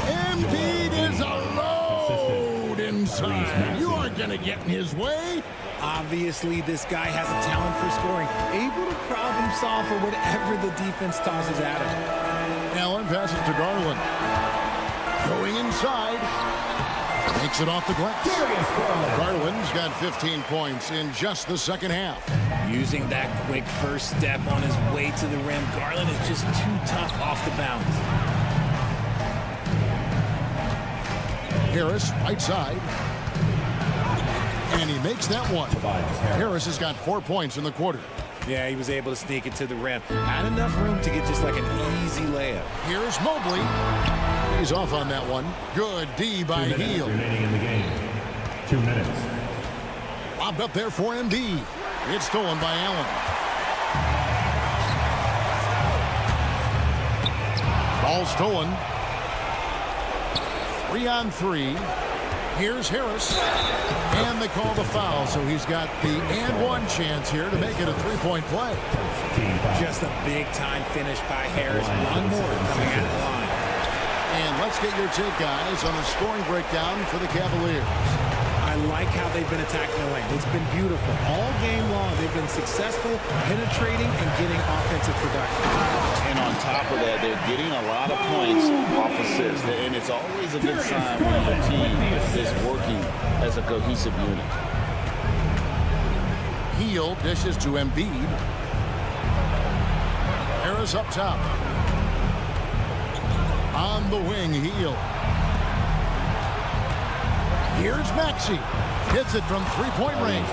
F: Embiid is a load inside. You aren't going to get in his way.
D: Obviously, this guy has a talent for scoring. Able to problem solve for whatever the defense tosses at him.
F: Allen passes to Garland. Going inside. Takes it off the glass. Garland's got 15 points in just the second half.
D: Using that quick first step on his way to the rim, Garland is just too tough off the bounce.
F: Harris, right side. And he makes that one. Harris has got 4 points in the quarter.
D: Yeah, he was able to sneak it to the rim. Had enough room to get just like an easy layup.
F: Here's Mobley. He's off on that one. Good D by Hield.
A: Remaining in the game. 2 minutes.
F: Lobbed up there for Embiid. It's stolen by Allen. Ball stolen. 3-on-3. Here's Harris. And they call the foul, so he's got the and-one chance here to make it a three-point play.
D: Just a big-time finish by Harris. One more coming out of the line.
F: And let's get your take, guys, on the scoring breakdown for the Cavaliers.
D: I like how they've been attacking the lane. It's been beautiful. All game long, they've been successful, penetrating and getting offensive production.
G: And on top of that, they're getting a lot of points off assists. And it's always a good sign when the team is working as a cohesive unit.
F: Hield dishes to Embiid. Harris up top. On the wing, Hield. Here's Maxey. Hits it from three-point range.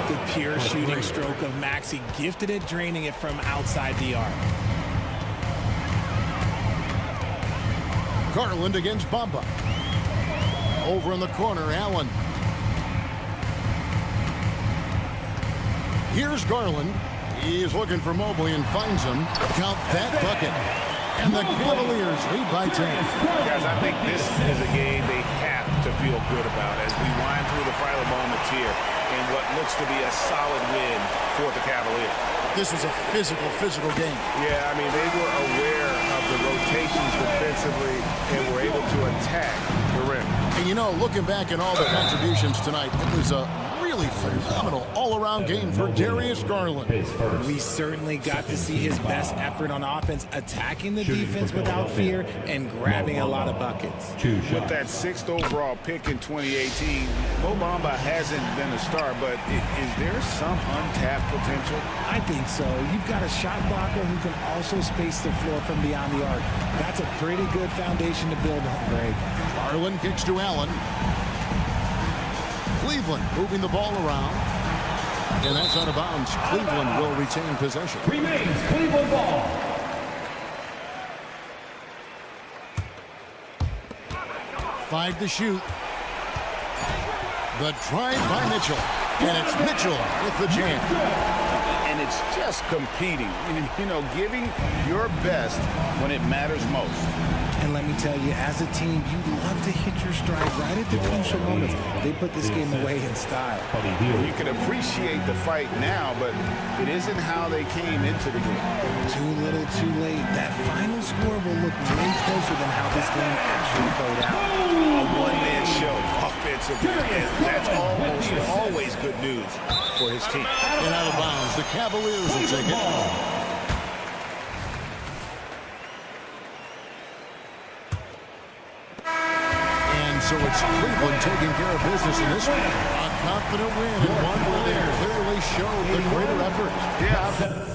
D: The pure shooting stroke of Maxey. Gifted at draining it from outside the arc.
F: Garland against Bamba. Over in the corner, Allen. Here's Garland. He's looking for Mobley and finds him. Count that bucket. And the Cavaliers lead by 10.
G: Guys, I think this is a game they have to feel good about as we wind through the final moments here in what looks to be a solid win for the Cavaliers.
F: This was a physical game.
G: Yeah, I mean, they were aware of the rotations defensively and were able to attack the rim.
F: And you know, looking back at all the contributions tonight, it was a really phenomenal all-around game for Darius Garland.
D: We certainly got to see his best effort on offense, attacking the defense without fear and grabbing a lot of buckets.
G: With that 6th overall pick in 2018, Mo Bamba hasn't been a star, but is there some untapped potential?
D: I think so. You've got a shot blocker who can also space the floor from beyond the arc. That's a pretty good foundation to build on, Greg.
F: Garland kicks to Allen. Cleveland moving the ball around. And that's out of bounds. Cleveland will retain possession.
A: Remains Cleveland ball.
F: Five to shoot. The drive by Mitchell. And it's Mitchell with the jam.
G: And it's just competing, you know, giving your best when it matters most.
D: And let me tell you, as a team, you love to hit your stride right at the crucial moments. They put this game away in style.
G: You can appreciate the fight now, but it isn't how they came into the game.
D: Too little, too late. That final score will look way closer than how this game actually played out.
G: A one-man show offensively, and that's almost always good news for his team.
F: And out of bounds, the Cavaliers will take it. So it's Cleveland taking care of business in this one. A confident win and one where they clearly showed the greater effort.
G: Yeah.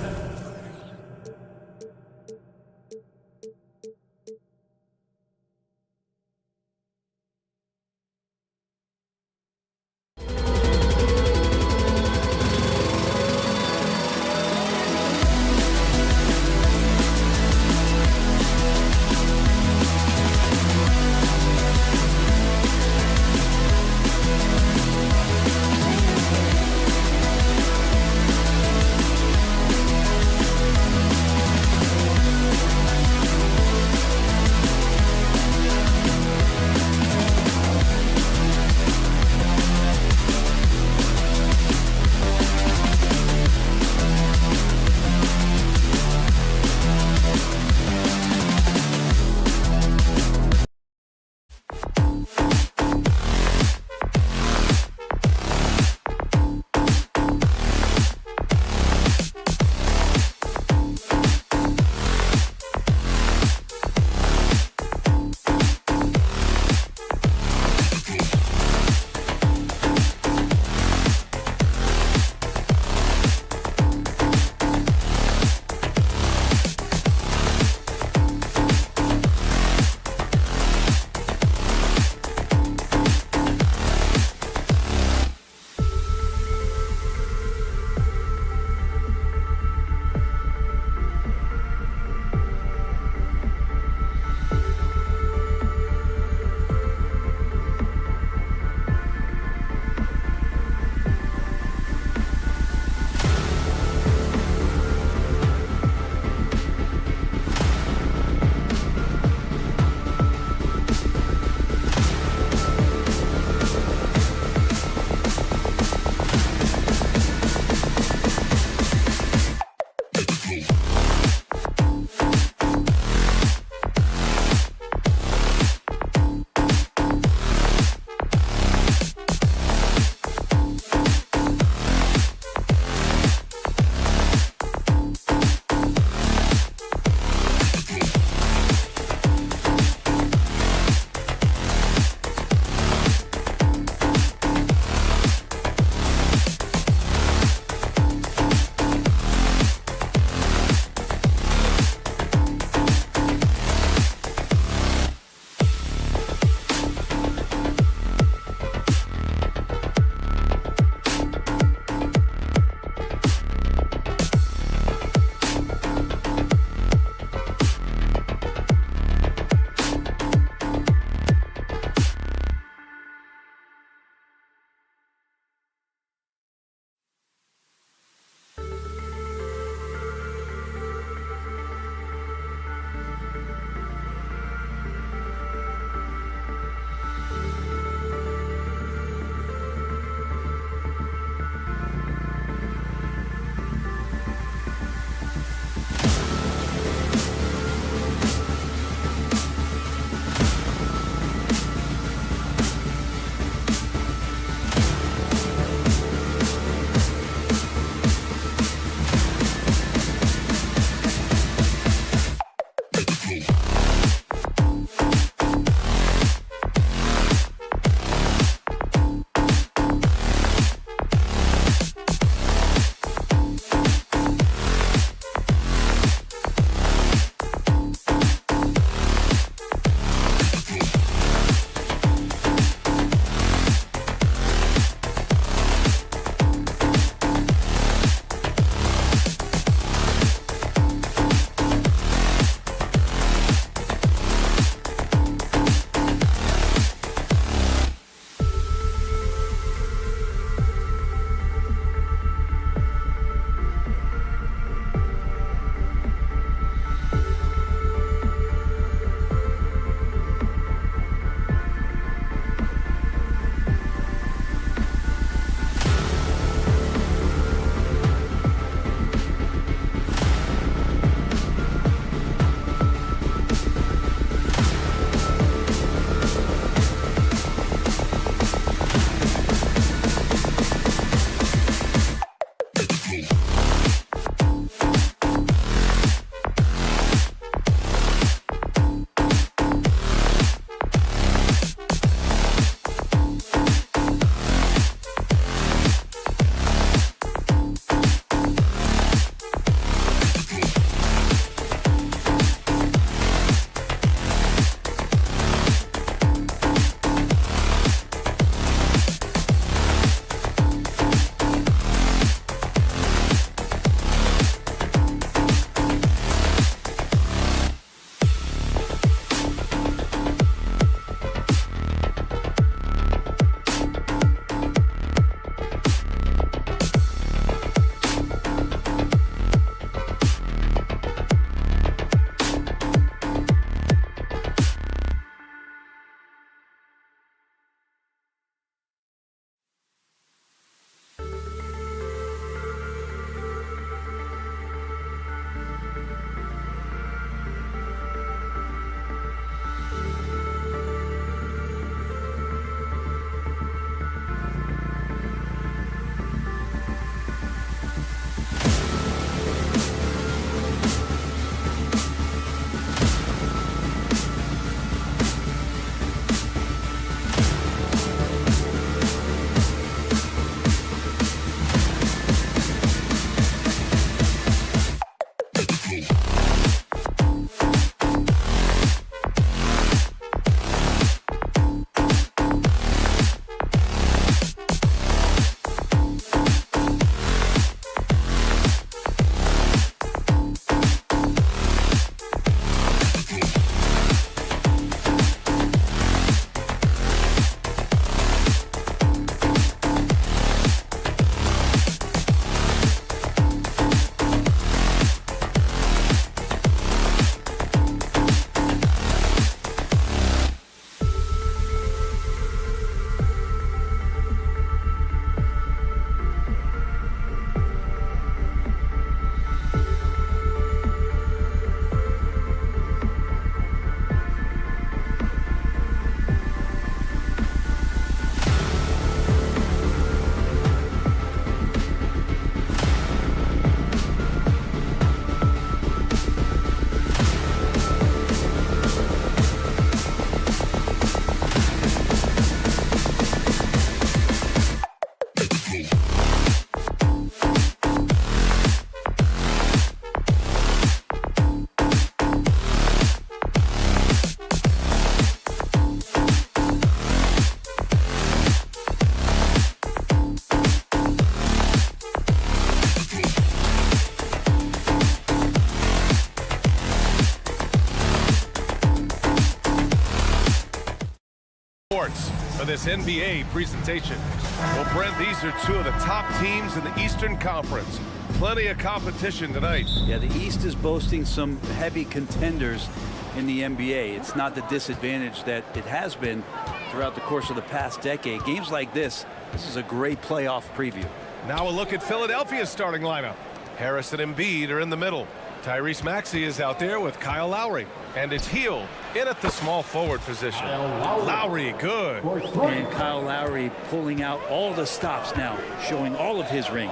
B: For this NBA presentation. Well, Brent, these are two of the top teams in the Eastern Conference. Plenty of competition tonight.
K: Yeah, the East is boasting some heavy contenders in the NBA. It's not the disadvantage that it has been throughout the course of the past decade. Games like this is a great playoff preview.
B: Now a look at Philadelphia's starting lineup. Harris and Embiid are in the middle. Tyrese Maxey is out there with Kyle Lowry. And it's Hield in at the small forward position. Lowry, good.
K: And Kyle Lowry pulling out all the stops now, showing all of his ring.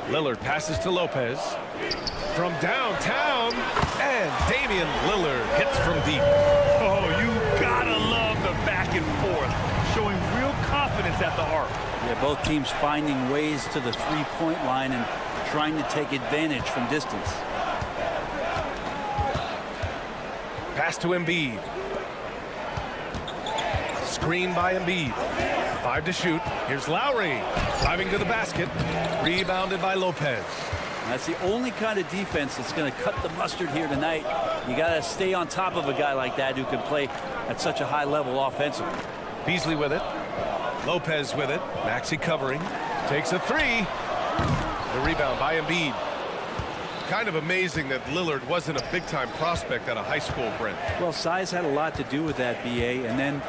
B: Lillard passes to Lopez. From downtown, and Damian Lillard hits from deep.
C: Oh, you gotta love the back and forth, showing real confidence at the arc.
K: Yeah, both teams finding ways to the three-point line and trying to take advantage from distance.
B: Pass to Embiid. Screen by Embiid. 5 to shoot. Here's Lowry driving to the basket. Rebounded by Lopez.
K: That's the only kind of defense that's going to cut the mustard here tonight. You got to stay on top of a guy like that who can play at such a high level offensively.
B: Beasley with it. Lopez with it. Maxey covering. Takes a three. The rebound by Embiid. Kind of amazing that Lillard wasn't a big-time prospect at a high school, Brent.
K: Well, size had a lot to do with that, BA. And then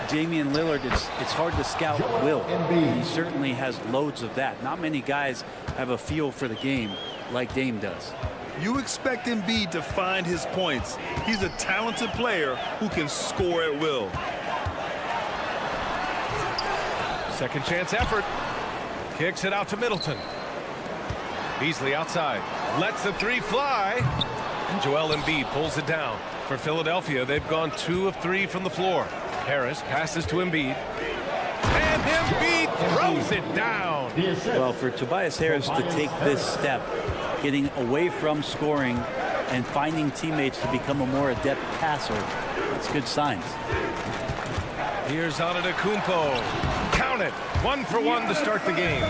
K: Damian Lillard, it's hard to scout will. He certainly has loads of that. Not many guys have a feel for the game like Dame does.
C: You expect Embiid to find his points. He's a talented player who can score at will.
B: Second chance effort. Kicks it out to Middleton. Beasley outside. Lets the three fly. And Joel Embiid pulls it down. For Philadelphia, they've gone 2 of 3 from the floor. Harris passes to Embiid. And Embiid throws it down.
K: Well, for Tobias Harris to take this step, getting away from scoring and finding teammates to become a more adept passer, that's good signs.
B: Here's Antetokounmpo. Count it. 1 for 1 to start the game.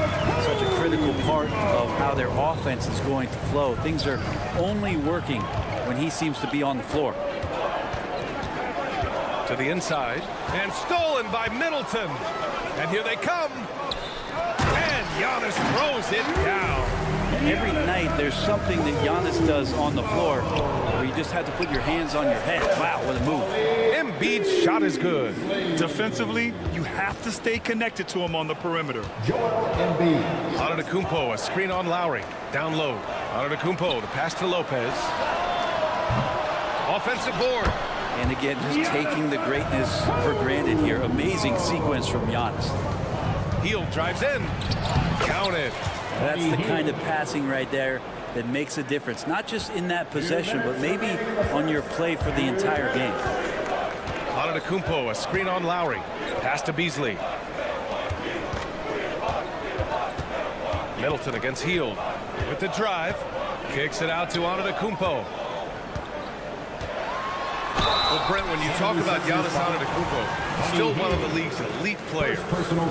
K: Such a critical part of how their offense is going to flow. Things are only working when he seems to be on the floor.
B: To the inside. And stolen by Middleton. And here they come. And Giannis throws it down.
K: Every night there's something that Giannis does on the floor where you just have to put your hands on your head. Wow, what a move.
B: Embiid's shot is good.
C: Defensively, you have to stay connected to him on the perimeter.
B: Antetokounmpo, a screen on Lowry. Down low. Antetokounmpo, the pass to Lopez. Offensive board.
K: And again, just taking the greatness for granted here. Amazing sequence from Giannis.
B: Hield drives in. Count it.
K: That's the kind of passing right there that makes a difference. Not just in that possession, but maybe on your play for the entire game.
B: Antetokounmpo, a screen on Lowry. Pass to Beasley. Middleton against Hield. With the drive. Kicks it out to Antetokounmpo. Well, Brent, when you talk about Giannis Antetokounmpo, still one of the league's elite players.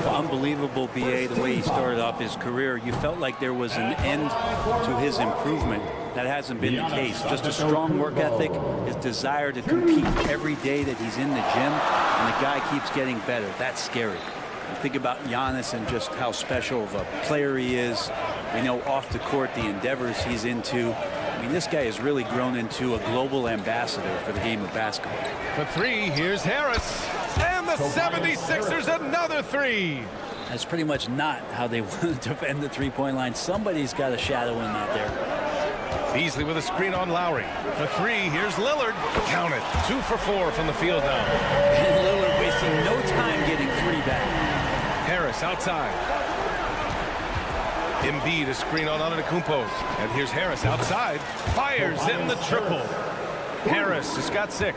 K: Unbelievable, BA, the way he started off his career. You felt like there was an end to his improvement. That hasn't been the case. Just a strong work ethic, his desire to compete every day that he's in the gym, and the guy keeps getting better. That's scary. You think about Giannis and just how special of a player he is. We know off the court the endeavors he's into. I mean, this guy has really grown into a global ambassador for the game of basketball.
B: For three, here's Harris. And the 76ers another three.
K: That's pretty much not how they want to defend the three-point line. Somebody's got a shadow in out there.
B: Beasley with a screen on Lowry. For three, here's Lillard. Count it. 2 for 4 from the field now.
K: And Lillard wasting no time getting 3 back.
B: Harris outside. Embiid, a screen on Antetokounmpo. And here's Harris outside. Fires in the triple. Harris has got 6.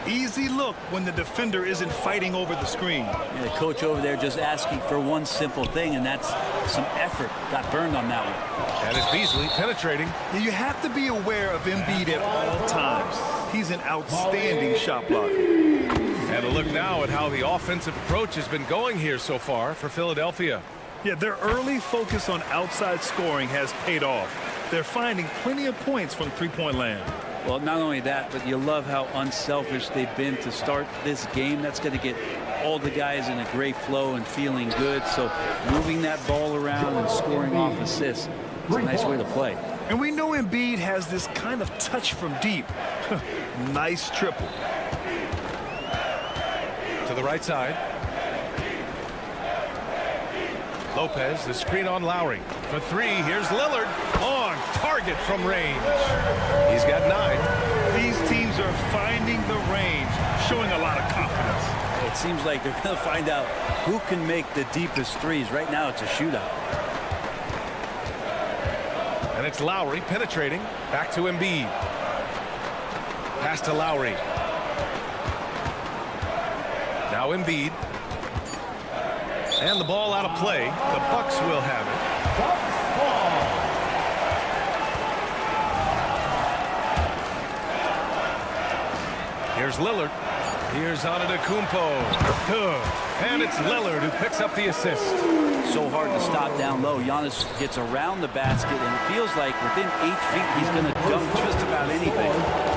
C: Easy look when the defender isn't fighting over the screen.
K: Yeah, the coach over there just asking for one simple thing, and that's some effort. Got burned on that one.
B: And it's Beasley penetrating.
C: You have to be aware of Embiid at all times. He's an outstanding shot blocker.
B: And a look now at how the offensive approach has been going here so far for Philadelphia.
C: Yeah, their early focus on outside scoring has paid off. They're finding plenty of points from three-point land.
K: Well, not only that, but you love how unselfish they've been to start this game. That's going to get all the guys in a great flow and feeling good. So moving that ball around and scoring off assists is a nice way to play.
C: And we know Embiid has this kind of touch from deep. Nice triple.
B: To the right side. Lopez, the screen on Lowry. For 3, here's Lillard. On target from range. He's got 9.
C: These teams are finding the range, showing a lot of confidence.
K: It seems like they're going to find out who can make the deepest threes. Right now, it's a shootout.
B: And it's Lowry penetrating. Back to Embiid. Pass to Lowry. Now Embiid. And the ball out of play. The Bucks will have it. Here's Lillard. Here's Antetokounmpo. Good. And it's Lillard who picks up the assist.
K: So hard to stop down low. Giannis gets around the basket, and it feels like within 8 feet he's going to dunk just about anything.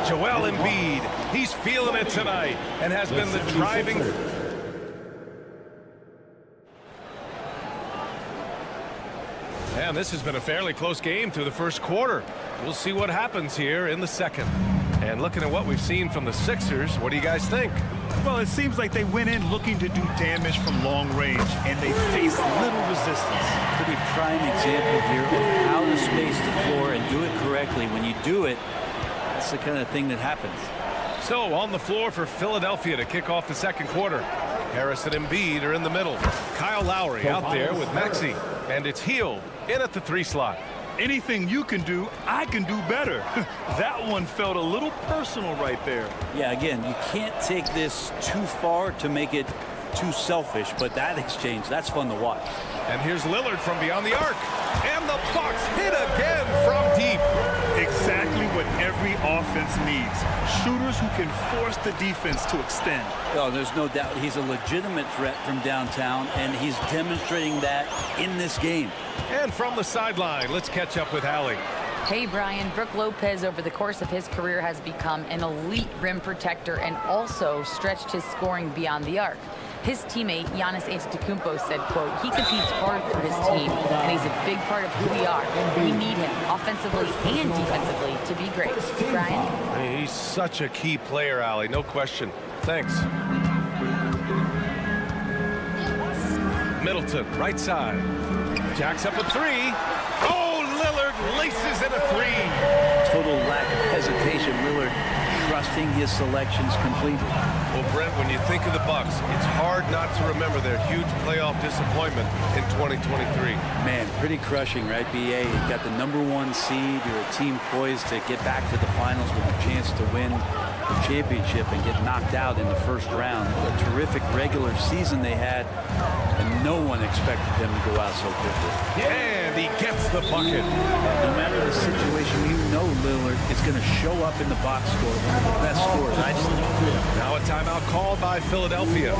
B: Joel Embiid. He's feeling it tonight and has been the driving. And this has been a fairly close game through the first quarter. We'll see what happens here in the second. And looking at what we've seen from the Sixers, what do you guys think?
C: Well, it seems like they went in looking to do damage from long range, and they faced little resistance.
K: Pretty prime example here of how to space the floor and do it correctly. When you do it, that's the kind of thing that happens.
B: So on the floor for Philadelphia to kick off the second quarter. Harris and Embiid are in the middle. Kyle Lowry out there with Maxey. And it's Hield in at the 3 slot.
C: Anything you can do, I can do better. That one felt a little personal right there.
K: Yeah, again, you can't take this too far to make it too selfish, but that exchange, that's fun to watch.
B: And here's Lillard from beyond the arc. And the Bucks hit again from deep.
C: Exactly what every offense needs. Shooters who can force the defense to extend.
K: Oh, there's no doubt he's a legitimate threat from downtown, and he's demonstrating that in this game.
B: And from the sideline, let's catch up with Allie.
J: Hey, Brian. Brook Lopez, over the course of his career, has become an elite rim protector and also stretched his scoring beyond the arc. His teammate, Giannis Antetokounmpo, said, quote, he competes hard for his team, and he's a big part of who we are. We need him, offensively and defensively, to be great. Brian?
B: He's such a key player, Allie, no question. Thanks. Middleton, right side. Jacks up a 3. Oh, Lillard laces in a 3.
K: Total lack of hesitation. Lillard trusting his selections completely.
B: Well, Brent, when you think of the Bucks, it's hard not to remember their huge playoff disappointment in 2023.
K: Man, pretty crushing, right, BA? You got the #1 seed. You're a team poised to get back to the finals with a chance to win the championship and get knocked out in the first round. A terrific regular season they had, and no one expected them to go out so quickly.
B: And he gets the bucket.
K: No matter the situation, you know Lillard is going to show up in the box score, one of the best scorers I've seen.
B: Now a timeout called by Philadelphia.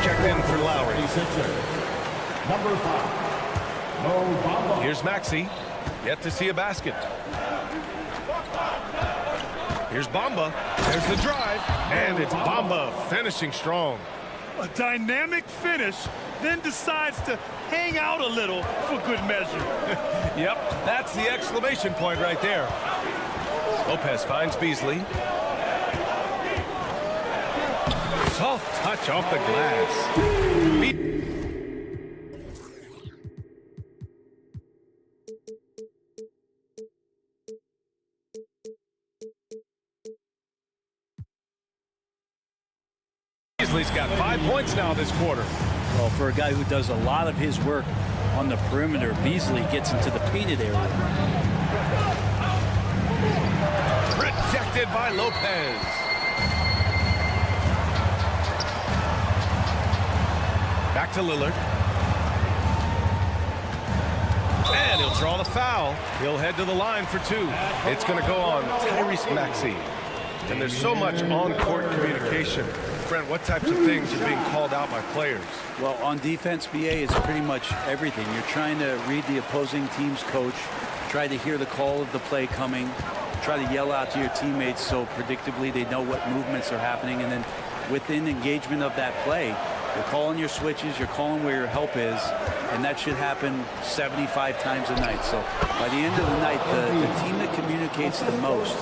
B: Checked in for Lowry.
A: Number 5.
B: Here's Maxey. Yet to see a basket. Here's Bamba. There's the drive. And it's Bamba finishing strong.
H: A dynamic finish, then decides to hang out a little for good measure.
B: Yep, that's the exclamation point right there. Lopez finds Beasley. Soft touch off the glass. Beasley's got 5 points now this quarter.
K: Well, for a guy who does a lot of his work on the perimeter, Beasley gets into the painted area.
B: Rejected by Lopez. Back to Lillard. And he'll draw the foul. He'll head to the line for 2. It's going to go on Tyrese Maxey. And there's so much on-court communication. Brent, what types of things are being called out by players?
K: Well, on defense, BA, it's pretty much everything. You're trying to read the opposing team's coach, try to hear the call of the play coming, try to yell out to your teammates so predictably they know what movements are happening, and then within engagement of that play, you're calling your switches, you're calling where your help is, and that should happen 75 times a night. So by the end of the night, the team that communicates the most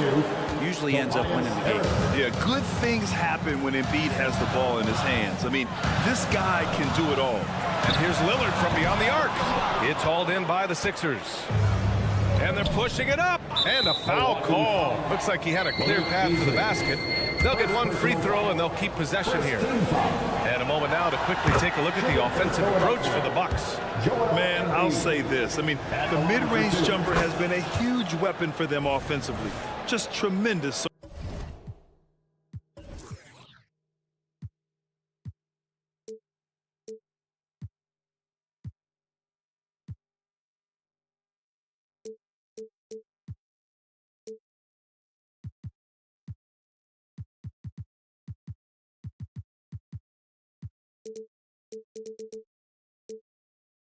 K: usually ends up winning the game.
C: Yeah, good things happen when Embiid has the ball in his hands. I mean, this guy can do it all.
B: And here's Lillard from beyond the arc. It's hauled in by the Sixers. And they're pushing it up. And a foul call. Looks like he had a clear path to the basket. They'll get one free throw, and they'll keep possession here. And a moment now to quickly take a look at the offensive approach for the Bucks.
C: Man, I'll say this. I mean, the mid-range jumper has been a huge weapon for them offensively. Just tremendous.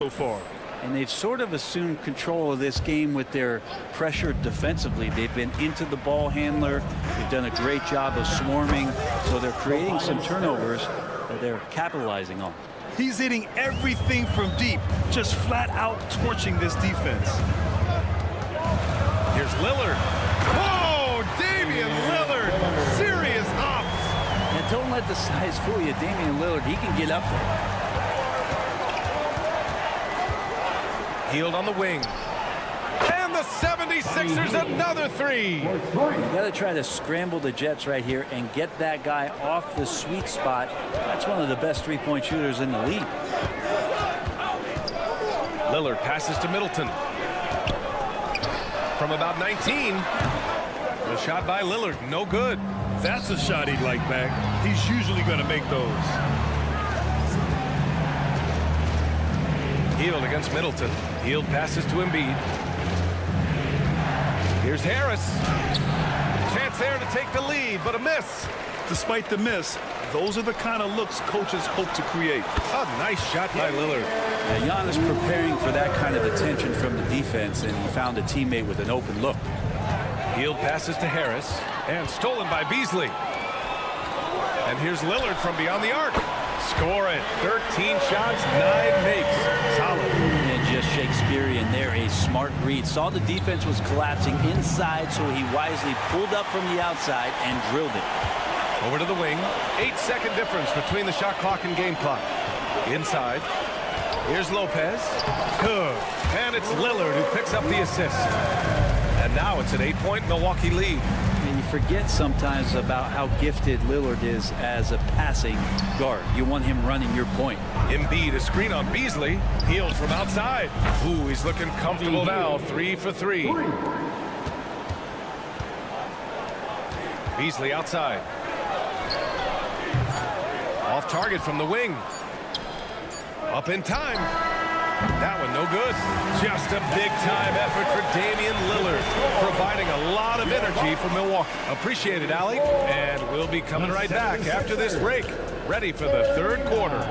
C: So far.
K: And they've sort of assumed control of this game with their pressure defensively. They've been into the ball handler. They've done a great job of swarming. So they're creating some turnovers that they're capitalizing on.
C: He's hitting everything from deep, just flat out torching this defense.
B: Here's Lillard. Whoa, Damian Lillard. Serious hops.
K: And don't let the size fool you. Damian Lillard, he can get up there.
B: Healed on the wing. And the 76ers another three.
K: You got to try to scramble the Jets right here and get that guy off the sweet spot. That's one of the best three-point shooters in the league.
B: Lillard passes to Middleton. From about 19. The shot by Lillard, no good.
C: That's a shot he'd like back. He's usually going to make those.
B: Hield against Middleton. Hield passes to Embiid. Here's Harris. Chance there to take the lead, but a miss.
C: Despite the miss, those are the kind of looks coaches hope to create.
B: A nice shot by Lillard.
K: Yeah, Giannis preparing for that kind of attention from the defense, and he found a teammate with an open look.
B: Hield passes to Harris, and stolen by Beasley. And here's Lillard from beyond the arc. Score it. 13 shots, 9 makes. Solid.
K: And just Shakespearean there, a smart read. Saw the defense was collapsing inside, so he wisely pulled up from the outside and drilled it.
B: Over to the wing. 8-second difference between the shot clock and game clock. Inside. Here's Lopez. Good. And it's Lillard who picks up the assist. And now it's an 8-point Milwaukee lead.
K: And you forget sometimes about how gifted Lillard is as a passing guard. You want him running your point.
B: Embiid, a screen on Beasley. Healed from outside. Ooh, he's looking comfortable now. 3 for 3. Beasley outside. Off target from the wing. Up in time. That one no good. Just a big-time effort for Damian Lillard, providing a lot of energy for Milwaukee. Appreciate it, Allie. And we'll be coming right back after this break. Ready for the third quarter.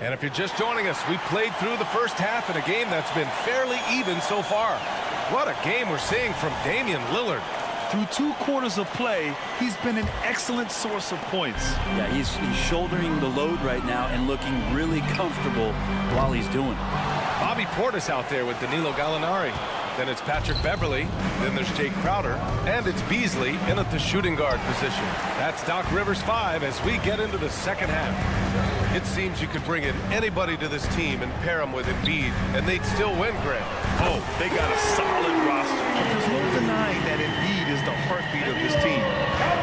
B: And if you're just joining us, we played through the first half in a game that's been fairly even so far. What a game we're seeing from Damian Lillard.
C: Through 2 quarters of play, he's been an excellent source of points.
K: Yeah, he's shouldering the load right now and looking really comfortable while he's doing it.
B: Bobby Portis out there with Danilo Gallinari. Then it's Patrick Beverly. Then there's Jay Crowder. And it's Beasley in at the shooting guard position. That's Doc Rivers 5 as we get into the second half. It seems you could bring in anybody to this team and pair them with Embiid, and they'd still win, Grant.
C: Oh, they got a solid roster. There's no denying that Embiid is the heartbeat of this team.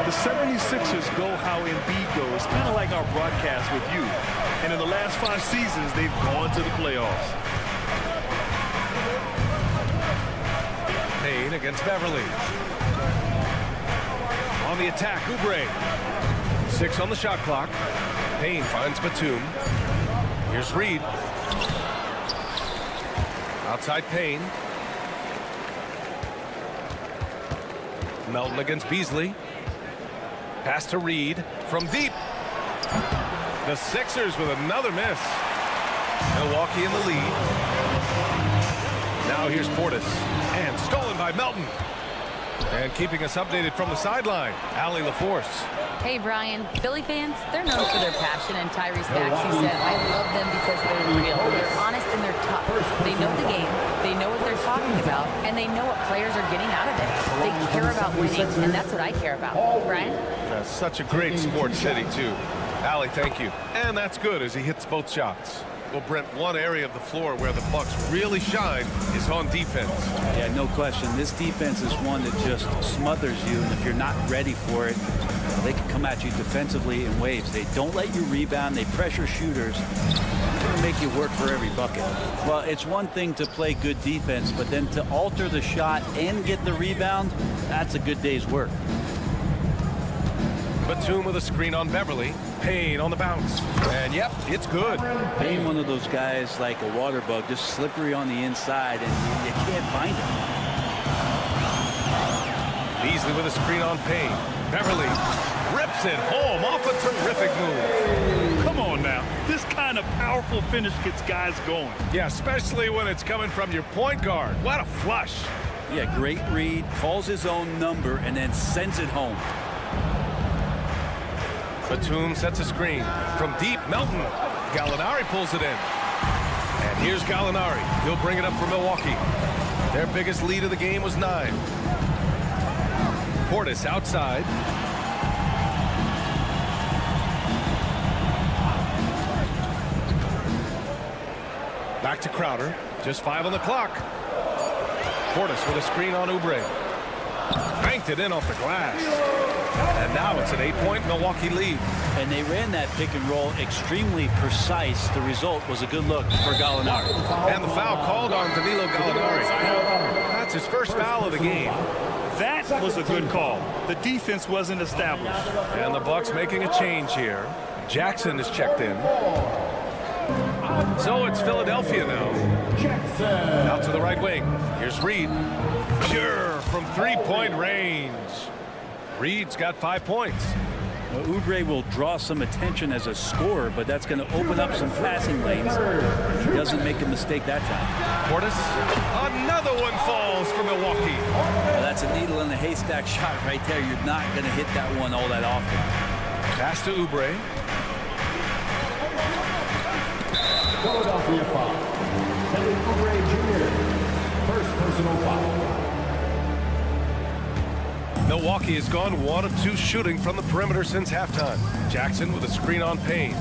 C: The 76ers go how Embiid goes, kind of like our broadcast with you. And in the last 5 seasons, they've gone to the playoffs.
B: Payne against Beverly. On the attack, Oubre. 6 on the shot clock. Payne finds Batum. Here's Reed. Outside Payne. Melton against Beasley. Pass to Reed from deep. The Sixers with another miss. Milwaukee in the lead. Now here's Portis. And stolen by Melton. And keeping us updated from the sideline, Allie LaForce.
J: Hey, Brian. Philly fans, they're known for their passion, and Tyrese Maxey said, I love them because they're real. They're honest and they're tough. They know the game, they know what they're talking about, and they know what players are getting out of it. They care about winning, and that's what I care about. Brian?
B: That's such a great sports city, too. Allie, thank you. And that's good as he hits both shots. Well, Brent, one area of the floor where the Bucks really shine is on defense.
K: Yeah, no question. This defense is one that just smothers you, and if you're not ready for it, they can come at you defensively in waves. They don't let you rebound. They pressure shooters. They're going to make you work for every bucket. Well, it's one thing to play good defense, but then to alter the shot and get the rebound, that's a good day's work.
B: Batum with a screen on Beverly. Payne on the bounce. And yep, it's good.
K: Payne, one of those guys like a water bug, just slippery on the inside, and you can't find him.
B: Beasley with a screen on Payne. Beverly rips it home off a terrific move.
H: Come on now. This kind of powerful finish gets guys going.
B: Yeah, especially when it's coming from your point guard. What a flush.
K: Yeah, great read, calls his own number, and then sends it home.
B: Batum sets a screen. From deep, Melton. Gallinari pulls it in. And here's Gallinari. He'll bring it up for Milwaukee. Their biggest lead of the game was 9. Portis outside. Back to Crowder. Just 5 on the clock. Portis with a screen on Oubre. Banked it in off the glass. And now it's an 8-point Milwaukee lead.
K: And they ran that pick and roll extremely precise. The result was a good look for Gallinari.
B: And the foul called on Danilo Gallinari. That's his first foul of the game.
H: That was a good call. The defense wasn't established.
B: And the Bucks making a change here. Jackson is checked in. So it's Philadelphia now. Out to the right wing. Here's Reed. Pure from three-point range. Reed's got 5 points.
K: Well, Oubre will draw some attention as a scorer, but that's going to open up some passing lanes. He doesn't make a mistake that time.
B: Portis. Another one falls for Milwaukee.
K: Well, that's a needle in the haystack shot right there. You're not going to hit that one all that often.
B: Pass to Oubre.
A: Philadelphia foul. Kelly Oubre Jr. First personal foul.
B: Milwaukee has gone 1 of 2 shooting from the perimeter since halftime. Jackson with a screen on Payne.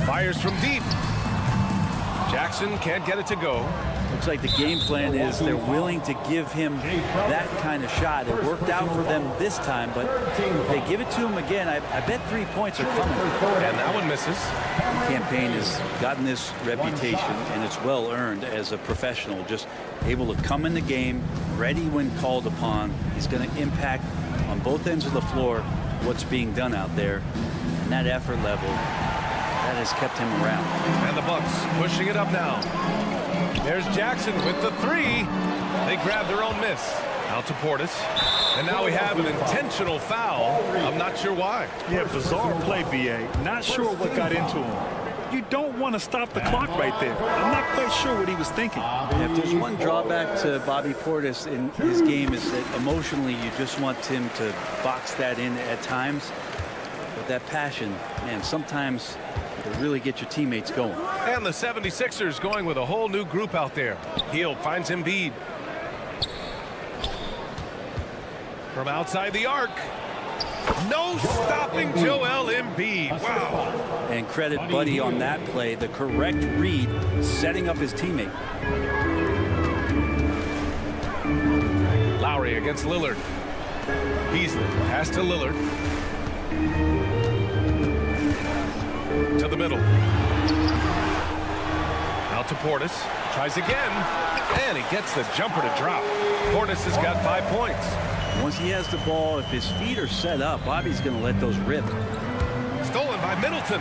B: Fires from deep. Jackson can't get it to go.
K: Looks like the game plan is they're willing to give him that kind of shot. It worked out for them this time, but if they give it to him again, I bet 3 points are coming.
B: And that one misses.
K: Campaign has gotten this reputation, and it's well earned as a professional, just able to come in the game, ready when called upon. He's going to impact on both ends of the floor what's being done out there, and that effort level, that has kept him around.
B: And the Bucks pushing it up now. There's Jackson with the 3. They grab their own miss. Out to Portis. And now we have an intentional foul. I'm not sure why.
H: Yeah, bizarre play, B.A. Not sure what got into him. You don't want to stop the clock right there. I'm not quite sure what he was thinking.
K: If there's one drawback to Bobby Portis in his game is that emotionally you just want him to box that in at times. But that passion, man, sometimes it'll really get your teammates going.
B: And the 76ers going with a whole new group out there. Hield finds Embiid. From outside the arc. No stopping Joel Embiid. Wow.
K: And credit Buddy on that play. The correct read, setting up his teammate.
B: Lowry against Lillard. Beasley pass to Lillard. To the middle. Out to Portis. Tries again. And he gets the jumper to drop. Portis has got 5 points.
K: Once he has the ball, if his feet are set up, Bobby's going to let those rip.
B: Stolen by Middleton.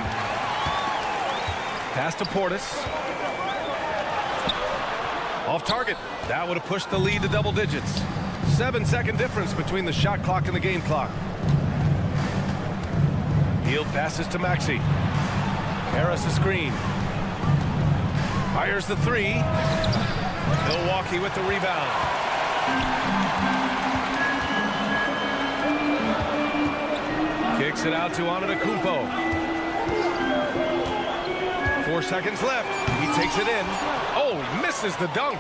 B: Pass to Portis. Off target. That would have pushed the lead to double digits. 7-second difference between the shot clock and the game clock. Hield passes to Maxey. Harris a screen. Fires the 3. Milwaukee with the rebound. Kicks it out to Antetokounmpo. 4 seconds left. He takes it in. Oh, misses the dunk.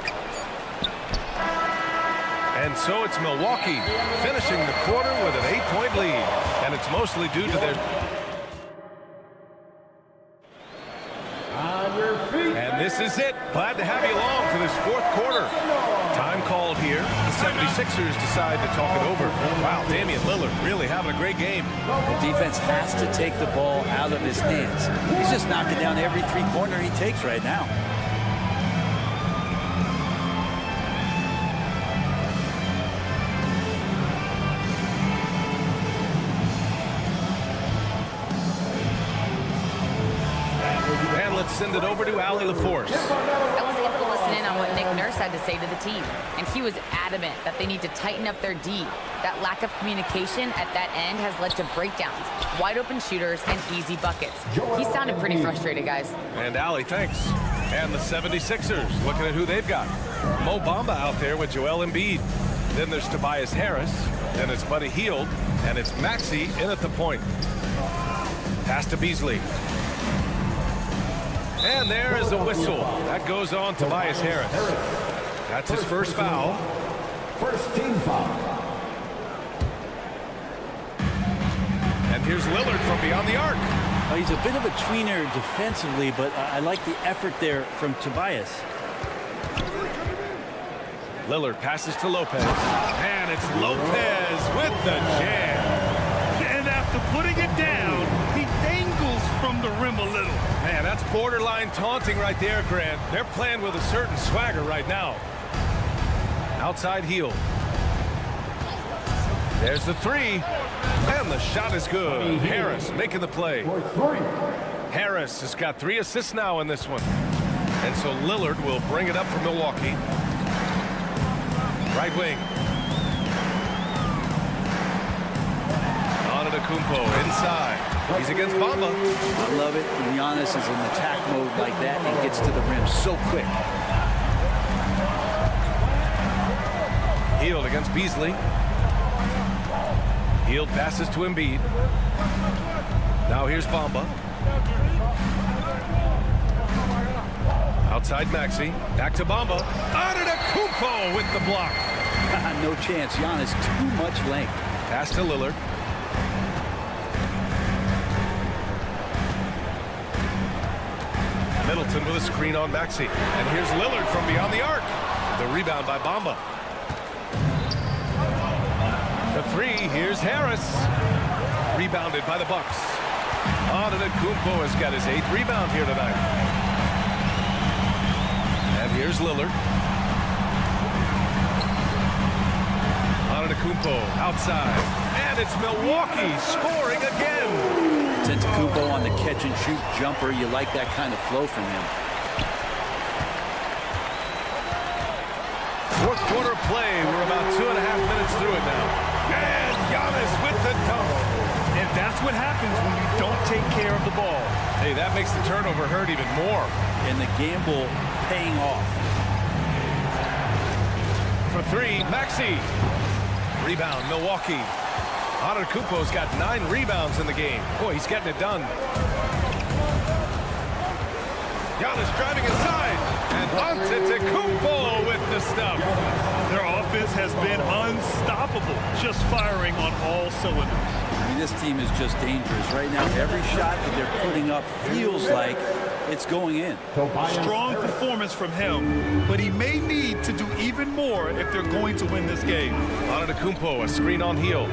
B: And so it's Milwaukee finishing the quarter with an 8-point lead. And it's mostly due to their... And this is it. Glad to have you along for this fourth quarter. Time called here. The 76ers decide to talk it over. Wow, Damian Lillard really having a great game.
K: The defense has to take the ball out of his hands. He's just knocking down every three-pointer he takes right now.
B: And let's send it over to Allie LaForce.
J: I was able to listen in on what Nick Nurse had to say to the team, and he was adamant that they need to tighten up their D. That lack of communication at that end has led to breakdowns, wide open shooters, and easy buckets. He sounded pretty frustrated, guys.
B: And Allie, thanks. And the 76ers, looking at who they've got. Mo Bamba out there with Joel Embiid. Then there's Tobias Harris. Then it's Buddy Hield. And it's Maxey in at the point. Pass to Beasley. And there is a whistle. That goes on Tobias Harris. That's his first foul.
A: First team foul.
B: And here's Lillard from beyond the arc.
K: Well, he's a bit of a tweener defensively, but I like the effort there from Tobias.
B: Lillard passes to Lopez. And it's Lopez with the jam.
H: And after putting it down, he dangles from the rim a little.
B: Man, that's borderline taunting right there, Grant. They're playing with a certain swagger right now. Outside heel. There's the three. And the shot is good. Harris making the play. Harris has got 3 assists now in this one. And so Lillard will bring it up for Milwaukee. Right wing. Antetokounmpo inside. He's against Bamba.
K: I love it when Giannis is in attack mode like that and gets to the rim so quick.
B: Hield against Beasley. Hield passes to Embiid. Now here's Bamba. Outside Maxey. Back to Bamba. Antetokounmpo with the block.
K: No chance. Giannis too much length.
B: Pass to Lillard. Middleton with a screen on Maxey. And here's Lillard from beyond the arc. The rebound by Bamba. The three, here's Harris. Rebounded by the Bucks. Antetokounmpo has got his 8th rebound here tonight. And here's Lillard. Antetokounmpo outside. And it's Milwaukee scoring again.
K: Antetokounmpo on the catch and shoot jumper. You like that kind of flow from him.
B: Fourth quarter play. We're about 2.5 minutes through it now. And Giannis with the dunk.
C: And that's what happens when you don't take care of the ball.
B: Hey, that makes the turnover hurt even more.
K: And the gamble paying off.
B: For 3, Maxey. Rebound, Milwaukee. Antetokounmpo's got 9 rebounds in the game. Boy, he's getting it done. Giannis driving inside. And Antetokounmpo with the stuff.
C: Their offense has been unstoppable, just firing on all cylinders.
K: I mean, this team is just dangerous right now. Every shot that they're putting up feels like it's going in.
C: Strong performance from him, but he may need to do even more if they're going to win this game.
B: Antetokounmpo, a screen on heel.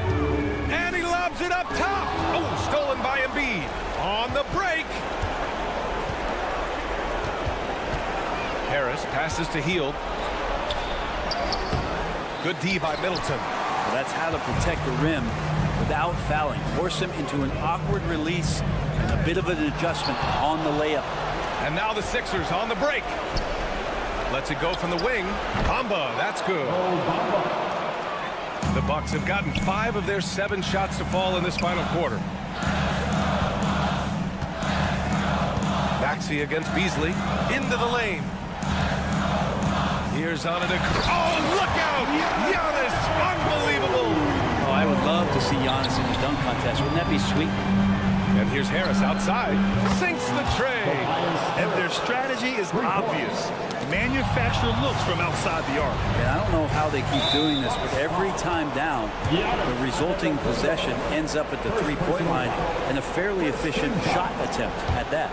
B: And he lobs it up top. Oh, stolen by Embiid. On the break. Harris passes to Hield. Good D by Middleton.
K: Well, that's how to protect the rim without fouling. Force him into an awkward release and a bit of an adjustment on the layup.
B: And now the Sixers on the break. Lets it go from the wing. Bamba, that's good. The Bucks have gotten 5 of their 7 shots to fall in this final quarter. Maxey against Beasley. Into the lane. Here's Antetokounmpo. Oh, look out! Giannis, unbelievable!
K: Oh, I would love to see Giannis in the dunk contest. that be sweet?
B: And here's Harris outside. Sinks the tray.
C: And their strategy is obvious. Manufacture looks from outside the arc.
K: And I don't know how they keep doing this, but every time down, the resulting possession ends up at the three-point line and a fairly efficient shot attempt at that.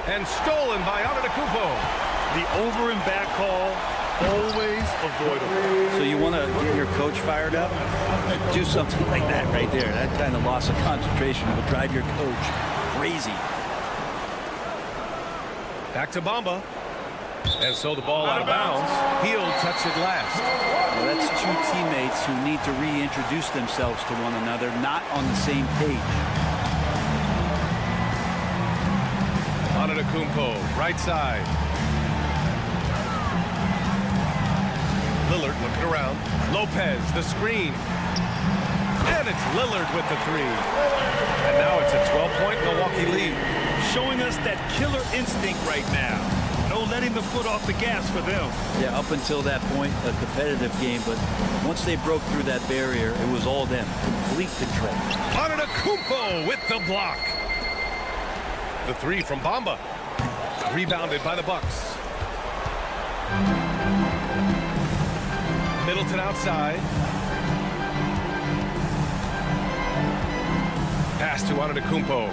B: And stolen by Antetokounmpo.
C: The over and back call, always avoidable.
K: So you want to get your coach fired up? Do something like that right there. That kind of loss of concentration will drive your coach crazy.
B: Back to Bamba. And so the ball out of bounds. He'll touch it last.
K: Well, that's two teammates who need to reintroduce themselves to one another, not on the same page.
B: Antetokounmpo, right side. Lillard looking around. Lopez, the screen. And it's Lillard with the three. And now it's a 12-point Milwaukee lead.
C: Showing us that killer instinct right now. No letting the foot off the gas for them.
K: Yeah, up until that point, a competitive game, but once they broke through that barrier, it was all them. Complete control.
B: Antetokounmpo with the block. The three from Bamba. Rebounded by the Bucks. Middleton outside. Pass to Antetokounmpo.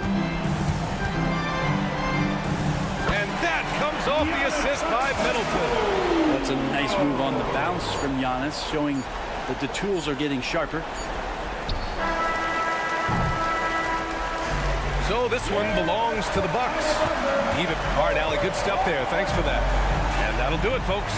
B: And that comes off the assist by Middleton.
K: That's a nice move on the bounce from Giannis, showing that the tools are getting sharper.
B: So this one belongs to the Bucks. Even hard alley, good stuff there. Thanks for that. And that'll do it, folks.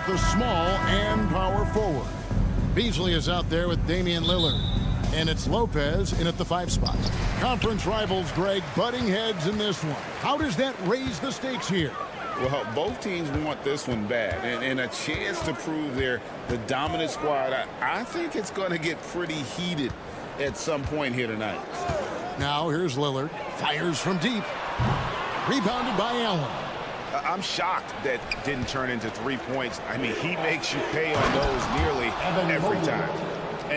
F: The small and power forward. Beasley is out there with Damian Lillard. And it's Lopez in at the 5 spot. Conference rivals, Greg, butting heads in this one. How does that raise the stakes here?
G: Well, both teams want this one bad, and a chance to prove they're the dominant squad. I think it's going to get pretty heated at some point here tonight.
F: Now here's Lillard. Fires from deep. Rebounded by Allen.
B: I'm shocked that didn't turn into 3 points. I mean, he makes you pay on those nearly every time.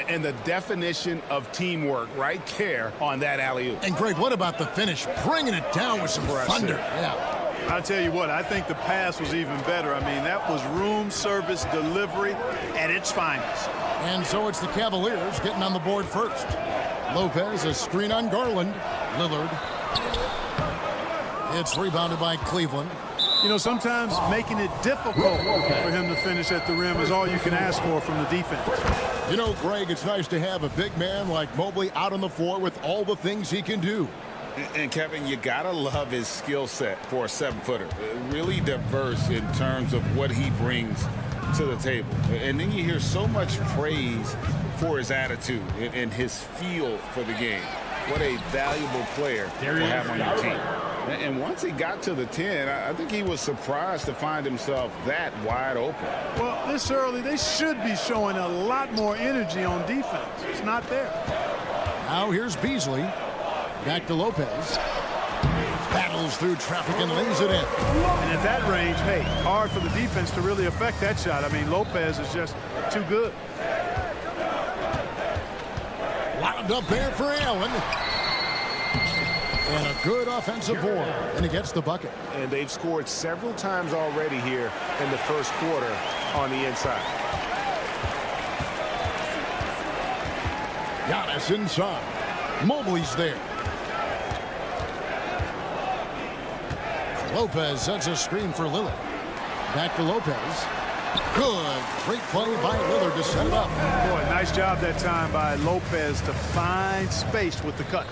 B: And the definition of teamwork right there on that alley-oop.
F: And, Greg, what about the finish? Bringing it down with some thunder. Yeah.
H: I'll tell you what, I think the pass was even better. I mean, that was room service delivery at its finest.
F: And so it's the Cavaliers getting on the board first. Lopez, a screen on Garland. Lillard. It's rebounded by Cleveland.
H: You know, sometimes making it difficult for him to finish at the rim is all you can ask for from the defense.
F: You know, Greg, it's nice to have a big man like Mobley out on the floor with all the things he can do.
G: And Kevin, you gotta love his skill set for a 7-footer. Really diverse in terms of what he brings to the table. And then you hear so much praise for his attitude and his feel for the game. What a valuable player to have on your team. And once he got to the 10, I think he was surprised to find himself that wide open.
H: Well, this early, they should be showing a lot more energy on defense. It's not there.
F: Now here's Beasley. Back to Lopez. Battles through traffic and lays it in.
H: And at that range, hey, hard for the defense to really affect that shot. I mean, Lopez is just too good.
F: Wound up there for Allen. And a good offensive board. And he gets the bucket.
B: And they've scored several times already here in the first quarter on the inside.
F: Giannis inside. Mobley's there. Lopez sets a screen for Lillard. Back to Lopez. Good. Great play by Lillard to set it up.
H: Boy, nice job that time by Lopez to find space with the cut.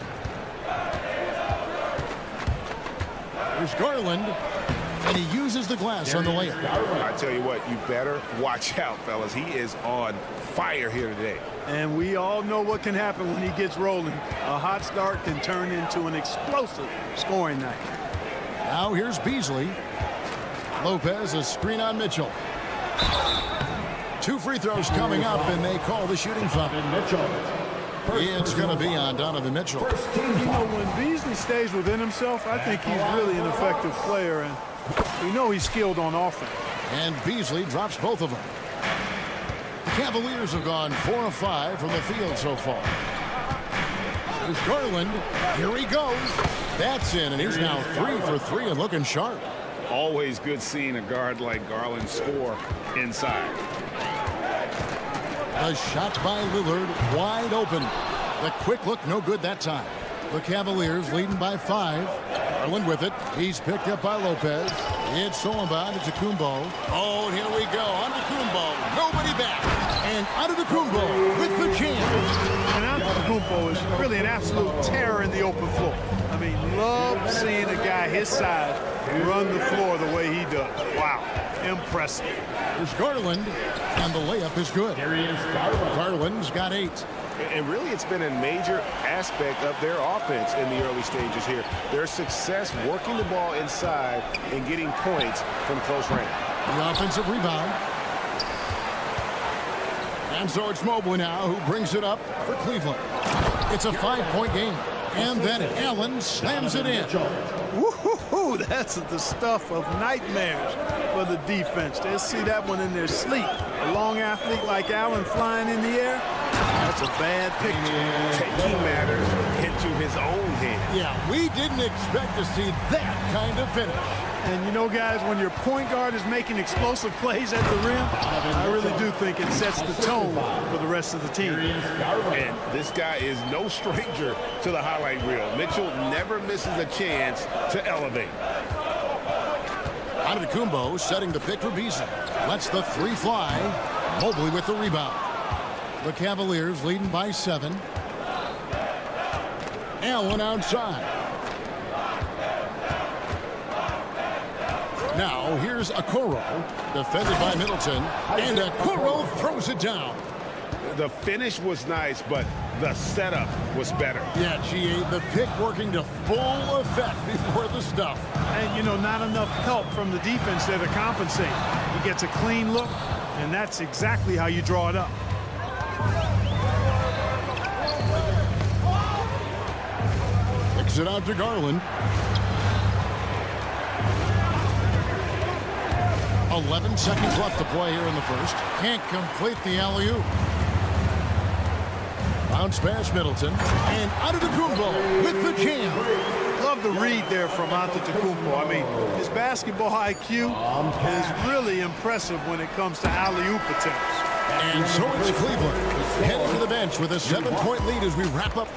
F: There's Garland, and he uses the glass on the layup.
B: I tell you what, you better watch out, fellas. He is on fire here today.
H: And we all know what can happen when he gets rolling. A hot start can turn into an explosive scoring night.
F: Now here's Beasley. Lopez, a screen on Mitchell. 2 free throws coming up, and they call the shooting foul. It's going to be on Donovan Mitchell.
H: You know, when Beasley stays within himself, I think he's really an effective player, and we know he's skilled on offense.
F: And Beasley drops both of them. The Cavaliers have gone 4 of 5 from the field so far. There's Garland. Here he goes. That's in, and he's now 3 for 3 and looking sharp.
G: Always good seeing a guard like Garland score inside.
F: A shot by Lillard, wide open. The quick look, no good that time. The Cavaliers leading by 5. Garland with it. He's picked up by Lopez. It's Solomon to Kumbo. Oh, and here we go. Antetokounmpo. Nobody back. And Antetokounmpo with the jam.
H: And Antetokounmpo is really an absolute terror in the open floor. I mean, love seeing a guy his size run the floor the way he does. Wow, impressive.
F: There's Garland, and the layup is good. Garland's got 8.
B: And really, it's been a major aspect of their offense in the early stages here. Their success working the ball inside and getting points from close range.
F: The offensive rebound. And so it's Mobley now who brings it up for Cleveland. It's a 5-point game. And then Allen slams it in.
H: Woo-hoo-hoo, that's the stuff of nightmares for the defense. They'll see that one in their sleep. A long athlete like Allen flying in the air, that's a bad picture.
B: Taking matters into his own hands.
F: Yeah, we didn't expect to see that kind of finish.
H: And you know, guys, when your point guard is making explosive plays at the rim, I really do think it sets the tone for the rest of the team.
B: And this guy is no stranger to the highlight reel. Mitchell never misses a chance to elevate.
F: Antetokounmpo setting the pick for Beasley. Lets the 3 fly. Mobley with the rebound. The Cavaliers leading by 7. Allen outside. Now here's Okoro, defended by Middleton, and Okoro throws it down.
B: The finish was nice, but the setup was better.
F: Yeah, GA, the pick working to full effect before the stuff.
H: And, you know, not enough help from the defense there to compensate. He gets a clean look, and that's exactly how you draw it up.
F: Kicks it out to Garland. 11 seconds left to play here in the first. Can't complete the alley-oop. Bounce pass Middleton. And Antetokounmpo with the jam.
H: Love the read there from Antetokounmpo. I mean, his basketball IQ is really impressive when it comes to alley-oop attempts.
F: And so it's Cleveland heading to the bench with a 7-point lead as we wrap up.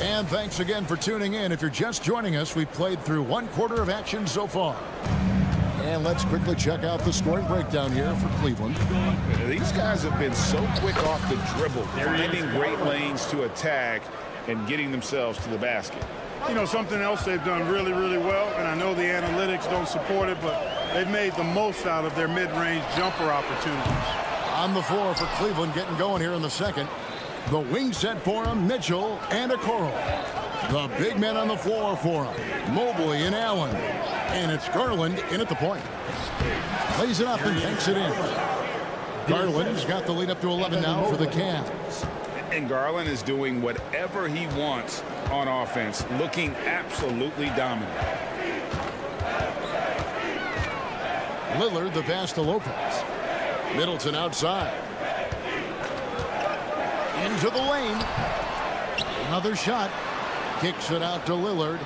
F: And thanks again for tuning in. If you're just joining us, we've played through 1 quarter of action so far. And let's quickly check out the scoring breakdown here for Cleveland.
G: These guys have been so quick off the dribble, finding great lanes to attack and getting themselves to the basket.
H: You know, something else they've done really, really well, and I know the analytics don't support it, but they've made the most out of their mid-range jumper opportunities.
F: On the floor for Cleveland getting going here in the second. The wing set for him, Mitchell and Okoro. The big men on the floor for him, Mobley and Allen. And it's Garland in at the point. Lays it up and banks it in. Garland's got the lead up to 11 now for the Cavs.
G: And Garland is doing whatever he wants on offense, looking absolutely dominant.
F: Lillard the pass to Lopez. Middleton outside. Into the lane. Another shot. Kicks it out to Lillard.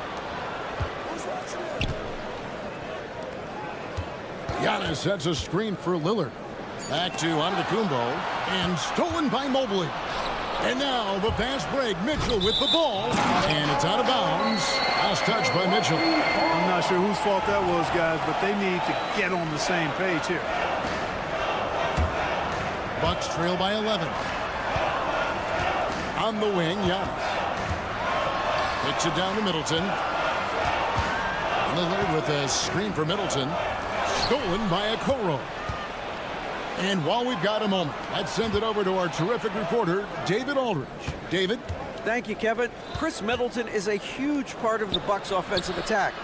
F: Giannis sets a screen for Lillard. Back to Antetokounmpo. And stolen by Mobley. And now the fast break. Mitchell with the ball. And it's out of bounds. Last touch by Mitchell.
H: I'm not sure whose fault that was, guys, but they need to get on the same page here.
F: Bucks trail by 11. On the wing, Giannis. Kicks it down to Middleton. Lillard with a screen for Middleton. Stolen by Okoro. And while we've got a moment, let's send it over to our terrific reporter, David Aldridge. David?
E: Thank you, Kevin. Chris Middleton is a huge part of the Bucks' offensive attack.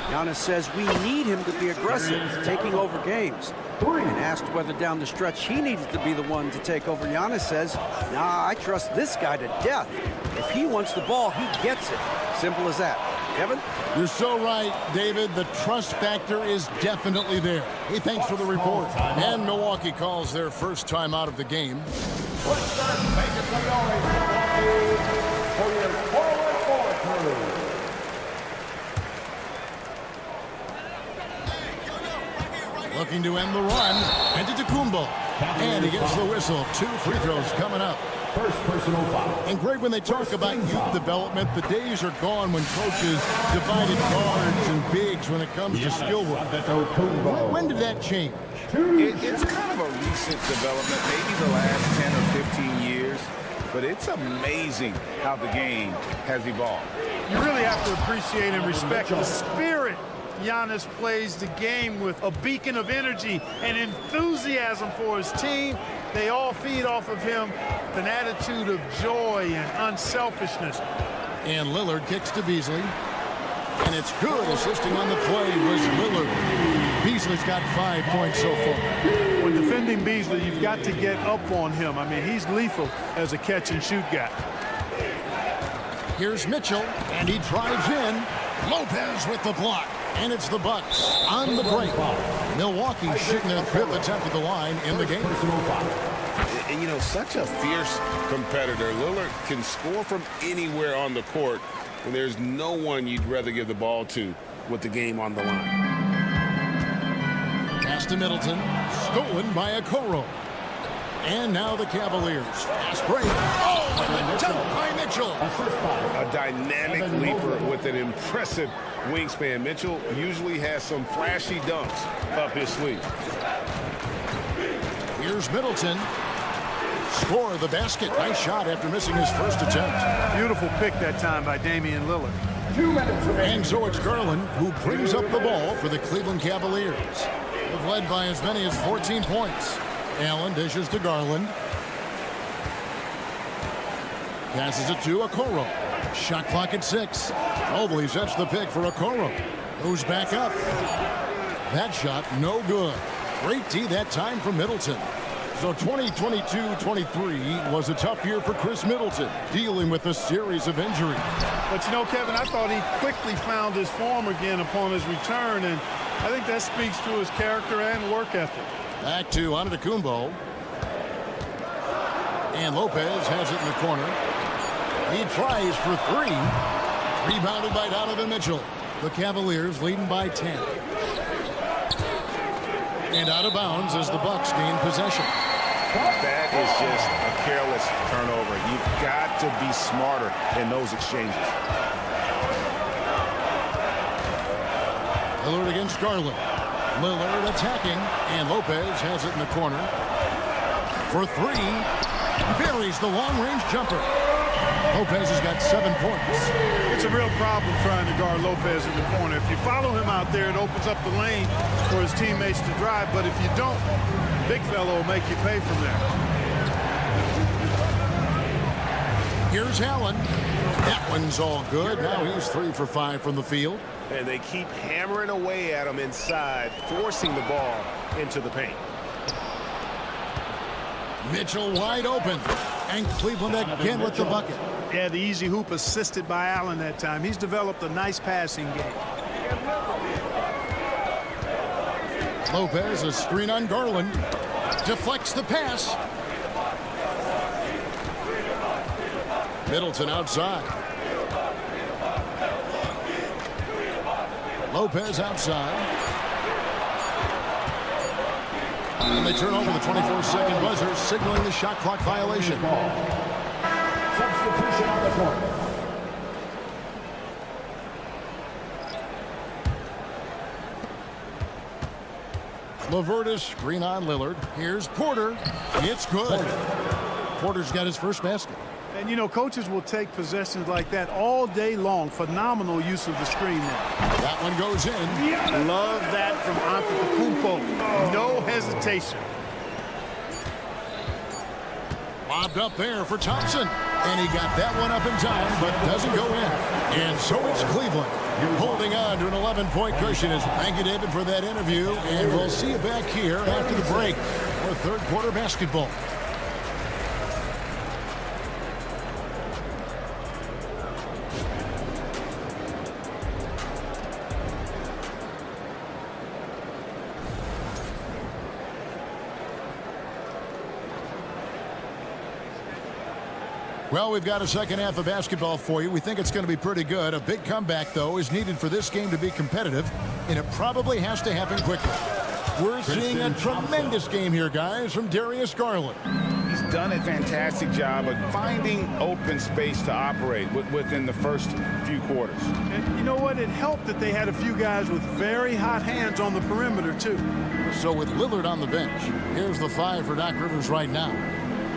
E: Giannis says we need him to be aggressive, taking over games. And asked whether down the stretch he needed to be the one to take over, Giannis says, nah, I trust this guy to death. If he wants the ball, he gets it. Simple as that. Kevin?
F: You're so right, David. The trust factor is definitely there. Hey, thanks for the report. And Milwaukee calls their first time out of the game.
A: Let's start making some noise for your forward crew.
F: Looking to end the run. Antetokounmpo. And he gets the whistle. 2 free throws coming up.
A: First personal foul.
F: And Greg, when they talk about youth development, the days are gone when coaches divided guards and bigs when it comes to skill work. When did that change?
G: It's kind of a recent development, maybe the last 10 or 15 years, but it's amazing how the game has evolved.
H: You really have to appreciate and respect the spirit Giannis plays the game with, a beacon of energy and enthusiasm for his team. They all feed off of him, an attitude of joy and unselfishness.
F: And Lillard kicks to Beasley. And it's good. Assisting on the play was Lillard. Beasley's got 5 points so far.
H: When defending Beasley, you've got to get up on him. I mean, he's lethal as a catch-and-shoot guy.
F: Here's Mitchell, and he drives in. Lopez with the block. And it's the Bucks on the break. Milwaukee shooting their 5th attempt at the line in the game.
G: And, you know, such a fierce competitor. Lillard can score from anywhere on the court, and there's no one you'd rather give the ball to with the game on the line.
F: Pass to Middleton. Stolen by Okoro. And now the Cavaliers. Fast break. Oh, and the dunk by Mitchell.
G: A dynamic leaper with an impressive wingspan. Mitchell usually has some flashy dunks up his sleeve.
F: Here's Middleton. Score the basket. Nice shot after missing his first attempt.
H: Beautiful pick that time by Damian Lillard.
F: And so it's Garland who brings up the ball for the Cleveland Cavaliers. They've led by as many as 14 points. Allen dishes to Garland. Passes it to Okoro. Shot clock at 6. Mobley sets the pick for Okoro. Goes back up. That shot no good. Great D that time from Middleton. So 2022-23 was a tough year for Chris Middleton, dealing with a series of injuries.
H: But you know, Kevin, I thought he quickly found his form again upon his return, and I think that speaks to his character and work ethic.
F: Back to Antetokounmpo. And Lopez has it in the corner. He tries for 3. Rebounded by Donovan Mitchell. The Cavaliers leading by 10. And out of bounds as the Bucks gain possession.
G: That is just a careless turnover. You've got to be smarter in those exchanges.
F: Lillard against Garland. Lillard attacking, and Lopez has it in the corner. For 3, buries the long-range jumper. Lopez has got 7 points.
H: It's a real problem trying to guard Lopez in the corner. If you follow him out there, it opens up the lane for his teammates to drive. But if you don't, big fellow will make you pay from there.
F: Here's Allen. That one's all good. Now he's 3 for 5 from the field.
G: And they keep hammering away at him inside, forcing the ball into the paint.
F: Mitchell wide open. And Cleveland again with the bucket.
H: Yeah, the easy hoop assisted by Allen that time. He's developed a nice passing game.
F: Lopez, a screen on Garland. Deflects the pass. Middleton outside. Lopez outside. And they turn over the 24-second buzzer, signaling the shot clock violation.
A: Substitution on the court.
F: Lavertis, screen on Lillard. Here's Porter. It's good. Porter's got his first basket.
H: And, you know, coaches will take possessions like that all day long. Phenomenal use of the screen there.
F: That one goes in.
H: Love that from Antetokounmpo. No hesitation.
F: Lobbed up there for Thompson. And he got that one up in time, but doesn't go in. And so it's Cleveland holding on to an 11-point cushion. Thank you, David, for that interview. And we'll see you back here after the break for third quarter basketball. Well, we've got a second half of basketball for you. We think it's going to be pretty good. A big comeback, though, is needed for this game to be competitive, and it probably has to happen quickly. We're seeing a tremendous game here, guys, from Darius Garland.
G: He's done a fantastic job of finding open space to operate within the first few quarters.
H: And you know what? It helped that they had a few guys with very hot hands on the perimeter, too.
F: So with Lillard on the bench, here's the 5 for Doc Rivers right now.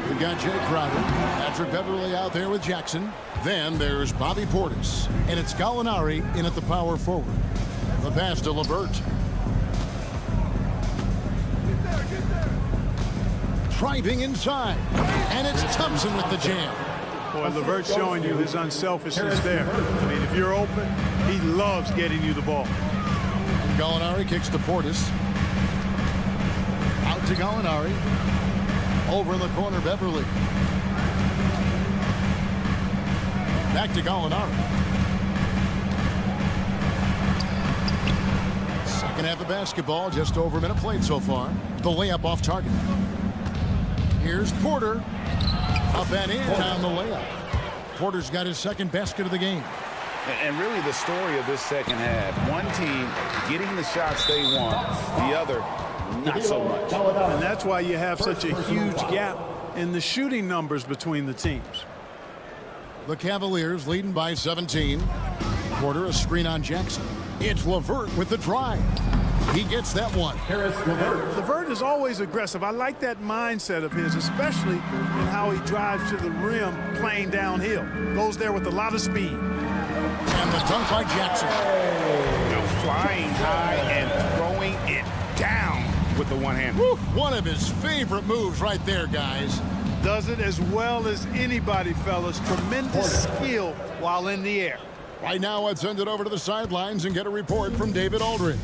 F: We've got Jay Crowder, Patrick Beverly out there with Jackson. Then there's Bobby Portis, and it's Gallinari in at the power forward. The pass to LeVert. Driving inside, and it's Thompson with the jam.
H: Boy, LeVert's showing you his unselfishness there. I mean, if you're open, he loves getting you the ball.
F: And Gallinari kicks to Portis. Out to Gallinari. Over in the corner, Beverly. Back to Gallinari. Second half of basketball, just over a minute played so far. The layup off target. Here's Porter. Up and in on the layup. Porter's got his second basket of the game.
G: And really the story of this second half, one team getting the shots they want, the other not so much.
H: And that's why you have such a huge gap in the shooting numbers between the teams.
F: The Cavaliers leading by 17. Porter a screen on Jackson. It's LeVert with the drive. He gets that one.
H: LeVert is always aggressive. I like that mindset of his, especially in how he drives to the rim playing downhill. Goes there with a lot of speed.
F: And the dunk by Jackson.
G: Flying high and throwing it down with the one hand.
F: One of his favorite moves right there, guys.
H: Does it as well as anybody, fellas. Tremendous skill while in the air.
F: Right now, let's send it over to the sidelines and get a report from David Aldridge.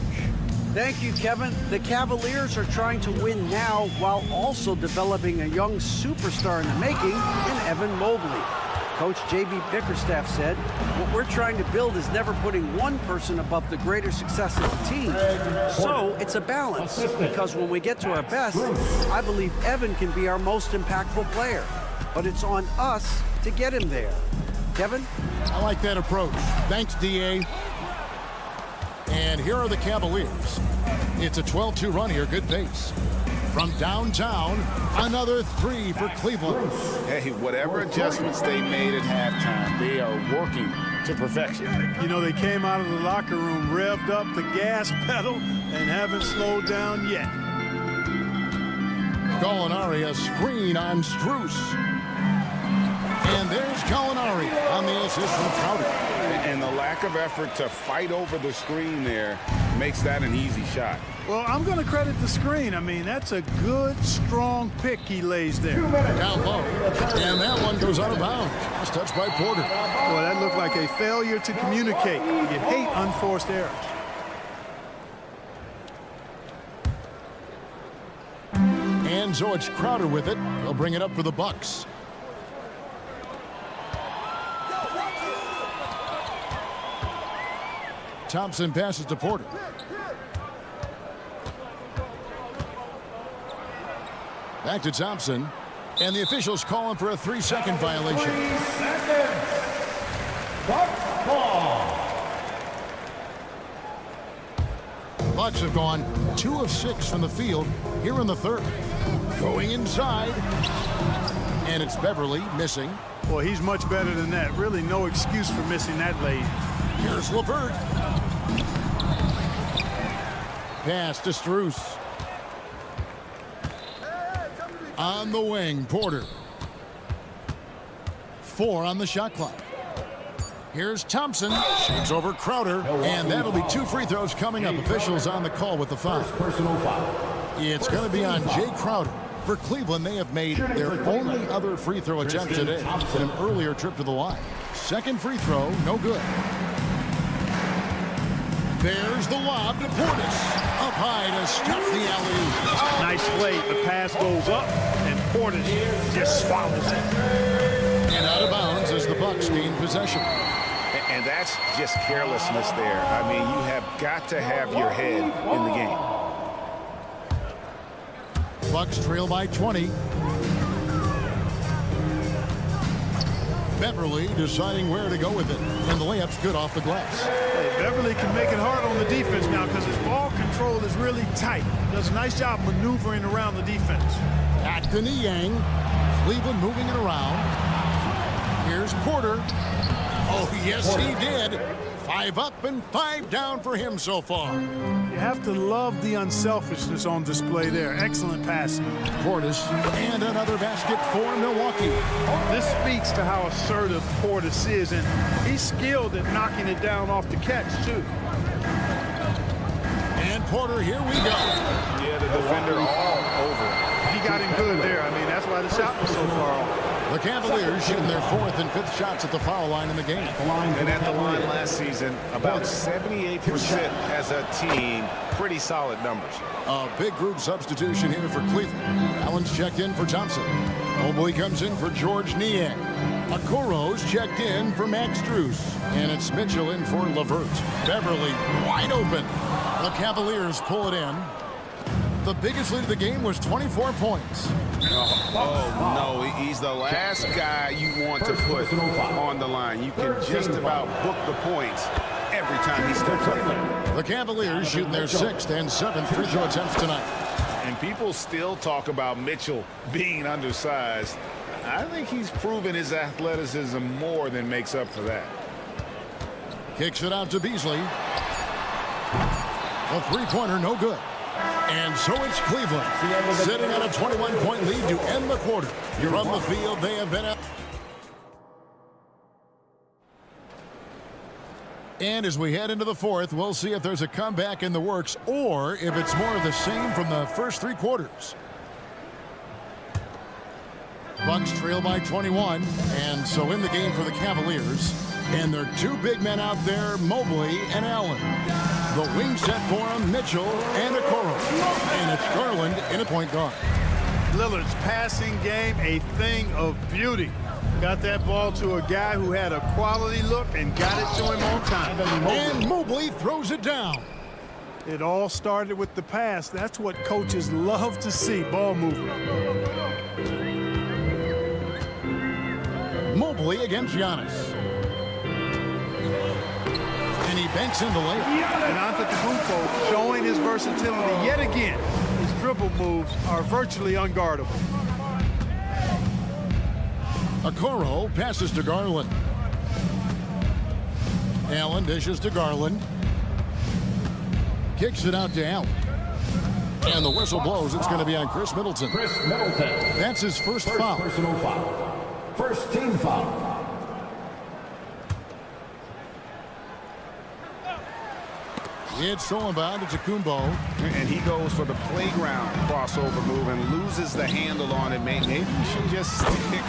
E: Thank you, Kevin. The Cavaliers are trying to win now while also developing a young superstar in the making in Evan Mobley. Coach J.B. Bickerstaff said, what we're trying to build is never putting one person above the greater success of the team. So it's a balance, because when we get to our best, I believe Evan can be our most impactful player. But it's on us to get him there. Kevin?
F: I like that approach. Thanks, D.A. And here are the Cavaliers. It's a 12-2 run here, good pace. From downtown, another 3 for Cleveland.
G: Hey, whatever adjustments they made at halftime, they are working to perfection.
H: You know, they came out of the locker room, revved up the gas pedal, and haven't slowed down yet.
F: Gallinari, a screen on Strus. And there's Gallinari on the assist from Crowder.
G: And the lack of effort to fight over the screen there makes that an easy shot.
H: Well, I'm going to credit the screen. I mean, that's a good, strong pick he lays there.
F: Down low. And that one goes out of bounds. It's touched by Porter.
H: Boy, that looked like a failure to communicate. You hate unforced errors.
F: And so it's Crowder with it. He'll bring it up for the Bucks. Thompson passes to Porter. Back to Thompson. And the officials calling for a 3-second violation.
A: 3 seconds. Bucks ball.
F: The Bucks have gone 2 of 6 from the field here in the third. Going inside. And it's Beverly missing.
H: Well, he's much better than that. Really no excuse for missing that lead.
F: Here's LeVert. Pass to Strus. On the wing, Porter. 4 on the shot clock. Here's Thompson. Shakes over Crowder. And that'll be 2 free throws coming up. Officials on the call with the foul.
A: Personal foul.
F: It's going to be on Jay Crowder. For Cleveland, they have made their only other free throw attempt today in an earlier trip to the line. Second free throw, no good. There's the lob to Portis. Up high to stuff the alley-oop.
H: Nice play. The pass goes up, and Portis just swallows it.
F: And out of bounds as the Bucks gain possession.
G: And that's just carelessness there. I mean, you have got to have your head in the game.
F: Bucks trail by 20. Beverly deciding where to go with it. And the layup's good off the glass.
H: Hey, Beverly can make it hard on the defense now because his ball control is really tight. Does a nice job maneuvering around the defense.
F: At the Niang. Cleveland moving it around. Here's Porter. Oh, yes, he did. 5 up and 5 down for him so far.
H: You have to love the unselfishness on display there. Excellent passing.
F: Portis, and another basket for Milwaukee.
H: This speaks to how assertive Portis is, and he's skilled at knocking it down off the catch, too.
F: And Porter, here we go.
G: Yeah, the defender all over.
H: He got him good there. I mean, that's why the shot was so far off.
F: The Cavaliers shooting their 4th and 5th shots at the foul line in the game.
G: And at the line last season, about 78% as a team. Pretty solid numbers.
F: A big group substitution here for Cleveland. Allen's checked in for Thompson. Mobley comes in for George Niang. Okoro's checked in for Max Strus. And it's Mitchell in for LeVert. Beverly wide open. The Cavaliers pull it in. The biggest lead of the game was 24 points.
G: Oh, no, he's the last guy you want to put on the line. You can just about book the points every time he steps up.
F: The Cavaliers shooting their 6th and 7th free throw attempts tonight.
G: And people still talk about Mitchell being undersized. I think he's proven his athleticism more than makes up for that.
F: Kicks it out to Beasley. A three-pointer, no good. And so it's Cleveland, sitting on a 21-point lead to end the quarter. From the field, they have been out. And as we head into the 4th, we'll see if there's a comeback in the works or if it's more of the same from the first 3 quarters. Bucks trail by 21, and so in the game for the Cavaliers. And their 2 big men out there, Mobley and Allen. The wing set for him, Mitchell and Okoro. And it's Garland in a point guard.
H: Lillard's passing game, a thing of beauty. Got that ball to a guy who had a quality look and got it to him on time.
F: And Mobley throws it down.
H: It all started with the pass. That's what coaches love to see, ball movement.
F: Mobley against Giannis. And he banks in the layup.
H: And Antetokounmpo showing his versatility yet again. His dribble moves are virtually unguardable.
F: Okoro passes to Garland. Allen dishes to Garland. Kicks it out to Allen. And the whistle blows. It's going to be on Chris Middleton. That's his first foul.
A: Personal foul. First team foul.
F: It's thrown by Antetokounmpo.
G: And he goes for the playground crossover move and loses the handle on it. Maybe you should just stick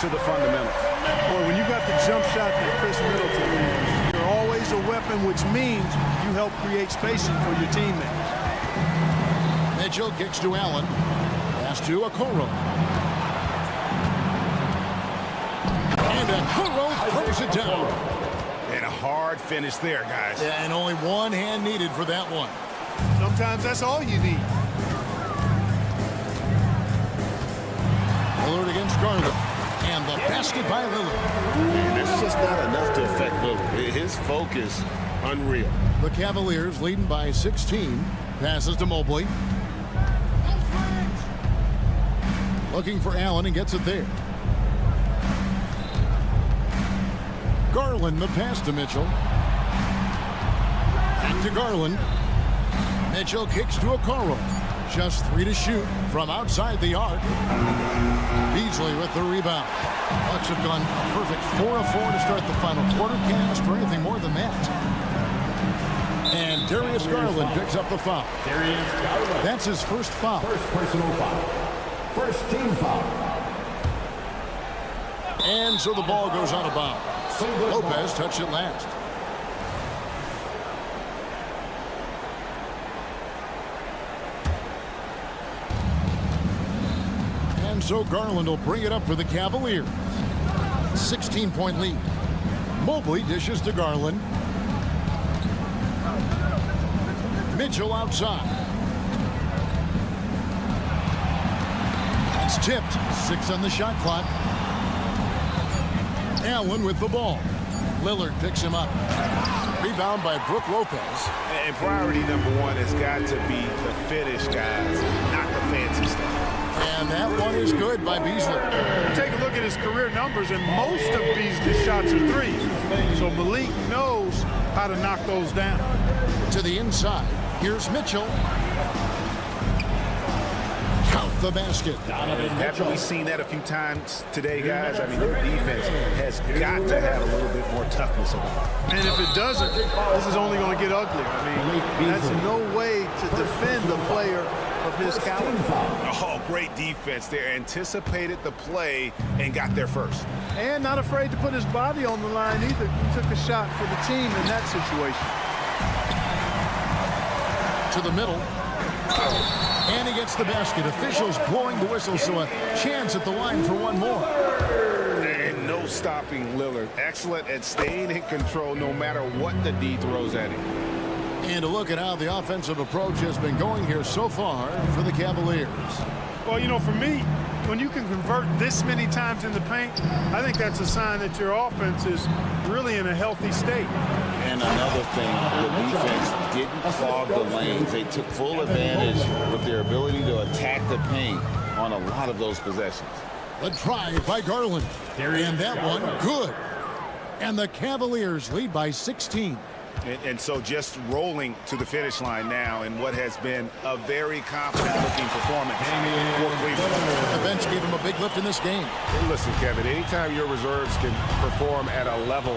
G: to the fundamentals.
H: Boy, when you got the jump shot that Chris Middleton, you're always a weapon, which means you help create spacing for your teammates.
F: Mitchell kicks to Allen. Pass to Okoro. And Okoro throws it down.
G: And a hard finish there, guys.
F: Yeah, and only one hand needed for that one.
H: Sometimes that's all you need.
F: Lillard against Garland. And the basket by Lillard.
L: Man, that's just not enough to affect Lillard. His focus, unreal.
F: The Cavaliers leading by 16. Passes to Mobley. Looking for Allen and gets it there. Garland, the pass to Mitchell. Back to Garland. Mitchell kicks to Okoro. Just 3 to shoot from outside the arc. Beasley with the rebound. Bucks have gone a perfect 4 of 4 to start the final quarter. Can't ask for anything more than that. And Darius Garland picks up the foul. That's his first foul.
A: First personal foul. first team foul.
F: And so the ball goes out of bounds. Lopez touched it last. And so Garland will bring it up for the Cavaliers. 16-point lead. Mobley dishes to Garland. Mitchell outside. It's tipped. 6 on the shot clock. Allen with the ball. Lillard picks him up. Rebound by Brook Lopez.
G: And priority number one has got to be the finish, guys, not the fancy stuff.
F: And that one is good by Beasley.
H: Take a look at his career numbers, and most of Beasley's shots are threes. So Malik knows how to knock those down.
F: To the inside. Here's Mitchell. Count the basket.
G: Haven't we seen that a few times today, guys? I mean, their defense has got to have a little bit more toughness about it.
H: And if it doesn't, this is only going to get ugly. I mean, that's no way to defend a player of his caliber.
G: Oh, great defense there. Anticipated the play and got there first.
H: And not afraid to put his body on the line either. He took a shot for the team in that situation.
F: To the middle. And he gets the basket. Officials blowing the whistle, so a chance at the line for one more.
G: And no stopping Lillard. Excellent at staying in control no matter what the D throws at him.
F: And a look at how the offensive approach has been going here so far for the Cavaliers.
H: Well, you know, for me, when you can convert this many times in the paint, I think that's a sign that your offense is really in a healthy state.
L: And another thing, the defense didn't clog the lanes. They took full advantage of their ability to attack the paint on a lot of those possessions.
F: The drive by Garland. And that one good. And the Cavaliers lead by 16.
G: And so just rolling to the finish line now in what has been a very confident-looking performance for Cleveland.
F: The bench gave him a big lift in this game.
G: Listen, Kevin, anytime your reserves can perform at a level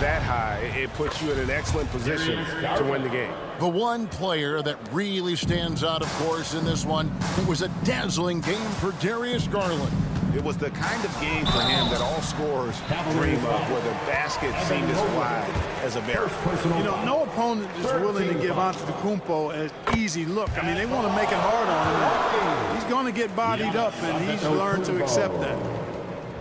G: that high, it puts you in an excellent position to win the game.
F: The one player that really stands out, of course, in this one, it was a dazzling game for Darius Garland.
G: It was the kind of game for him that all scorers dream of, where the basket seemed as wide as a barrel.
H: You know, no opponent is willing to give Antetokounmpo an easy look. I mean, they want to make it hard on him. He's going to get bodied up, and he's learned to accept that.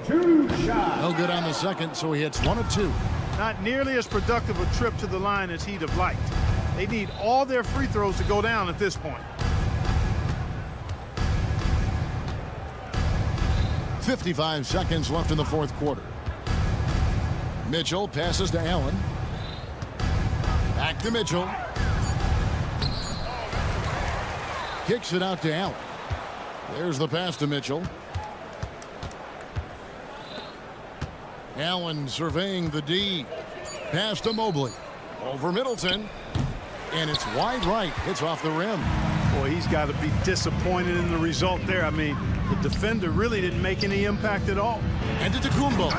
F: No good on the second, so he hits 1 of 2.
H: Not nearly as productive a trip to the line as he'd have liked. They need all their free throws to go down at this point.
F: 55 seconds left in the fourth quarter. Mitchell passes to Allen. Back to Mitchell. Kicks it out to Allen. There's the pass to Mitchell. Allen surveying the D. Pass to Mobley. Over Middleton. And it's wide right. Hits off the rim.
H: Boy, he's got to be disappointed in the result there. I mean, the defender really didn't make any impact at all.
F: And to Antetokounmpo.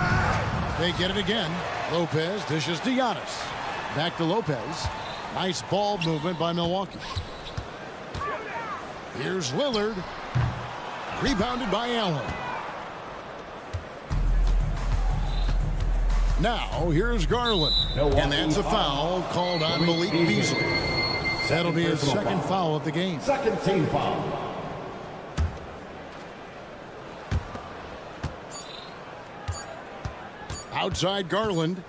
F: They get it again. Lopez dishes to Giannis. Back to Lopez. Nice ball movement by Milwaukee. Here's Lillard. Rebounded by Allen. Now, here's Garland. And that's a foul called on Malik Beasley. That'll be his second foul of the game.
A: Second team foul.
F: Outside Garland.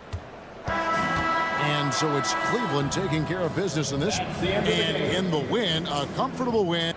F: And so it's Cleveland taking care of business in this. And in the win, a comfortable win.